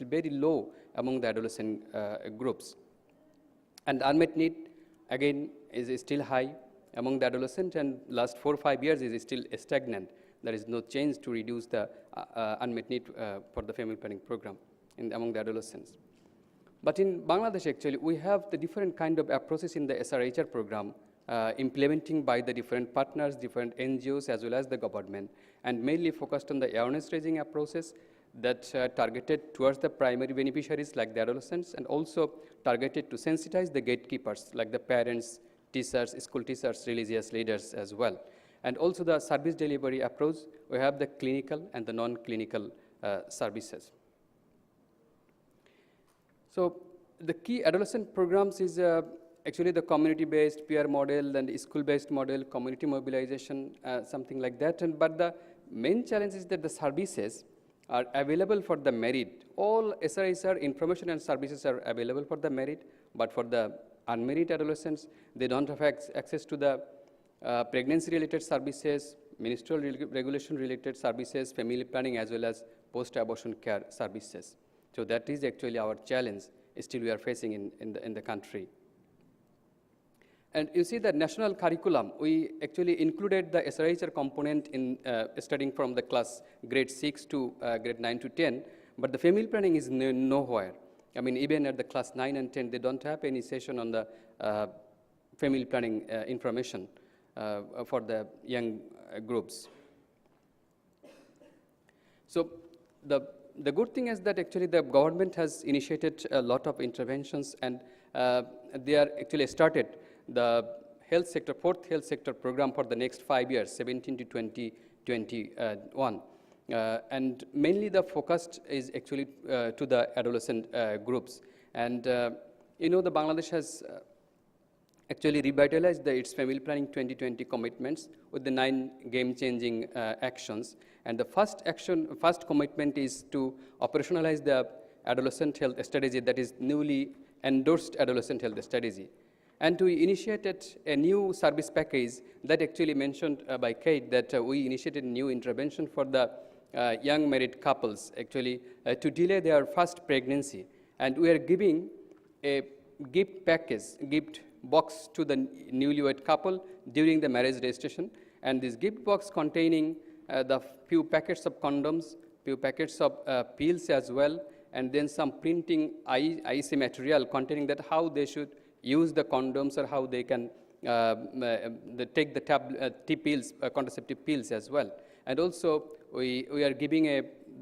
very low among the adolescent groups. And unmet need, again, is still high among the adolescents, and last 4 or 5 years is still stagnant. There is no change to reduce the unmet need for the family planning program among the adolescents. But in Bangladesh, actually, we have the different kind of approaches in the SRHR program, implementing by the different partners, different NGOs, as well as the government, and mainly focused on the awareness-raising approaches that targeted towards the primary beneficiaries like the adolescents, and also targeted to sensitize the gatekeepers like the parents, teachers, school teachers, religious leaders as well. And also the service delivery approach, we have the clinical and the non-clinical services. So the key adolescent programs is actually the community-based peer model and school-based model, community mobilization, something like that. But the main challenge is that the services are available for the married. All SRHR information and services are available for the married, but for the unmarried adolescents, they don't have access to the pregnancy-related services, ministerial regulation-related services, family planning, as well as post-abortion care services. So that is actually our challenge still we are facing in the country. And you see the national curriculum, we actually included the SRHR component in studying from the class grade 6 to grade 9 to 10, but the family planning is nowhere. I mean, even at the class 9 and 10, they don't have any session on the family planning information for the young groups. So the good thing is that actually the government has initiated a lot of interventions, and they are actually started the health sector, fourth health sector program for the next 5 years, 17 to 2021. And mainly the focus is actually to the adolescent groups. And the Bangladesh has actually revitalized its family planning 2020 commitments with the 9 game-changing actions. And the first commitment is to operationalize the adolescent health strategy, that is newly endorsed adolescent health strategy. And we initiated a new service package that actually mentioned by Kate, that we initiated a new intervention for the young married couples actually to delay their first pregnancy. And we are giving a gift package, gift box to the newlywed couple during the marriage registration. And this gift box containing the few packets of condoms, few packets of pills as well, and then some printing IC material containing that how they should use the condoms or how they can take the pills, contraceptive pills as well. And also we are giving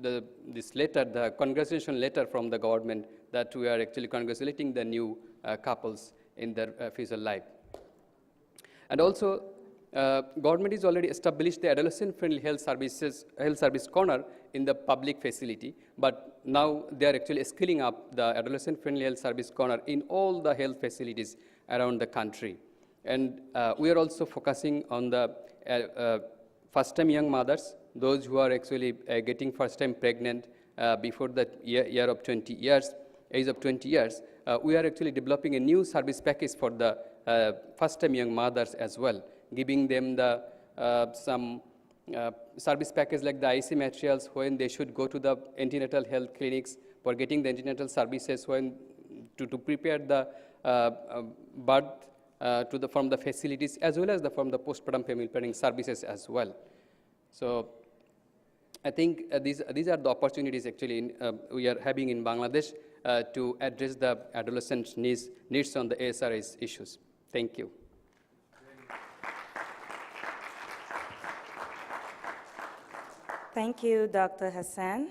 this letter, the congratulation letter from the government, that we are actually congratulating the new couples in their future life. And also government is already established the adolescent-friendly health service corner in the public facility, but now they are actually scaling up the adolescent-friendly health service corner in all the health facilities around the country. And we are also focusing on the first-time young mothers, those who are actually getting first-time pregnant before the age of 20 years. We are actually developing a new service package for the first-time young mothers as well, giving them the some service package like the IC materials when they should go to the antenatal health clinics for getting the antenatal services when to prepare the birth from the facilities as well as from the postpartum family planning services as well. So I think these are the opportunities actually we are having in Bangladesh to address the adolescent needs on the ASRS issues. Thank you. Thank you, Dr. Hassan.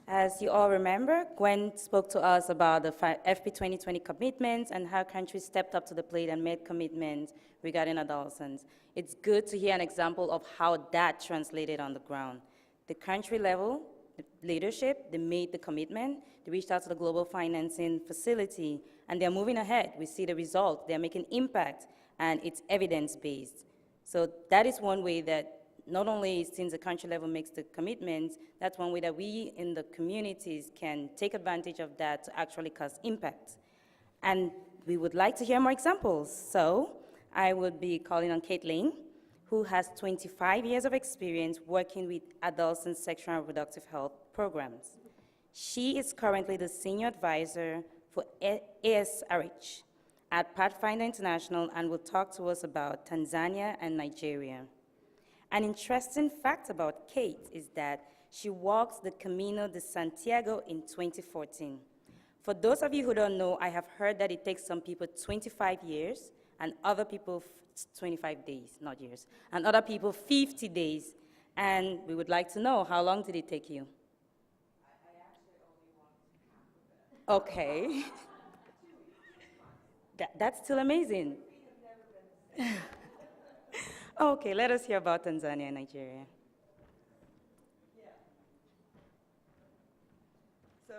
As you all remember, Gwen spoke to us about the FP 2020 commitments and how countries stepped up to the plate and made commitments regarding adolescents. It's good to hear an example of how that translated on the ground. The country level, the leadership, they made the commitment, they reached out to the global financing facility, and they're moving ahead. We see the result, they're making impact, and it's evidence-based. So that is one way that not only since the country level makes the commitments, that's one way that we in the communities can take advantage of that to actually cause impact. And we would like to hear more examples. So I would be calling on Caitlin, who has 25 years of experience working with adults in sexual and reproductive health programs. She is currently the senior advisor for ASRH at Pathfinder International and will talk to us about Tanzania and Nigeria. An interesting fact about Kate is that she walked the Camino de Santiago in 2014. For those of you who don't know, I have heard that it takes some people 25 years and other people 25 days, not years, and other people 50 days. And we would like to know, how long did it take you? I actually only walked half of it. Okay. That's still amazing. Okay, let us hear about Tanzania and Nigeria. So,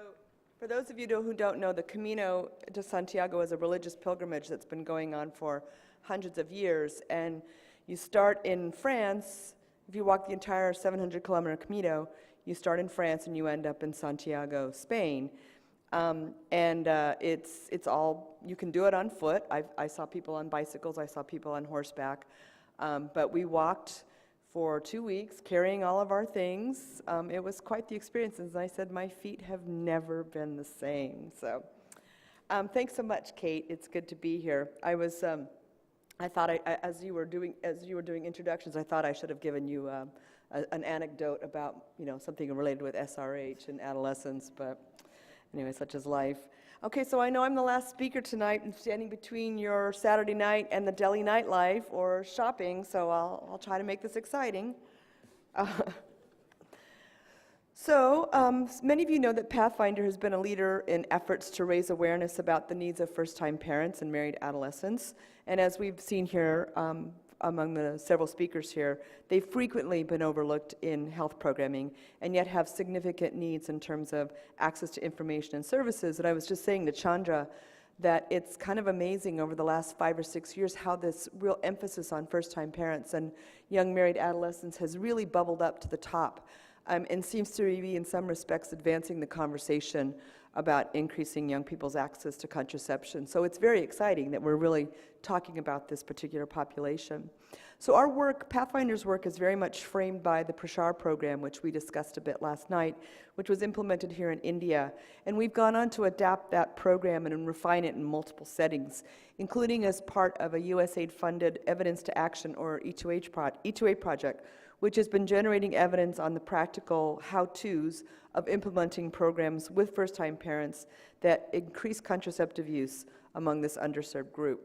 for those of you who don't know, the Camino de Santiago is a religious pilgrimage that's been going on for hundreds of years. And you start in France. If you walk the entire 700-kilometer Camino, you start in France and you end up in Santiago, Spain. It's all, you can do it on foot. I saw people on bicycles, I saw people on horseback. But we walked for 2 weeks carrying all of our things. It was quite the experience. As I said, my feet have never been the same. So thanks so much, Kate. It's good to be here. I thought as you were doing introductions, I thought I should have given you an anecdote about something related with SRH and adolescence, but anyway, such is life. Okay, so I know I'm the last speaker tonight. I'm standing between your Saturday night and the Delhi nightlife or shopping, so I'll try to make this exciting. Many of you know that Pathfinder has been a leader in efforts to raise awareness about the needs of first-time parents and married adolescents. And as we've seen here among the several speakers here, they've frequently been overlooked in health programming and yet have significant needs in terms of access to information and services. And I was just saying to Chandra that it's kind of amazing over the last 5 or 6 years how this real emphasis on first-time parents and young married adolescents has really bubbled up to the top and seems to be, in some respects, advancing the conversation about increasing young people's access to contraception. So it's very exciting that we're really talking about this particular population. So our work, Pathfinder's work, is very much framed by the Prashar program, which we discussed a bit last night, which was implemented here in India. And we've gone on to adapt that program and refine it in multiple settings, including as part of a USAID-funded Evidence to Action, or E2A project, which has been generating evidence on the practical how-tos of implementing programs with first-time parents that increase contraceptive use among this underserved group.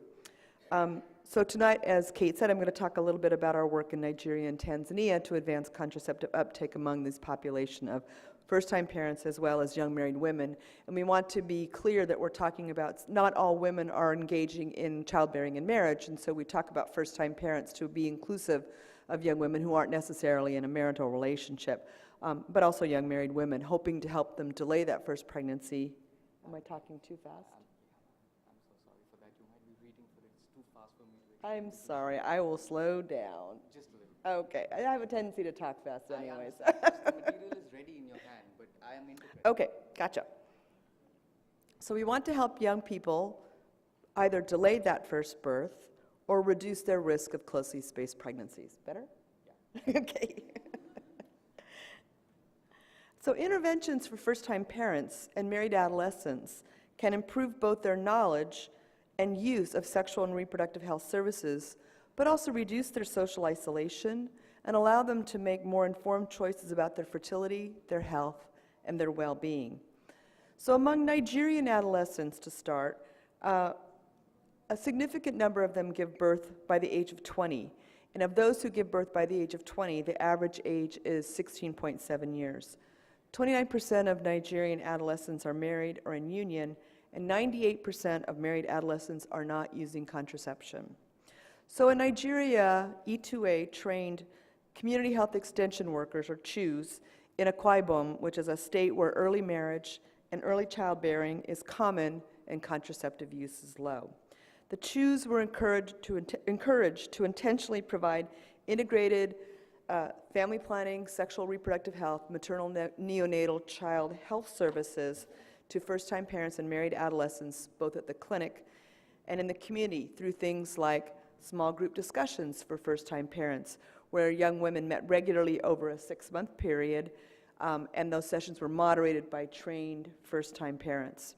So tonight, as Kate said, I'm going to talk a little bit about our work in Nigeria and Tanzania to advance contraceptive uptake among this population of first-time parents as well as young married women. And we want to be clear that we're talking about not all women are engaging in childbearing and marriage, and so we talk about first-time parents to be inclusive of young women who aren't necessarily in a marital relationship, but also young married women, hoping to help them delay that first pregnancy. Am I talking too fast? I'm so sorry for that. You might be reading, but it's too fast for me to I'm sorry, I will slow down. Just a little. Okay, I have a tendency to talk fast anyways. The material is ready in your hand, but I am interpreting. Okay, gotcha. So we want to help young people either delay that first birth or reduce their risk of closely spaced pregnancies. Better? Okay. So interventions for first-time parents and married adolescents can improve both their knowledge and use of sexual and reproductive health services, but also reduce their social isolation and allow them to make more informed choices about their fertility, their health, and their well-being. So among Nigerian adolescents, to start, a significant number of them give birth by the age of 20. And of those who give birth by the age of 20, the average age is 16.7 years. 29% of Nigerian adolescents are married or in union, and 98% of married adolescents are not using contraception. So in Nigeria, E2A trained community health extension workers, or CHUs, in Akwa Ibom, which is a state where early marriage and early childbearing is common and contraceptive use is low. The CHUs were encouraged to intentionally provide integrated family planning, sexual reproductive health, maternal neonatal child health services to first-time parents and married adolescents, both at the clinic and in the community, through things like small group discussions for first-time parents, where young women met regularly over a 6-month period, and those sessions were moderated by trained first-time parents.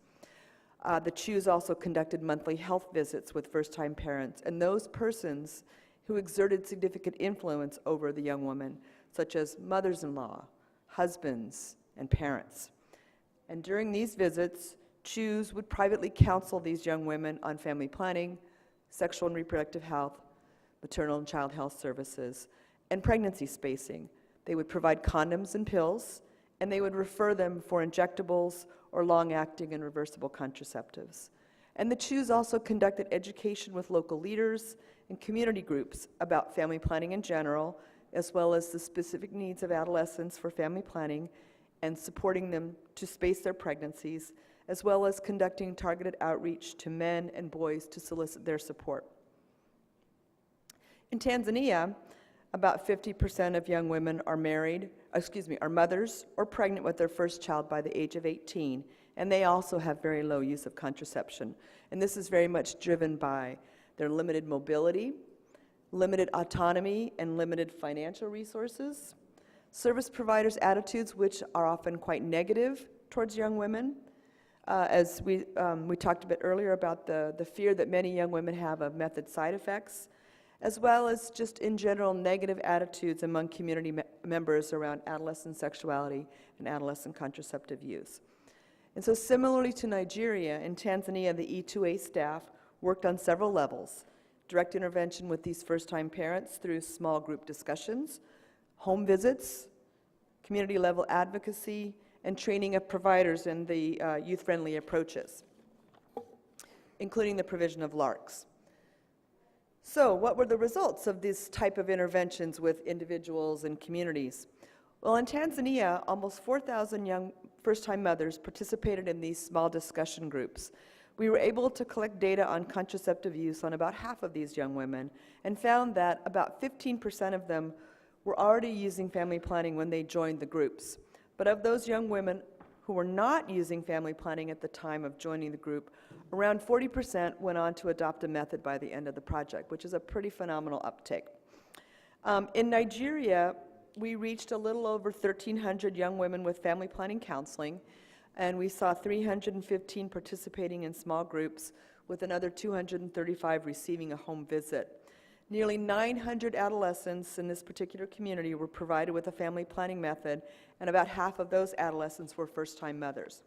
The CHUs also conducted monthly health visits with first-time parents and those persons who exerted significant influence over the young woman, such as mothers-in-law, husbands, and parents. And during these visits, CHUs would privately counsel these young women on family planning, sexual and reproductive health, maternal and child health services, and pregnancy spacing. They would provide condoms and pills, and they would refer them for injectables or long-acting and reversible contraceptives. And the CHUs also conducted education with local leaders and community groups about family planning in general, as well as the specific needs of adolescents for family planning and supporting them to space their pregnancies, as well as conducting targeted outreach to men and boys to solicit their support. In Tanzania, about 50% of young women are mothers or pregnant with their first child by the age of 18, and they also have very low use of contraception. And this is very much driven by their limited mobility, limited autonomy, and limited financial resources. Service providers' attitudes, which are often quite negative towards young women, as we talked a bit earlier about the fear that many young women have of method side effects, as well as just in general negative attitudes among community members around adolescent sexuality and adolescent contraceptive use. And so similarly to Nigeria, in Tanzania, the E2A staff worked on several levels: direct intervention with these first-time parents through small group discussions, home visits, community-level advocacy, and training of providers in the youth-friendly approaches, including the provision of LARCs. So what were the results of this type of interventions with individuals and communities? Well, in Tanzania, almost 4,000 young first-time mothers participated in these small discussion groups. We were able to collect data on contraceptive use on about half of these young women and found that about 15% of them were already using family planning when they joined the groups. But of those young women who were not using family planning at the time of joining the group, around 40% went on to adopt a method by the end of the project, which is a pretty phenomenal uptake. In Nigeria, we reached a little over 1,300 young women with family planning counseling, and we saw 315 participating in small groups, with another 235 receiving a home visit. Nearly 900 adolescents in this particular community were provided with a family planning method, and about half of those adolescents were first-time mothers.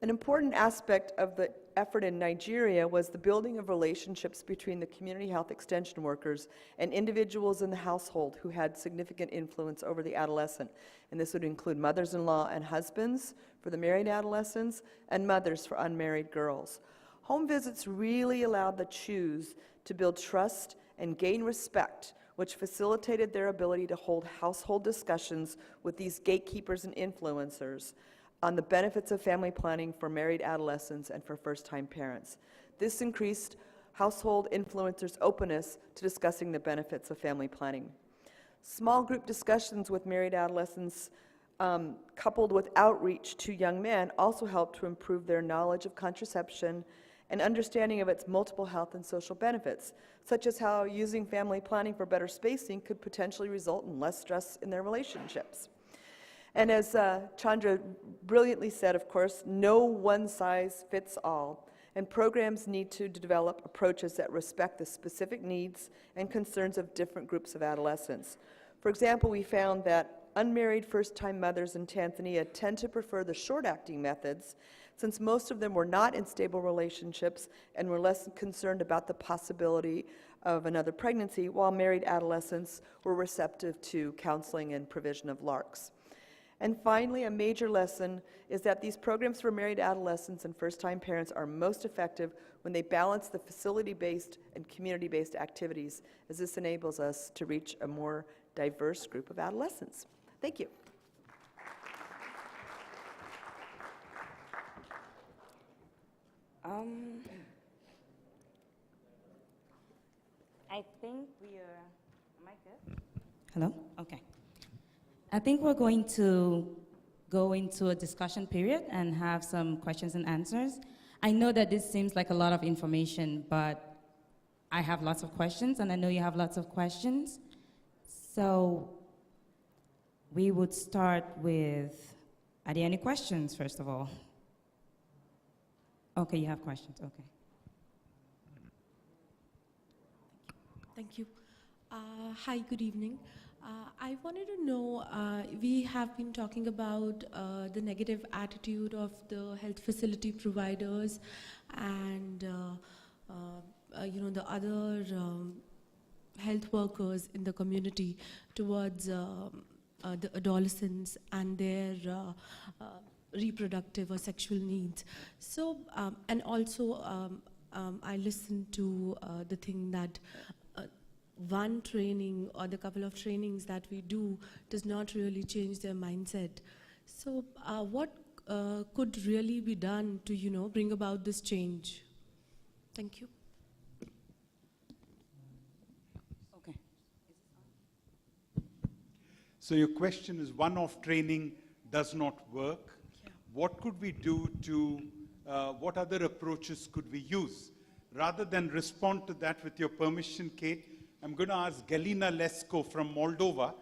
An important aspect of the effort in Nigeria was the building of relationships between the community health extension workers and individuals in the household who had significant influence over the adolescent. And this would include mothers-in-law and husbands for the married adolescents and mothers for unmarried girls. Home visits really allowed the CHUs to build trust and gain respect, which facilitated their ability to hold household discussions with these gatekeepers and influencers on the benefits of family planning for married adolescents and for first-time parents. This increased household influencers' openness to discussing the benefits of family planning. Small group discussions with married adolescents coupled with outreach to young men also helped to improve their knowledge of contraception and understanding of its multiple health and social benefits, such as how using family planning for better spacing could potentially result in less stress in their relationships. And as Chandra brilliantly said, of course, no one size fits all, and programs need to develop approaches that respect the specific needs and concerns of different groups of adolescents. For example, we found that unmarried first-time mothers in Tanzania tend to prefer the short-acting methods, since most of them were not in stable relationships and were less concerned about the possibility of another pregnancy, while married adolescents were receptive to counseling and provision of LARCs. And finally, a major lesson is that these programs for married adolescents and first-time parents are most effective when they balance the facility-based and community-based activities, as this enables us to reach a more diverse group of adolescents. Thank you. I think we are, am I good? Hello? Okay. I think we're going to go into a discussion period and have some questions and answers. I know that this seems like a lot of information, but I have lots of questions, and I know you have lots of questions. So we would start with, are there any questions, first of all? Okay, you have questions, okay. Thank you. Hi, good evening. I wanted to know, we have been talking about the negative attitude of the health facility providers and the other health workers in the community towards the adolescents and their reproductive or sexual needs. So, and also I listened to the thing that one training or the couple of trainings that we do does not really change their mindset. So what could really be done to, bring about this change? Thank you. Okay. So your question is, one-off training does not work. Yeah. What could we do to, what other approaches could we use? Rather than respond to that, with your permission, Kate, I'm going to ask Galina Lesko from Moldova,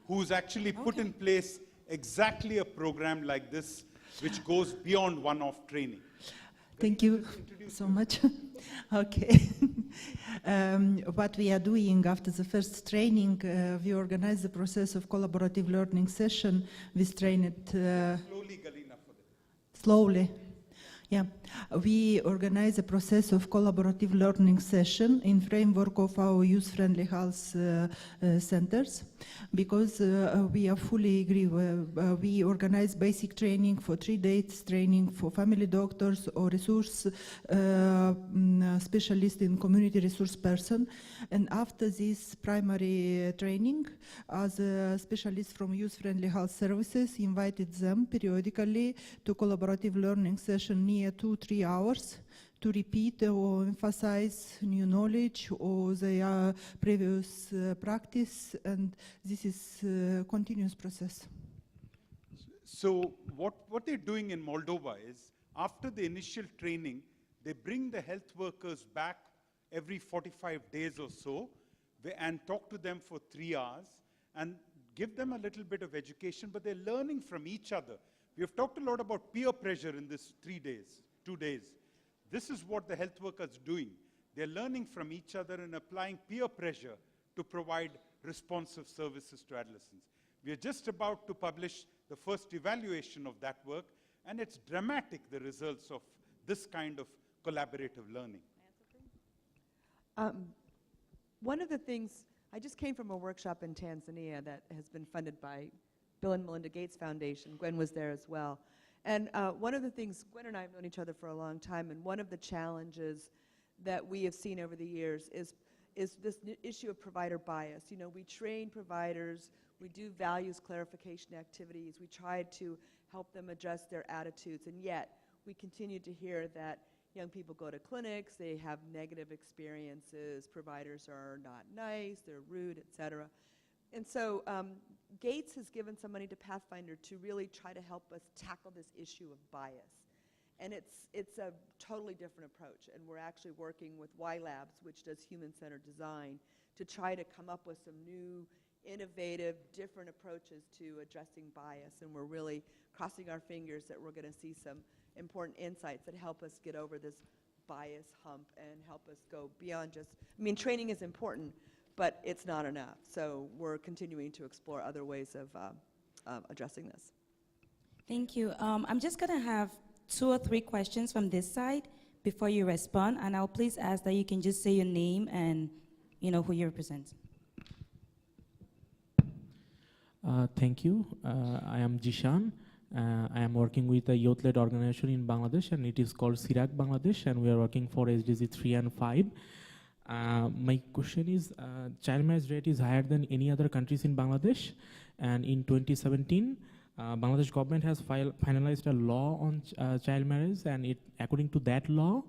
who's actually put in place exactly a program like this, which goes beyond one-off training. Thank you so much. Okay. What we are doing after the first training, we organize the process of collaborative learning session with trained... Slowly, Galina, for that. Slowly. Yeah, we organize a process of collaborative learning session in framework of our youth-friendly health centers, because we are fully agree. We organize basic training for 3 days, training for family doctors or resource specialist in community resource person. And after this primary training, as a specialist from youth-friendly health services invited them periodically to collaborative learning session near 2-3 hours to repeat or emphasize new knowledge or their previous practice, and this is a continuous process. So what they're doing in Moldova is, after the initial training, they bring the health workers back every 45 days or so and talk to them for 3 hours and give them a little bit of education, but they're learning from each other. We have talked a lot about peer pressure in this 2 days. This is what the health workers are doing. They're learning from each other and applying peer pressure to provide responsive services to adolescents. We are just about to publish the first evaluation of that work, and it's dramatic, the results of this kind of collaborative learning. One of the things, I just came from a workshop in Tanzania that has been funded by Bill and Melinda Gates Foundation. Gwen was there as well. And one of the things, Gwen and I have known each other for a long time, and one of the challenges that we have seen over the years is this issue of provider bias. You know, we train providers, we do values clarification activities, we try to help them adjust their attitudes, and yet we continue to hear that young people go to clinics, they have negative experiences, providers are not nice, they're rude, et cetera. And so Gates has given some money to Pathfinder to really try to help us tackle this issue of bias. And it's a totally different approach. And we're actually working with Y Labs, which does human-centered design, to try to come up with some new, innovative, different approaches to addressing bias. And we're really crossing our fingers that we're going to see some important insights that help us get over this bias hump and help us go beyond just, I mean, training is important, but it's not enough. So we're continuing to explore other ways of addressing this. Thank you. I'm just going to have 2 or 3 questions from this side before you respond, and I'll please ask that you can just say your name and who you represent. Thank you. I am Jishan. I am working with a youth-led organization in Bangladesh, and it is called Sirak Bangladesh, and we are working for SDG 3 and 5. My question is, child marriage rate is higher than any other countries in Bangladesh, and in 2017, Bangladesh government has finalized a law on child marriage, and according to that law,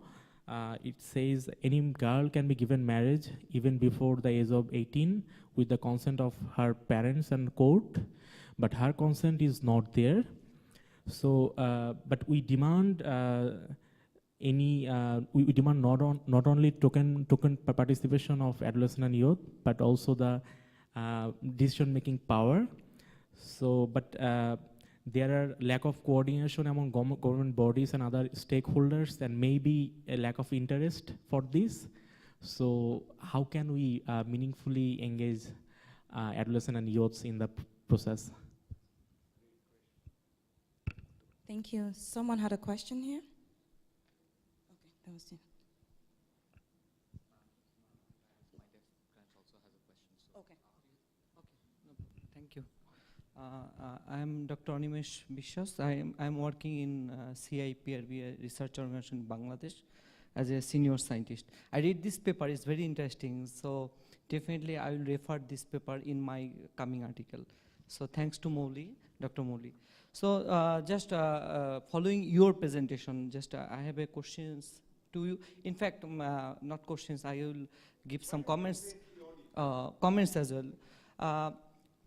it says any girl can be given marriage even before the age of 18 with the consent of her parents and court, but her consent is not there. So, but we demand we demand not only token participation of adolescent and youth, but also the decision-making power. So, but there are lack of coordination among government bodies and other stakeholders, and maybe a lack of interest for this. So, how can we meaningfully engage adolescent and youths in the process? Thank you. Someone had a question here? Okay, that was you. Okay. Thank you. I am Dr. Animesh Bishwas. I am working in CIPRB, a research organization in Bangladesh, as a senior scientist. I read this paper, it's very interesting, so definitely I will refer this paper in my coming article. So thanks to Dr. Moli. So just following your presentation, just I have a questions to you. In fact, not questions, I will give some comments as well.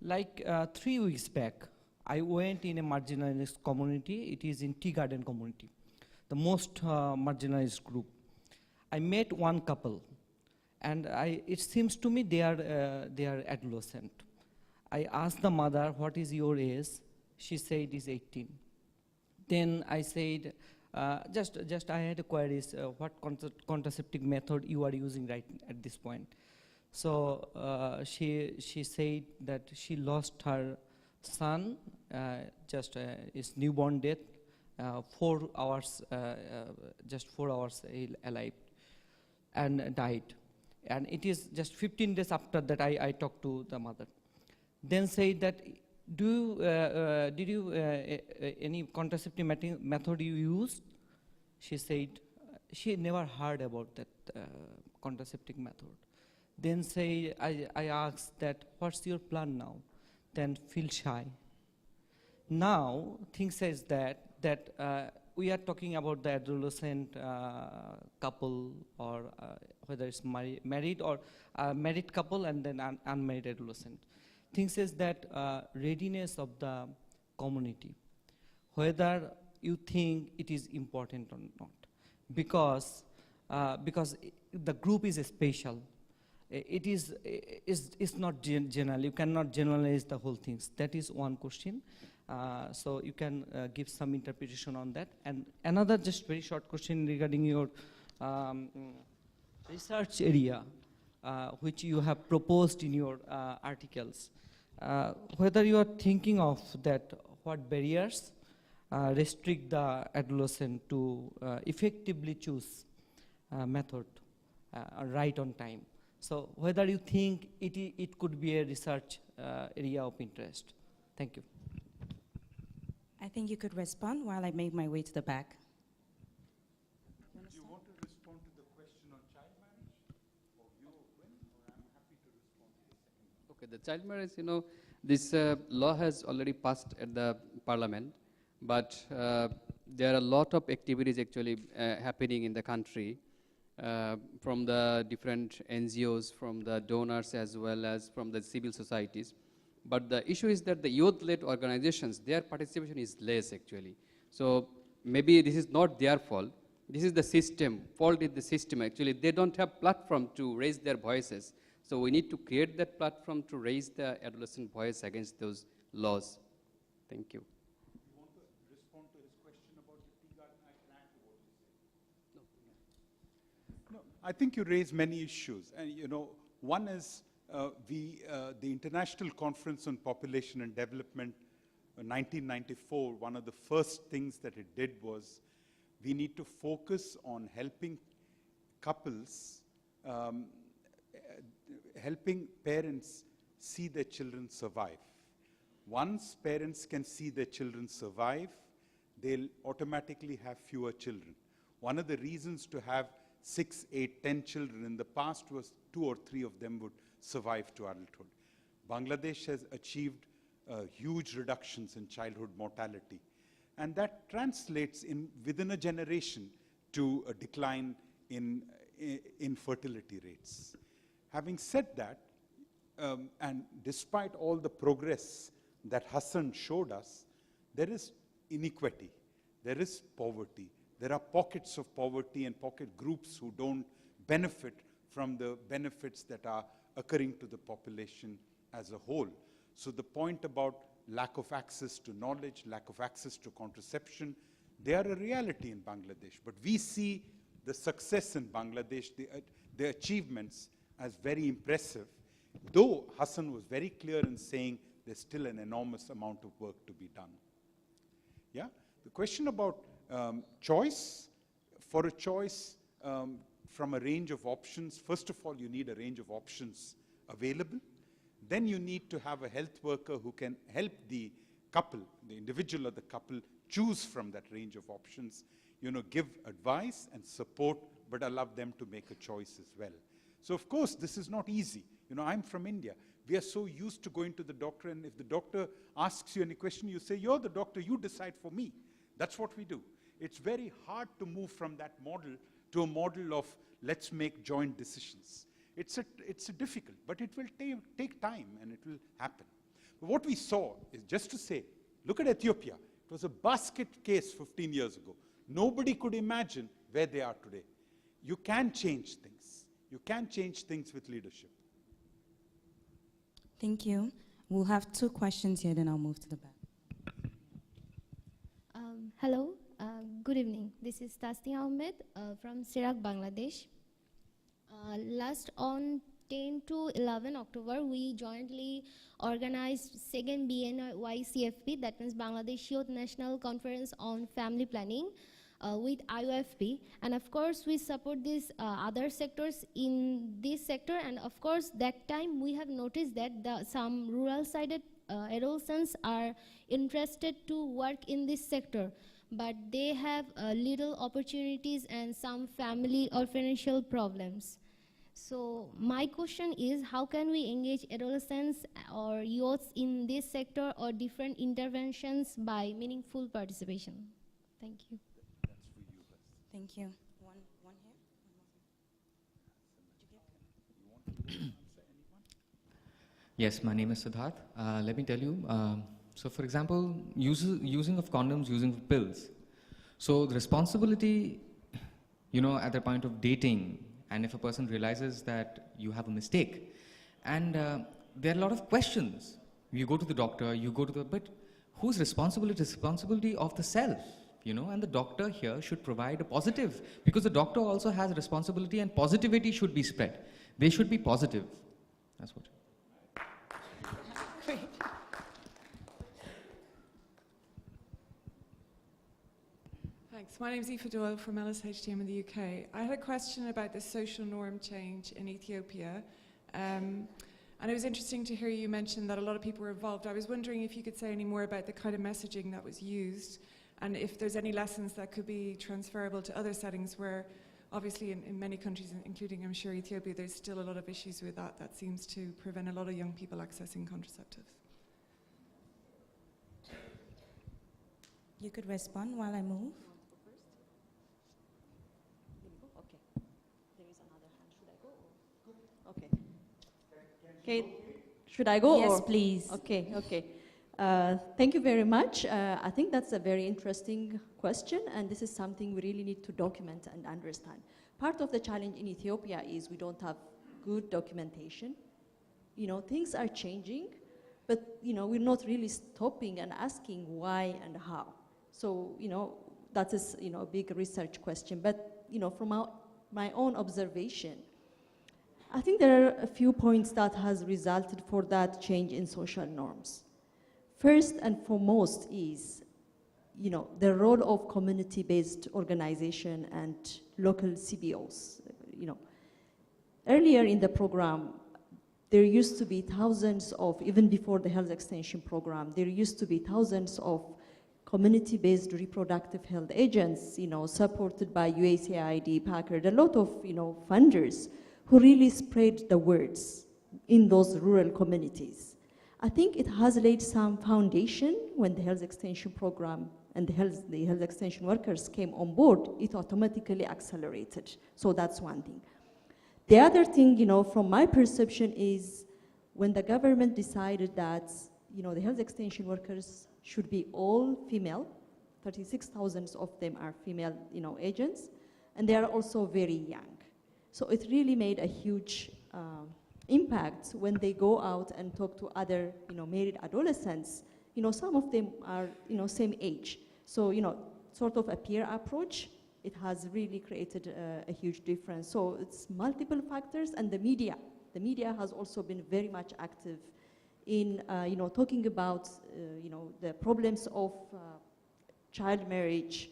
Like 3 weeks back, I went in a marginalized community. It is in Tea Garden community, the most marginalized group. I met one couple, and it seems to me they are adolescent. I asked the mother, "What is your age?" She said is 18. Then I said, just I had a queries, what contraceptive method you are using right at this point. So she said that she lost her son, his newborn death, 4 hours, just 4 hours alive, and died. And it is just 15 days after that I talked to the mother. Then said that, did you any contraceptive method you used? She said she never heard about that contraceptive method. Then I asked that, what's your plan now? Then feel shy. Now, thing says that we are talking about the adolescent couple, or whether it's married or married couple and then unmarried adolescent. Thing says that readiness of the community, whether you think it is important or not, because the group is special. It's not general. You cannot generalize the whole things. That is one question. So you can give some interpretation on that. And another just very short question regarding your research area, which you have proposed in your articles. Whether you are thinking of that, what barriers restrict the adolescent to effectively choose method right on time. So whether you think it could be a research area of interest. Thank you. I think you could respond while I make my way to the back. Do you want to respond to the question on child marriage? Or you, Gwen? Or I'm happy to respond to the second one. Okay, the child marriage, this law has already passed at the parliament, but there are a lot of activities actually happening in the country from the different NGOs, from the donors, as well as from the civil societies. But the issue is that the youth-led organizations, their participation is less actually. So maybe this is not their fault. This is the system. Fault is the system, actually. They don't have platform to raise their voices. So we need to create that platform to raise the adolescent voice against those laws. Thank you. You want to respond to his question about the tea garden? I can add to what you say. No, I think you raise many issues. And, you know, one is the International Conference on Population and Development, 1994, one of the first things that it did was we need to focus on helping couples, helping parents see their children survive. Once parents can see their children survive, they'll automatically have fewer children. One of the reasons to have 6, 8, 10 children in the past was 2 or 3 of them would survive to adulthood. Bangladesh has achieved huge reductions in childhood mortality. And that translates within a generation to a decline in fertility rates. Having said that, and despite all the progress that Hassan showed us, there is inequity, there is poverty. There are pockets of poverty and pocket groups who don't benefit from the benefits that are occurring to the population as a whole. So the point about lack of access to knowledge, lack of access to contraception, they are a reality in Bangladesh. But we see the success in Bangladesh, the achievements as very impressive, though Hassan was very clear in saying there's still an enormous amount of work to be done. Yeah? The question about choice, for a choice from a range of options, first of all, you need a range of options available. Then you need to have a health worker who can help the couple, the individual or the couple, choose from that range of options, you know, give advice and support, but allow them to make a choice as well. So of course, this is not easy. You know, I'm from India. We are so used to going to the doctor, and if the doctor asks you any question, you say, you're the doctor, you decide for me. That's what we do. It's very hard to move from that model to a model of let's make joint decisions. It's difficult, but it will take time and it will happen. But what we saw is, just to say, look at Ethiopia. It was a basket case 15 years ago. Nobody could imagine where they are today. You can change things. You can change things with leadership. Thank you. We'll have 2 questions here, then I'll move to the back. Hello, good evening. This is Tasni Ahmed from Sirak, Bangladesh. Last on 10 to 11 October, we jointly organized second BNYCFP, that means Bangladesh Youth National Conference on Family Planning, with IOFP. And of course, we support these other sectors in this sector. And of course, that time we have noticed that some rural-sided adolescents are interested to work in this sector, but they have little opportunities and some family or financial problems. So my question is, how can we engage adolescents or youths in this sector or different interventions by meaningful participation? Thank you. That's for you, Bas. Thank you. One here. Yes, my name is Siddharth. Let me tell you, so for example, using of condoms, using of pills. So the responsibility, you know, at the point of dating, and if a person realizes that you have a mistake, and there are a lot of questions. You go to the doctor, but whose responsibility? It's responsibility of the self, you know, and the doctor here should provide a positive, because the doctor also has a responsibility, and positivity should be spread. They should be positive. That's what. Thanks. My name is Aoife Doyle from LSHTM in the UK. I had a question about the social norm change in Ethiopia. And it was interesting to hear you mention that a lot of people were involved. I was wondering if you could say any more about the kind of messaging that was used, and if there's any lessons that could be transferable to other settings where, obviously in many countries, including I'm sure Ethiopia, there's still a lot of issues with that seems to prevent a lot of young people accessing contraceptives. You could respond while I move. Okay, should I go? Yes, or? please. Okay. Thank you very much. I think that's a very interesting question, and this is something we really need to document and understand. Part of the challenge in Ethiopia is we don't have good documentation. You know, things are changing, but you know, we're not really stopping and asking why and how. So, you know, that is, you know, a big research question. But, you know, from my own observation, I think there are a few points that has resulted for that change in social norms. First and foremost is, you know, the role of community-based organization and local CBOs. You know, earlier in the program, there used to be thousands of, even before the health extension program, there used to be thousands of community-based reproductive health agents, you know, supported by USAID, Packard, a lot of, you know, funders who really spread the words in those rural communities. I think it has laid some foundation when the health extension program and the health extension workers came on board, it automatically accelerated. So that's one thing. The other thing, you know, from my perception is when the government decided that, you know, the health extension workers should be all female, 36,000 of them are female, you know, agents, and they are also very young. So it really made a huge impact when they go out and talk to other, you know, married adolescents. You know, some of them are, you know, same age. So, you know, sort of a peer approach, it has really created a huge difference. So it's multiple factors, and the media has also been very much active in, you know, talking about, you know, the problems of child marriage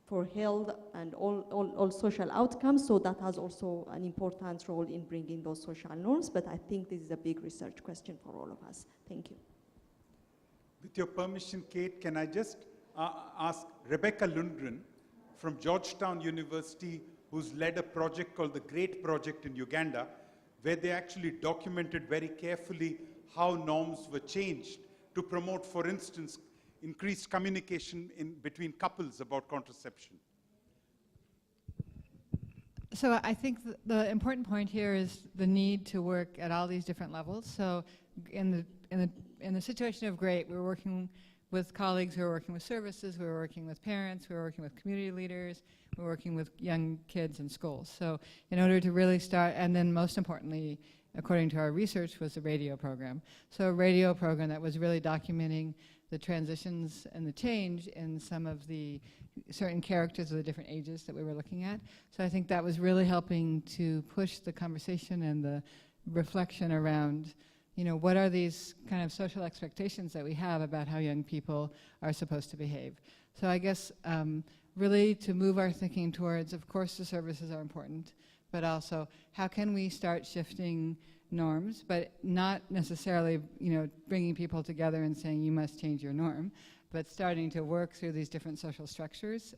for health and all social outcomes. So that has also an important role in bringing those social norms. But I think this is a big research question for all of us. Thank you. With your permission, Kate, can I just ask Rebecca Lundgren from Georgetown University, who's led a project called the Great Project in Uganda, where they actually documented very carefully how norms were changed to promote, for instance, increased communication between couples about contraception. So I think the important point here is the need to work at all these different levels. So in the situation of GREAT, we're working with colleagues who are working with services, who are working with parents, who are working with community leaders, who are working with young kids in schools. So in order to really start, and then most importantly, according to our research, was the radio program. So a radio program that was really documenting the transitions and the change in some of the certain characters of the different ages that we were looking at. So I think that was really helping to push the conversation and the reflection around, you know, what are these kind of social expectations that we have about how young people are supposed to behave. So I guess really to move our thinking towards, of course the services are important, but also how can we start shifting norms, but not necessarily, you know, bringing people together and saying you must change your norm, but starting to work through these different social structures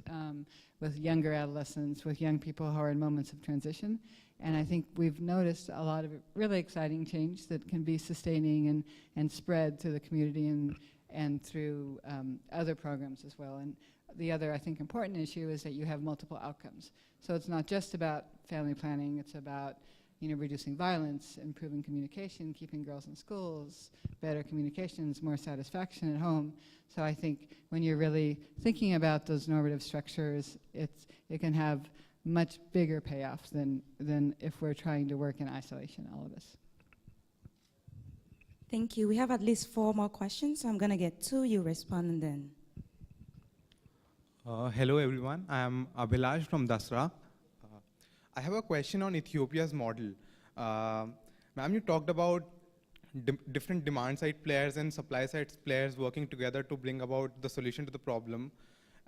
with younger adolescents, with young people who are in moments of transition. And I think we've noticed a lot of really exciting change that can be sustaining and spread to the community and through other programs as well. And the other, I think, important issue is that you have multiple outcomes. So it's not just about family planning, it's about, you know, reducing violence, improving communication, keeping girls in schools, better communications, more satisfaction at home. So I think when you're really thinking about those normative structures, it can have much bigger payoffs than if we're trying to work in isolation, all of us. Thank you. We have at least 4 more questions, so I'm going to get 2, you respond, and then. Hello, everyone. I am Abhilash from Dasra. I have a question on Ethiopia's model. Ma'am, you talked about different demand-side players and supply-side players working together to bring about the solution to the problem.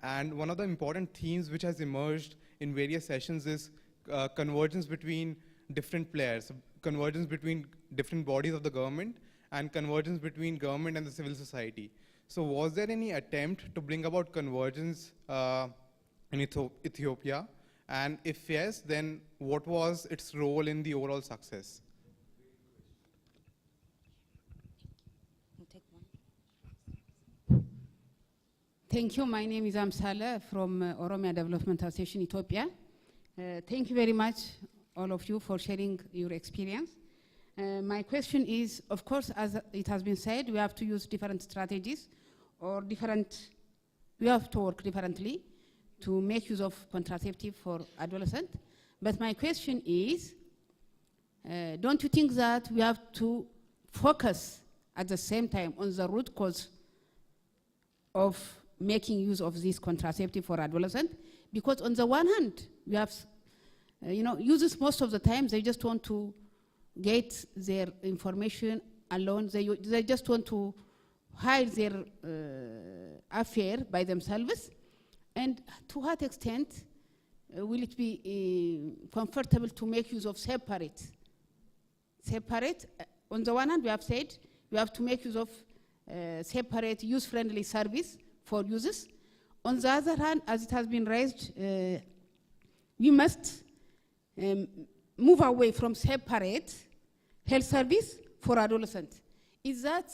And one of the important themes which has emerged in various sessions is convergence between different players, convergence between different bodies of the government, and convergence between government and the civil society. So was there any attempt to bring about convergence in Ethiopia? And if yes, then what was its role in the overall success? Thank you. My name is Amsala from Oromia Development Association, Ethiopia. Thank you very much, all of you, for sharing your experience. My question is, of course, as it has been said, we have to use different strategies or we have to work differently to make use of contraceptive for adolescents. But my question is, don't you think that we have to focus at the same time on the root cause of making use of this contraceptive for adolescents? Because on the one hand, we have, users most of the time, they just want to get their information alone. They just want to hide their affair by themselves. And to what extent will it be comfortable to make use of separate? On the one hand, we have said we have to make use of separate use-friendly service for users. On the other hand, as it has been raised, we must move away from separate health service for adolescents. Is that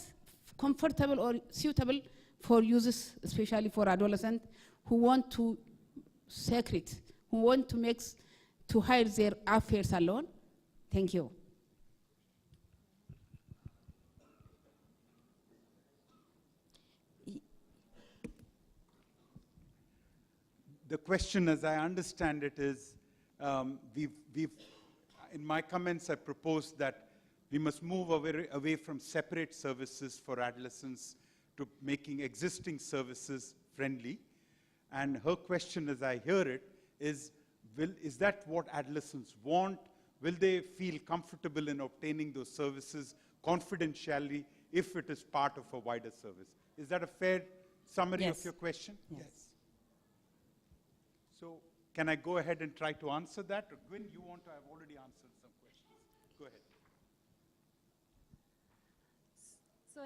comfortable or suitable for users, especially for adolescents who want to secret, who want to hide their affairs alone? Thank you. The question, as I understand it, is in my comments, I proposed that we must move away from separate services for adolescents to making existing services friendly. And her question, as I hear it, is that what adolescents want? Will they feel comfortable in obtaining those services confidentially if it is part of a wider service? Is that a fair summary of your question? Yes. So can I go ahead and try to answer that? Or Gwyn, you want to? I've already answered some questions. Go ahead. So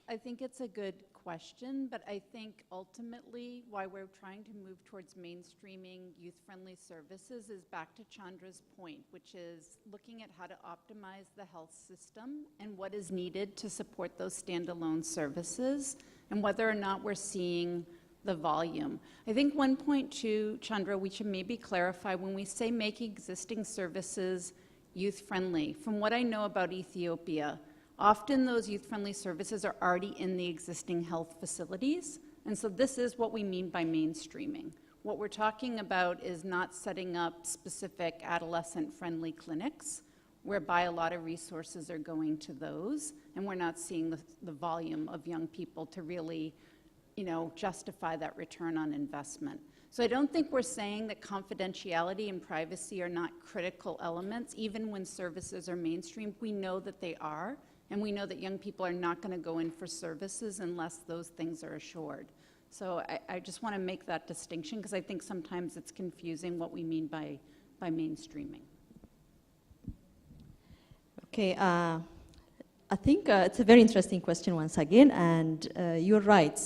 I think it's a good question, but I think ultimately why we're trying to move towards mainstreaming youth-friendly services is back to Chandra's point, which is looking at how to optimize the health system and what is needed to support those standalone services and whether or not we're seeing the volume. I think one point too, Chandra, we should maybe clarify when we say making existing services youth-friendly. From what I know about Ethiopia, often those youth-friendly services are already in the existing health facilities, and so this is what we mean by mainstreaming. What we're talking about is not setting up specific adolescent-friendly clinics, whereby a lot of resources are going to those, and we're not seeing the volume of young people to really justify that return on investment. So I don't think we're saying that confidentiality and privacy are not critical elements, even when services are mainstreamed. We know that they are, and we know that young people are not going to go in for services unless those things are assured. So I just want to make that distinction because I think sometimes it's confusing what we mean by mainstreaming. Okay, I think it's a very interesting question once again, and you're right.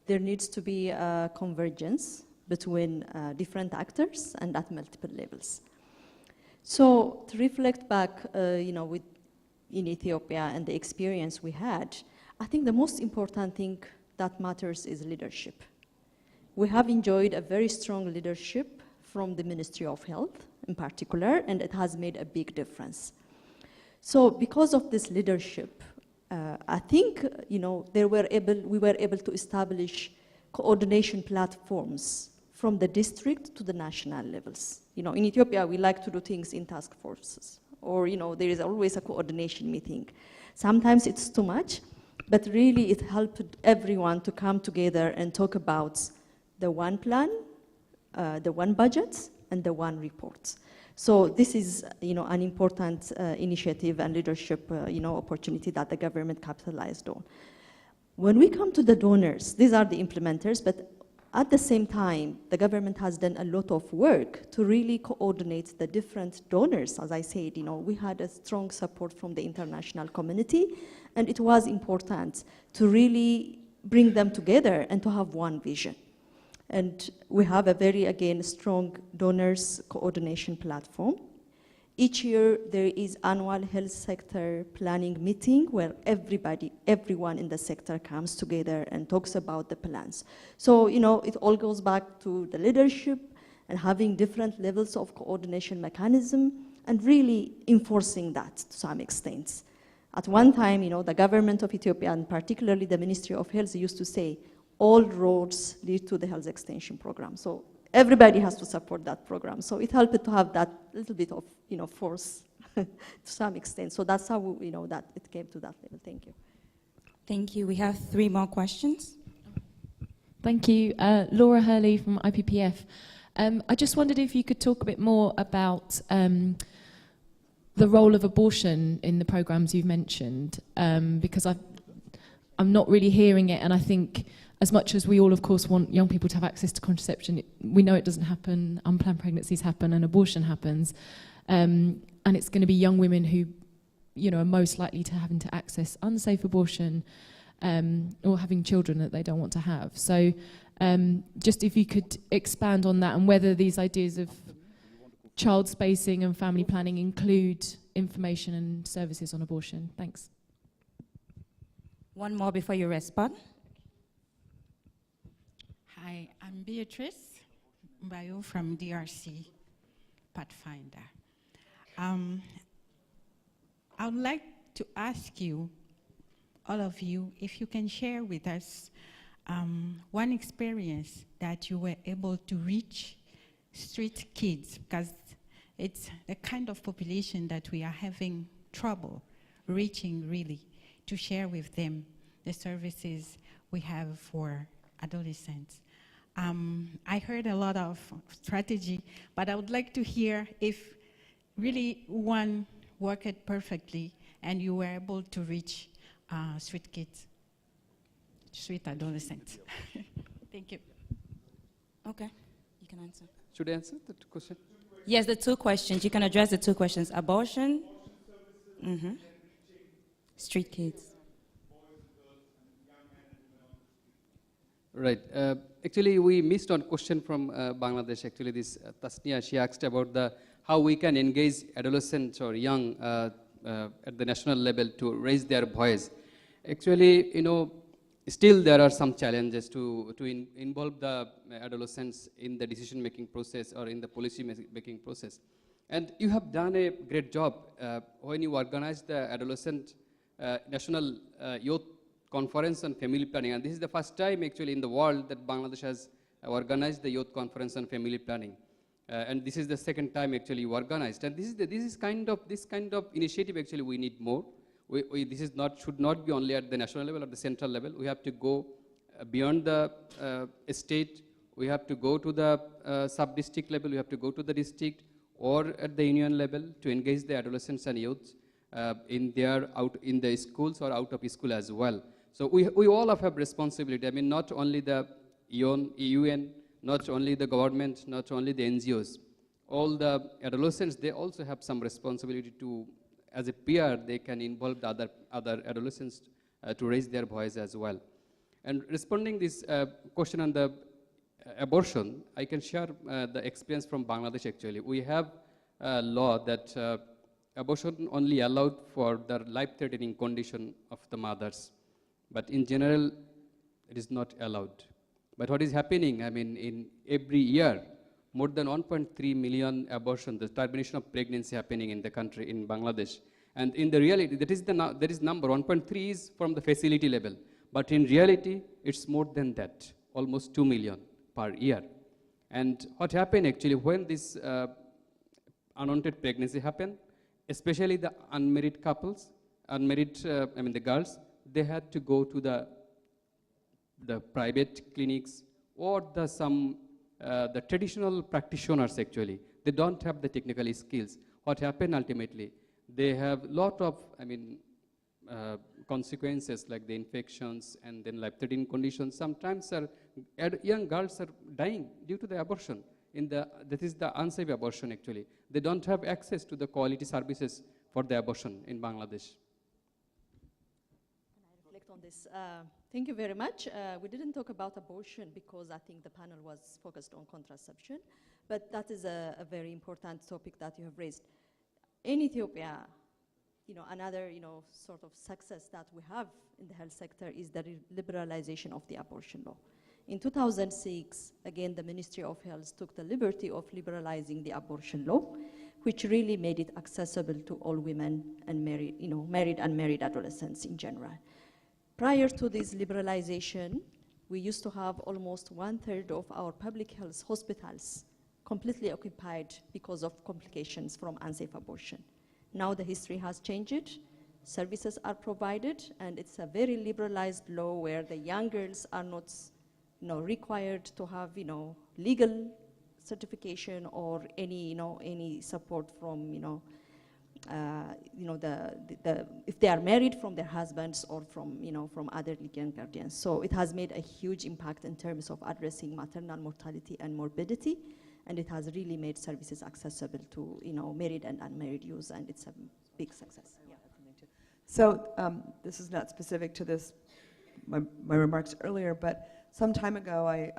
There needs to be a convergence between different actors and at multiple levels. So to reflect back, in Ethiopia and the experience we had, I think the most important thing that matters is leadership. We have enjoyed a very strong leadership from the Ministry of Health in particular, and it has made a big difference. So because of this leadership, I think we were able to establish coordination platforms from the district to the national levels. In Ethiopia, we like to do things in task forces, or there is always a coordination meeting. Sometimes it's too much, but really it helped everyone to come together and talk about the one plan, the one budget, and the one report. So this is, an important initiative and leadership, opportunity that the government capitalized on. When we come to the donors, these are the implementers, but at the same time, the government has done a lot of work to really coordinate the different donors. As I said, we had a strong support from the international community, and it was important to really bring them together and to have one vision. And we have a very, again, strong donors coordination platform. Each year, there is annual health sector planning meeting where everyone in the sector comes together and talks about the plans. So, it all goes back to the leadership and having different levels of coordination mechanism and really enforcing that to some extent. At one time, the government of Ethiopia, and particularly the Ministry of Health, used to say, all roads lead to the health extension program. So everybody has to support that program. So it helped to have that little bit of, force to some extent. So that's how, that it came to that level. Thank you. Thank you. We have 3 more questions. Thank you. Laura Hurley from IPPF. I just wondered if you could talk a bit more about the role of abortion in the programs you've mentioned, because I'm not really hearing it, and I think as much as we all, of course, want young people to have access to contraception, we know it doesn't happen, unplanned pregnancies happen, and abortion happens, and it's going to be young women who, are most likely to having to access unsafe abortion, or having children that they don't want to have. So just if you could expand on that, and whether these ideas of child spacing and family planning include information and services on abortion. Thanks. One more before you respond. Hi, I'm Beatrice Mbayo from DRC Pathfinder. I would like to ask you, all of you, if you can share with us one experience that you were able to reach street kids, because it's the kind of population that we are having trouble reaching, really, to share with them the services we have for adolescents. I heard a lot of strategy, but I would like to hear if really one worked perfectly and you were able to reach street kids, street adolescents. Thank you. Okay, you can answer. Should I answer the question? Yes, the 2 questions. You can address the 2 questions. Abortion, street kids. Right. Actually, we missed one question from Bangladesh. Actually, this Tasnia, she asked about how we can engage adolescents or young at the national level to raise their voice. Actually, still there are some challenges to involve the adolescents in the decision-making process or in the policy-making process. And you have done a great job when you organized the Adolescent National Youth Conference on Family Planning. And this is the first time actually in the world that Bangladesh has organized the Youth Conference on Family Planning. And this is the second time actually you organized. And this kind of initiative actually we need more. This is should not be only at the national level or the central level. We have to go beyond the state. We have to go to the sub-district level. We have to go to the district or at the union level to engage the adolescents and youths in the schools or out of school as well. So we all have responsibility. I mean, not only the UN, not only the government, not only the NGOs. All the adolescents, they also have some responsibility to, as a peer, they can involve the other adolescents to raise their voice as well. And responding this question on the abortion, I can share the experience from Bangladesh actually. We have a law that abortion only allowed for the life-threatening condition of the mothers. But in general, it is not allowed. But what is happening, I mean, in every year, more than 1.3 million abortions, the termination of pregnancy happening in the country, in Bangladesh. And in the reality, that is number, 1.3 is from the facility level. But in reality, it's more than that, almost 2 million per year. And what happened actually, when this unwanted pregnancy happened, especially the unmarried couples, the girls, they had to go to the private clinics or the traditional practitioners actually. They don't have the technical skills. What happened ultimately? They have lot of, consequences like the infections and then life-threatening conditions. Sometimes young girls are dying due to the abortion. That is the unsafe abortion actually. They don't have access to the quality services for the abortion in Bangladesh. Can I reflect on this? Thank you very much. We didn't talk about abortion because I think the panel was focused on contraception, but that is a very important topic that you have raised. In Ethiopia, another sort of success that we have in the health sector is the liberalization of the abortion law. In 2006, again, the Ministry of Health took the liberty of liberalizing the abortion law, which really made it accessible to all women and married, married and unmarried adolescents in general. Prior to this liberalization, we used to have almost 1/3 of our public health hospitals completely occupied because of complications from unsafe abortion. Now the history has changed. Services are provided, and it's a very liberalized law where the young girls are not required to have legal certification or any support from if they are married, from their husbands or from other legal guardians. So it has made a huge impact in terms of addressing maternal mortality and morbidity, and it has really made services accessible to married and unmarried youth, and it's a big success. Yeah. So this is not specific to this, my remarks earlier, but some time ago I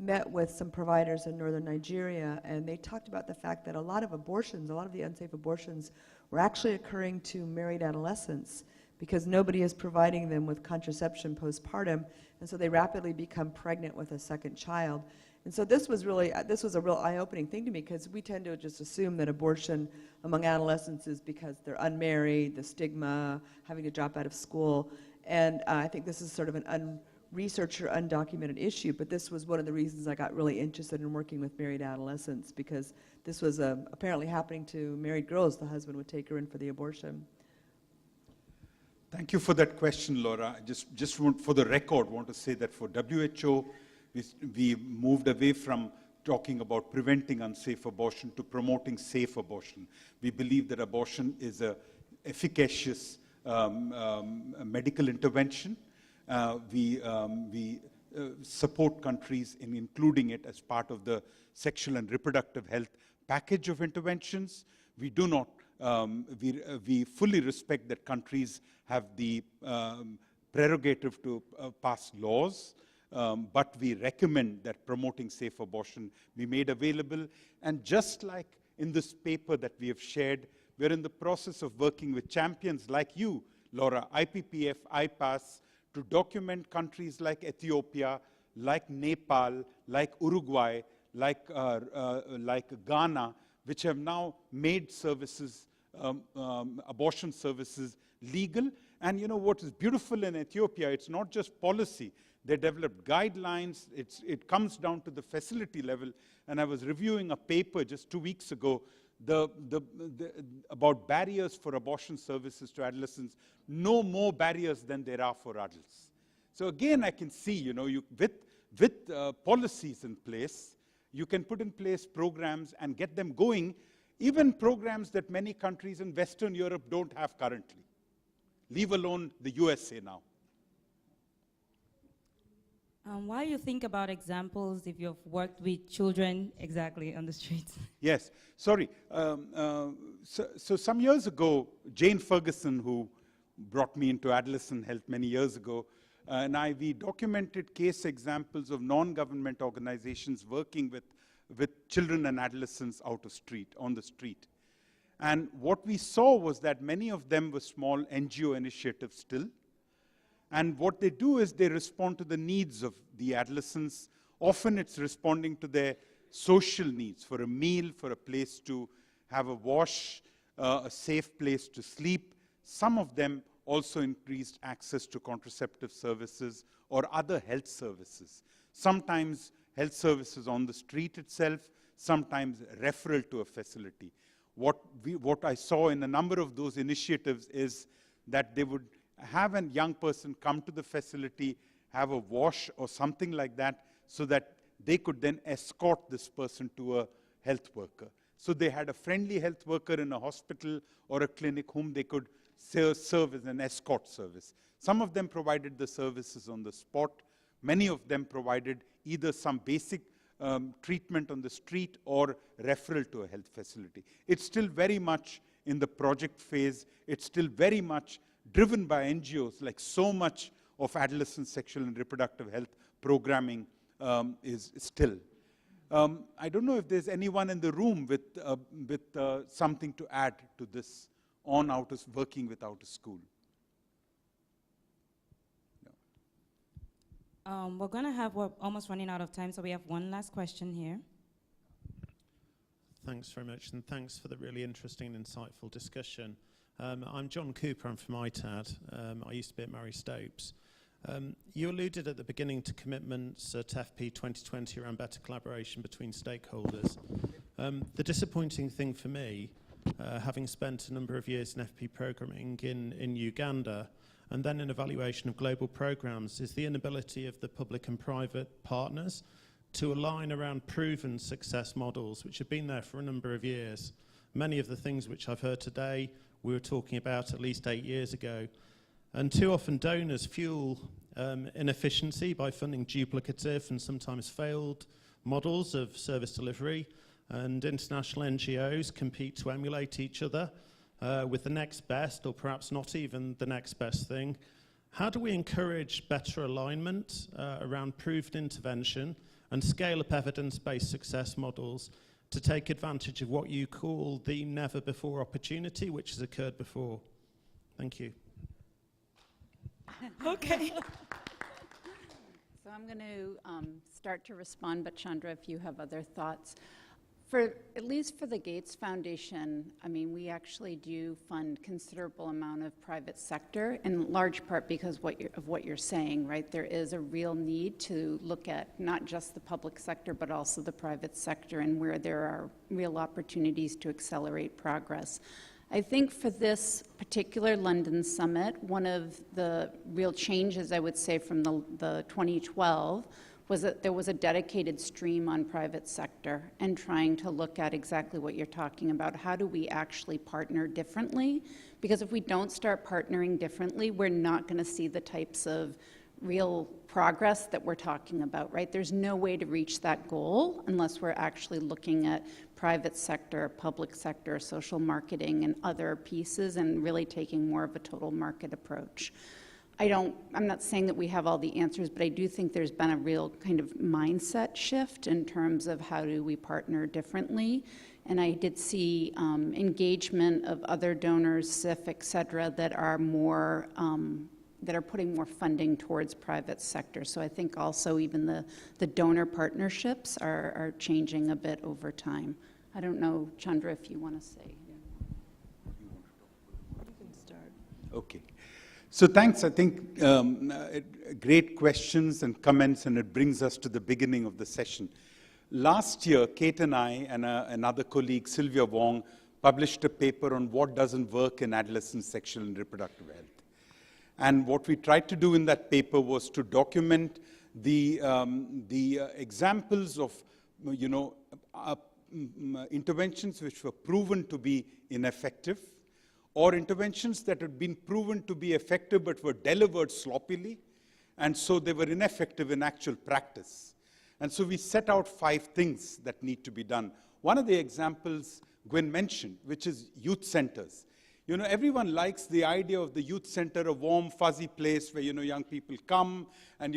met with some providers in northern Nigeria, and they talked about the fact that a lot of abortions, a lot of the unsafe abortions, were actually occurring to married adolescents because nobody is providing them with contraception postpartum, and so they rapidly become pregnant with a second child. And so this was a real eye-opening thing to me, because we tend to just assume that abortion among adolescents is because they're unmarried, the stigma, having to drop out of school. And I think this is sort of an unresearched or undocumented issue, but this was one of the reasons I got really interested in working with married adolescents, because this was apparently happening to married girls. The husband would take her in for the abortion. Thank you for that question, Laura. I just want, for the record, want to say that for WHO, we moved away from talking about preventing unsafe abortion to promoting safe abortion. We believe that abortion is an efficacious medical intervention. We support countries in including it as part of the sexual and reproductive health package of interventions. We do not, we fully respect that countries have the prerogative to pass laws. But we recommend that promoting safe abortion be made available. And just like in this paper that we have shared, we're in the process of working with champions like you, Laura, IPPF, IPAS, to document countries like Ethiopia, like Nepal, like Uruguay, like Ghana, which have now made services, abortion services legal. And what is beautiful in Ethiopia, it's not just policy. They developed guidelines. It comes down to the facility level. And I was reviewing a paper just 2 weeks ago about barriers for abortion services to adolescents. No more barriers than there are for adults. So again, I can see, with policies in place, you can put in place programs and get them going, even programs that many countries in Western Europe don't have currently, leave alone the USA now. While you think about examples, if you've worked with children exactly on the streets. Yes, sorry. So some years ago, Jane Ferguson, who brought me into adolescent health many years ago, and we documented case examples of non-government organizations working with children and adolescents on the street. And what we saw was that many of them were small NGO initiatives still. And what they do is they respond to the needs of the adolescents. Often it's responding to their social needs, for a meal, for a place to have a wash, a safe place to sleep. Some of them also increased access to contraceptive services or other health services. Sometimes health services on the street itself, sometimes referral to a facility. What I saw in a number of those initiatives is that they would have a young person come to the facility, have a wash or something like that, so that they could then escort this person to a health worker. So they had a friendly health worker in a hospital or a clinic whom they could serve as an escort service. Some of them provided the services on the spot. Many of them provided either some basic treatment on the street or referral to a health facility. It's still very much in the project phase. It's still very much driven by NGOs, like so much of adolescent sexual and reproductive health programming is still. I don't know if there's anyone in the room with something to add to this on working with out of school. We're almost running out of time, so we have one last question here. Thanks very much, and thanks for the really interesting and insightful discussion. I'm John Cooper, I'm from ITAD. I used to be at Murray Stopes. You alluded at the beginning to commitments at FP 2020 around better collaboration between stakeholders. The disappointing thing for me, having spent a number of years in FP programming in Uganda, and then in evaluation of global programs, is the inability of the public and private partners to align around proven success models, which have been there for a number of years. Many of the things which I've heard today, we were talking about at least 8 years ago. And too often donors fuel inefficiency by funding duplicative and sometimes failed models of service delivery, and international NGOs compete to emulate each other with the next best, or perhaps not even the next best thing. How do we encourage better alignment around proved intervention and scale up evidence-based success models to take advantage of what you call the never-before opportunity, which has occurred before? Thank you. Okay. So I'm going to start to respond, but Chandra, if you have other thoughts. At least for the Gates Foundation, I mean, we actually do fund considerable amount of private sector, in large part because of what you're saying, right? There is a real need to look at not just the public sector, but also the private sector, and where there are real opportunities to accelerate progress. I think for this particular London summit, one of the real changes, I would say, from the 2012 was that there was a dedicated stream on private sector and trying to look at exactly what you're talking about. How do we actually partner differently? Because if we don't start partnering differently, we're not going to see the types of real progress that we're talking about, right? There's no way to reach that goal unless we're actually looking at private sector, public sector, social marketing, and other pieces, and really taking more of a total market approach. I'm not saying that we have all the answers, but I do think there's been a real kind of mindset shift in terms of how do we partner differently. And I did see engagement of other donors, SIF, et cetera, that are more, that are putting more funding towards private sector. So I think also even the donor partnerships are changing a bit over time. I don't know, Chandra, if you want to say. You can start. Okay. So thanks, I think great questions and comments, and it brings us to the beginning of the session. Last year, Kate and I and another colleague, Sylvia Wong, published a paper on what doesn't work in adolescent sexual and reproductive health. And what we tried to do in that paper was to document the examples of, interventions which were proven to be ineffective, or interventions that had been proven to be effective but were delivered sloppily, and so they were ineffective in actual practice. And so we set out 5 things that need to be done. One of the examples Gwen mentioned, which is youth centers. Everyone likes the idea of the youth center, a warm, fuzzy place where, young people come and,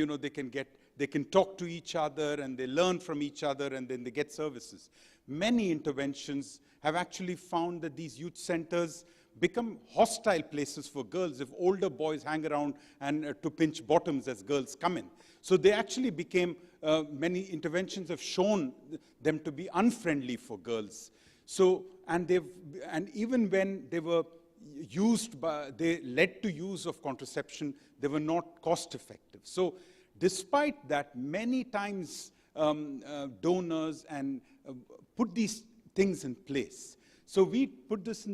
they can talk to each other and they learn from each other and then they get services. Many interventions have actually found that these youth centers become hostile places for girls if older boys hang around and to pinch bottoms as girls come in. So they actually became, many interventions have shown them to be unfriendly for girls. So, and even when they were they led to use of contraception, they were not cost effective. So despite that, many times donors put these things in place. So we put this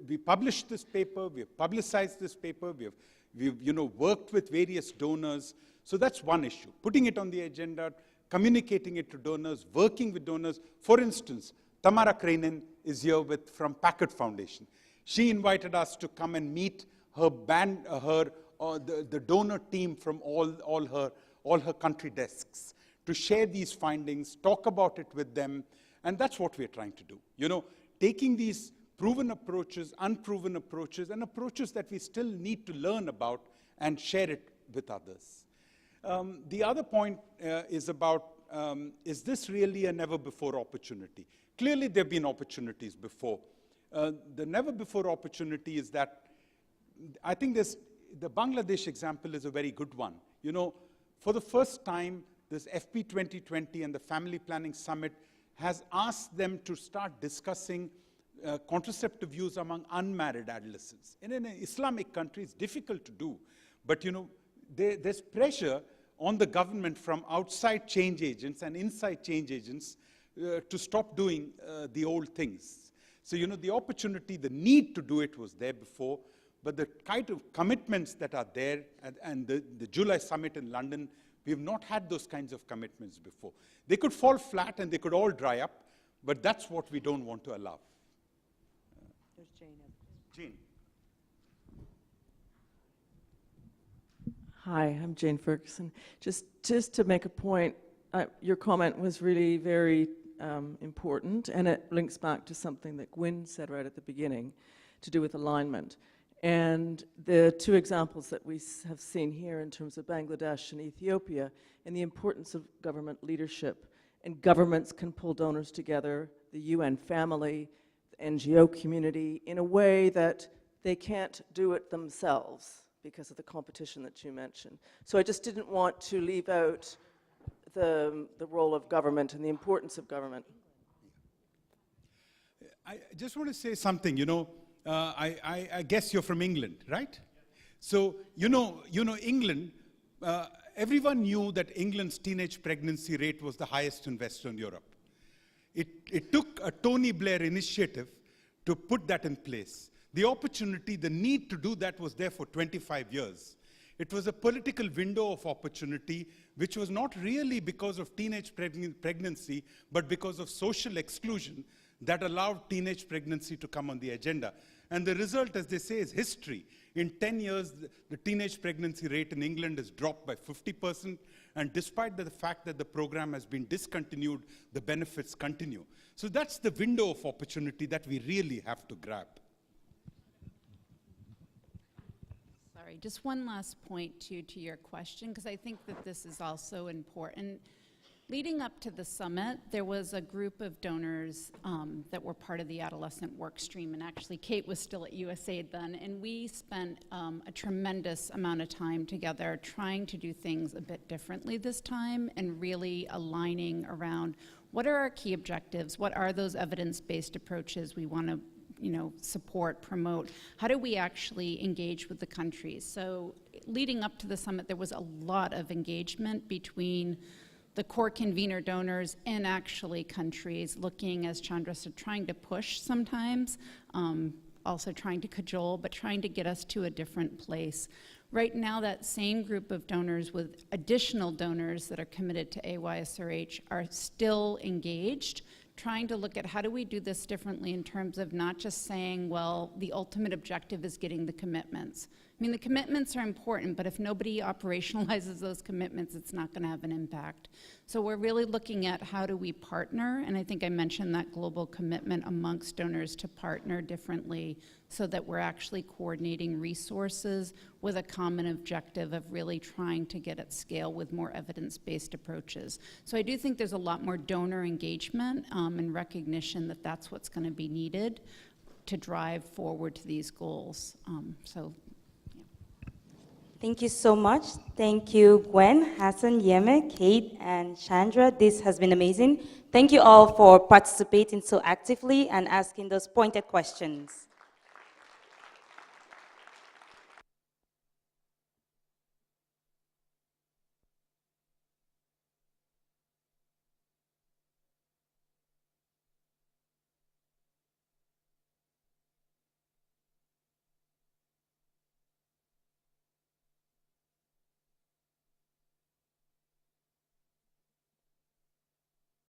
we published this paper, we have publicized this paper, we've worked with various donors. So that's one issue, putting it on the agenda, communicating it to donors, working with donors. For instance, Tamara Krainen is here from Packard Foundation. She invited us to come and meet her band, the donor team from all her country desks, to share these findings, talk about it with them, and that's what we're trying to do. Taking these proven approaches, unproven approaches, and approaches that we still need to learn about and share it with others. The other point is about, is this really a never-before opportunity? Clearly, there have been opportunities before. The never-before opportunity is that, I think the Bangladesh example is a very good one. For the first time, this FP 2020 and the Family Planning Summit has asked them to start discussing contraceptive use among unmarried adolescents. In an Islamic country, it's difficult to do. But there's pressure on the government from outside change agents and inside change agents to stop doing the old things. So, the opportunity, the need to do it was there before, but the kind of commitments that are there, and the July summit in London, we have not had those kinds of commitments before. They could fall flat and they could all dry up, but that's what we don't want to allow. There's Jane. Jane. Hi, I'm Jane Ferguson. Just to make a point, your comment was really very important, and it links back to something that Gwyn said right at the beginning to do with alignment. And the two examples that we have seen here in terms of Bangladesh and Ethiopia, and the importance of government leadership, and governments can pull donors together, the UN family, the NGO community, in a way that they can't do it themselves because of the competition that you mentioned. So I just didn't want to leave out the role of government and the importance of government. I just want to say something, I guess you're from England, right? So, England, everyone knew that England's teenage pregnancy rate was the highest in Western Europe. It took a Tony Blair initiative to put that in place. The opportunity, the need to do that was there for 25 years. It was a political window of opportunity, which was not really because of teenage pregnancy, but because of social exclusion that allowed teenage pregnancy to come on the agenda. And the result, as they say, is history. In 10 years, the teenage pregnancy rate in England has dropped by 50%, and despite the fact that the program has been discontinued, the benefits continue. So that's the window of opportunity that we really have to grab. Sorry, just one last point to your question, because I think that this is also important. Leading up to the summit, there was a group of donors that were part of the adolescent work stream, and actually Kate was still at USAID then, and we spent a tremendous amount of time together trying to do things a bit differently this time and really aligning around what are our key objectives, what are those evidence-based approaches we want to support, promote, how do we actually engage with the countries. So leading up to the summit, there was a lot of engagement between the core convener donors and actually countries looking, as Chandra said, trying to push sometimes, also trying to cajole, but trying to get us to a different place. Right now, that same group of donors with additional donors that are committed to AYSRH are still engaged, trying to look at how do we do this differently in terms of not just saying, well, the ultimate objective is getting the commitments. I mean, the commitments are important, but if nobody operationalizes those commitments, it's not going to have an impact. So we're really looking at how do we partner, and I think I mentioned that global commitment amongst donors to partner differently so that we're actually coordinating resources with a common objective of really trying to get at scale with more evidence-based approaches. So I do think there's a lot more donor engagement and recognition that that's what's going to be needed to drive forward to these goals. Thank you so much. Thank you, Gwen, Hassan, Yeme, Kate, and Chandra. This has been amazing. Thank you all for participating so actively and asking those pointed questions.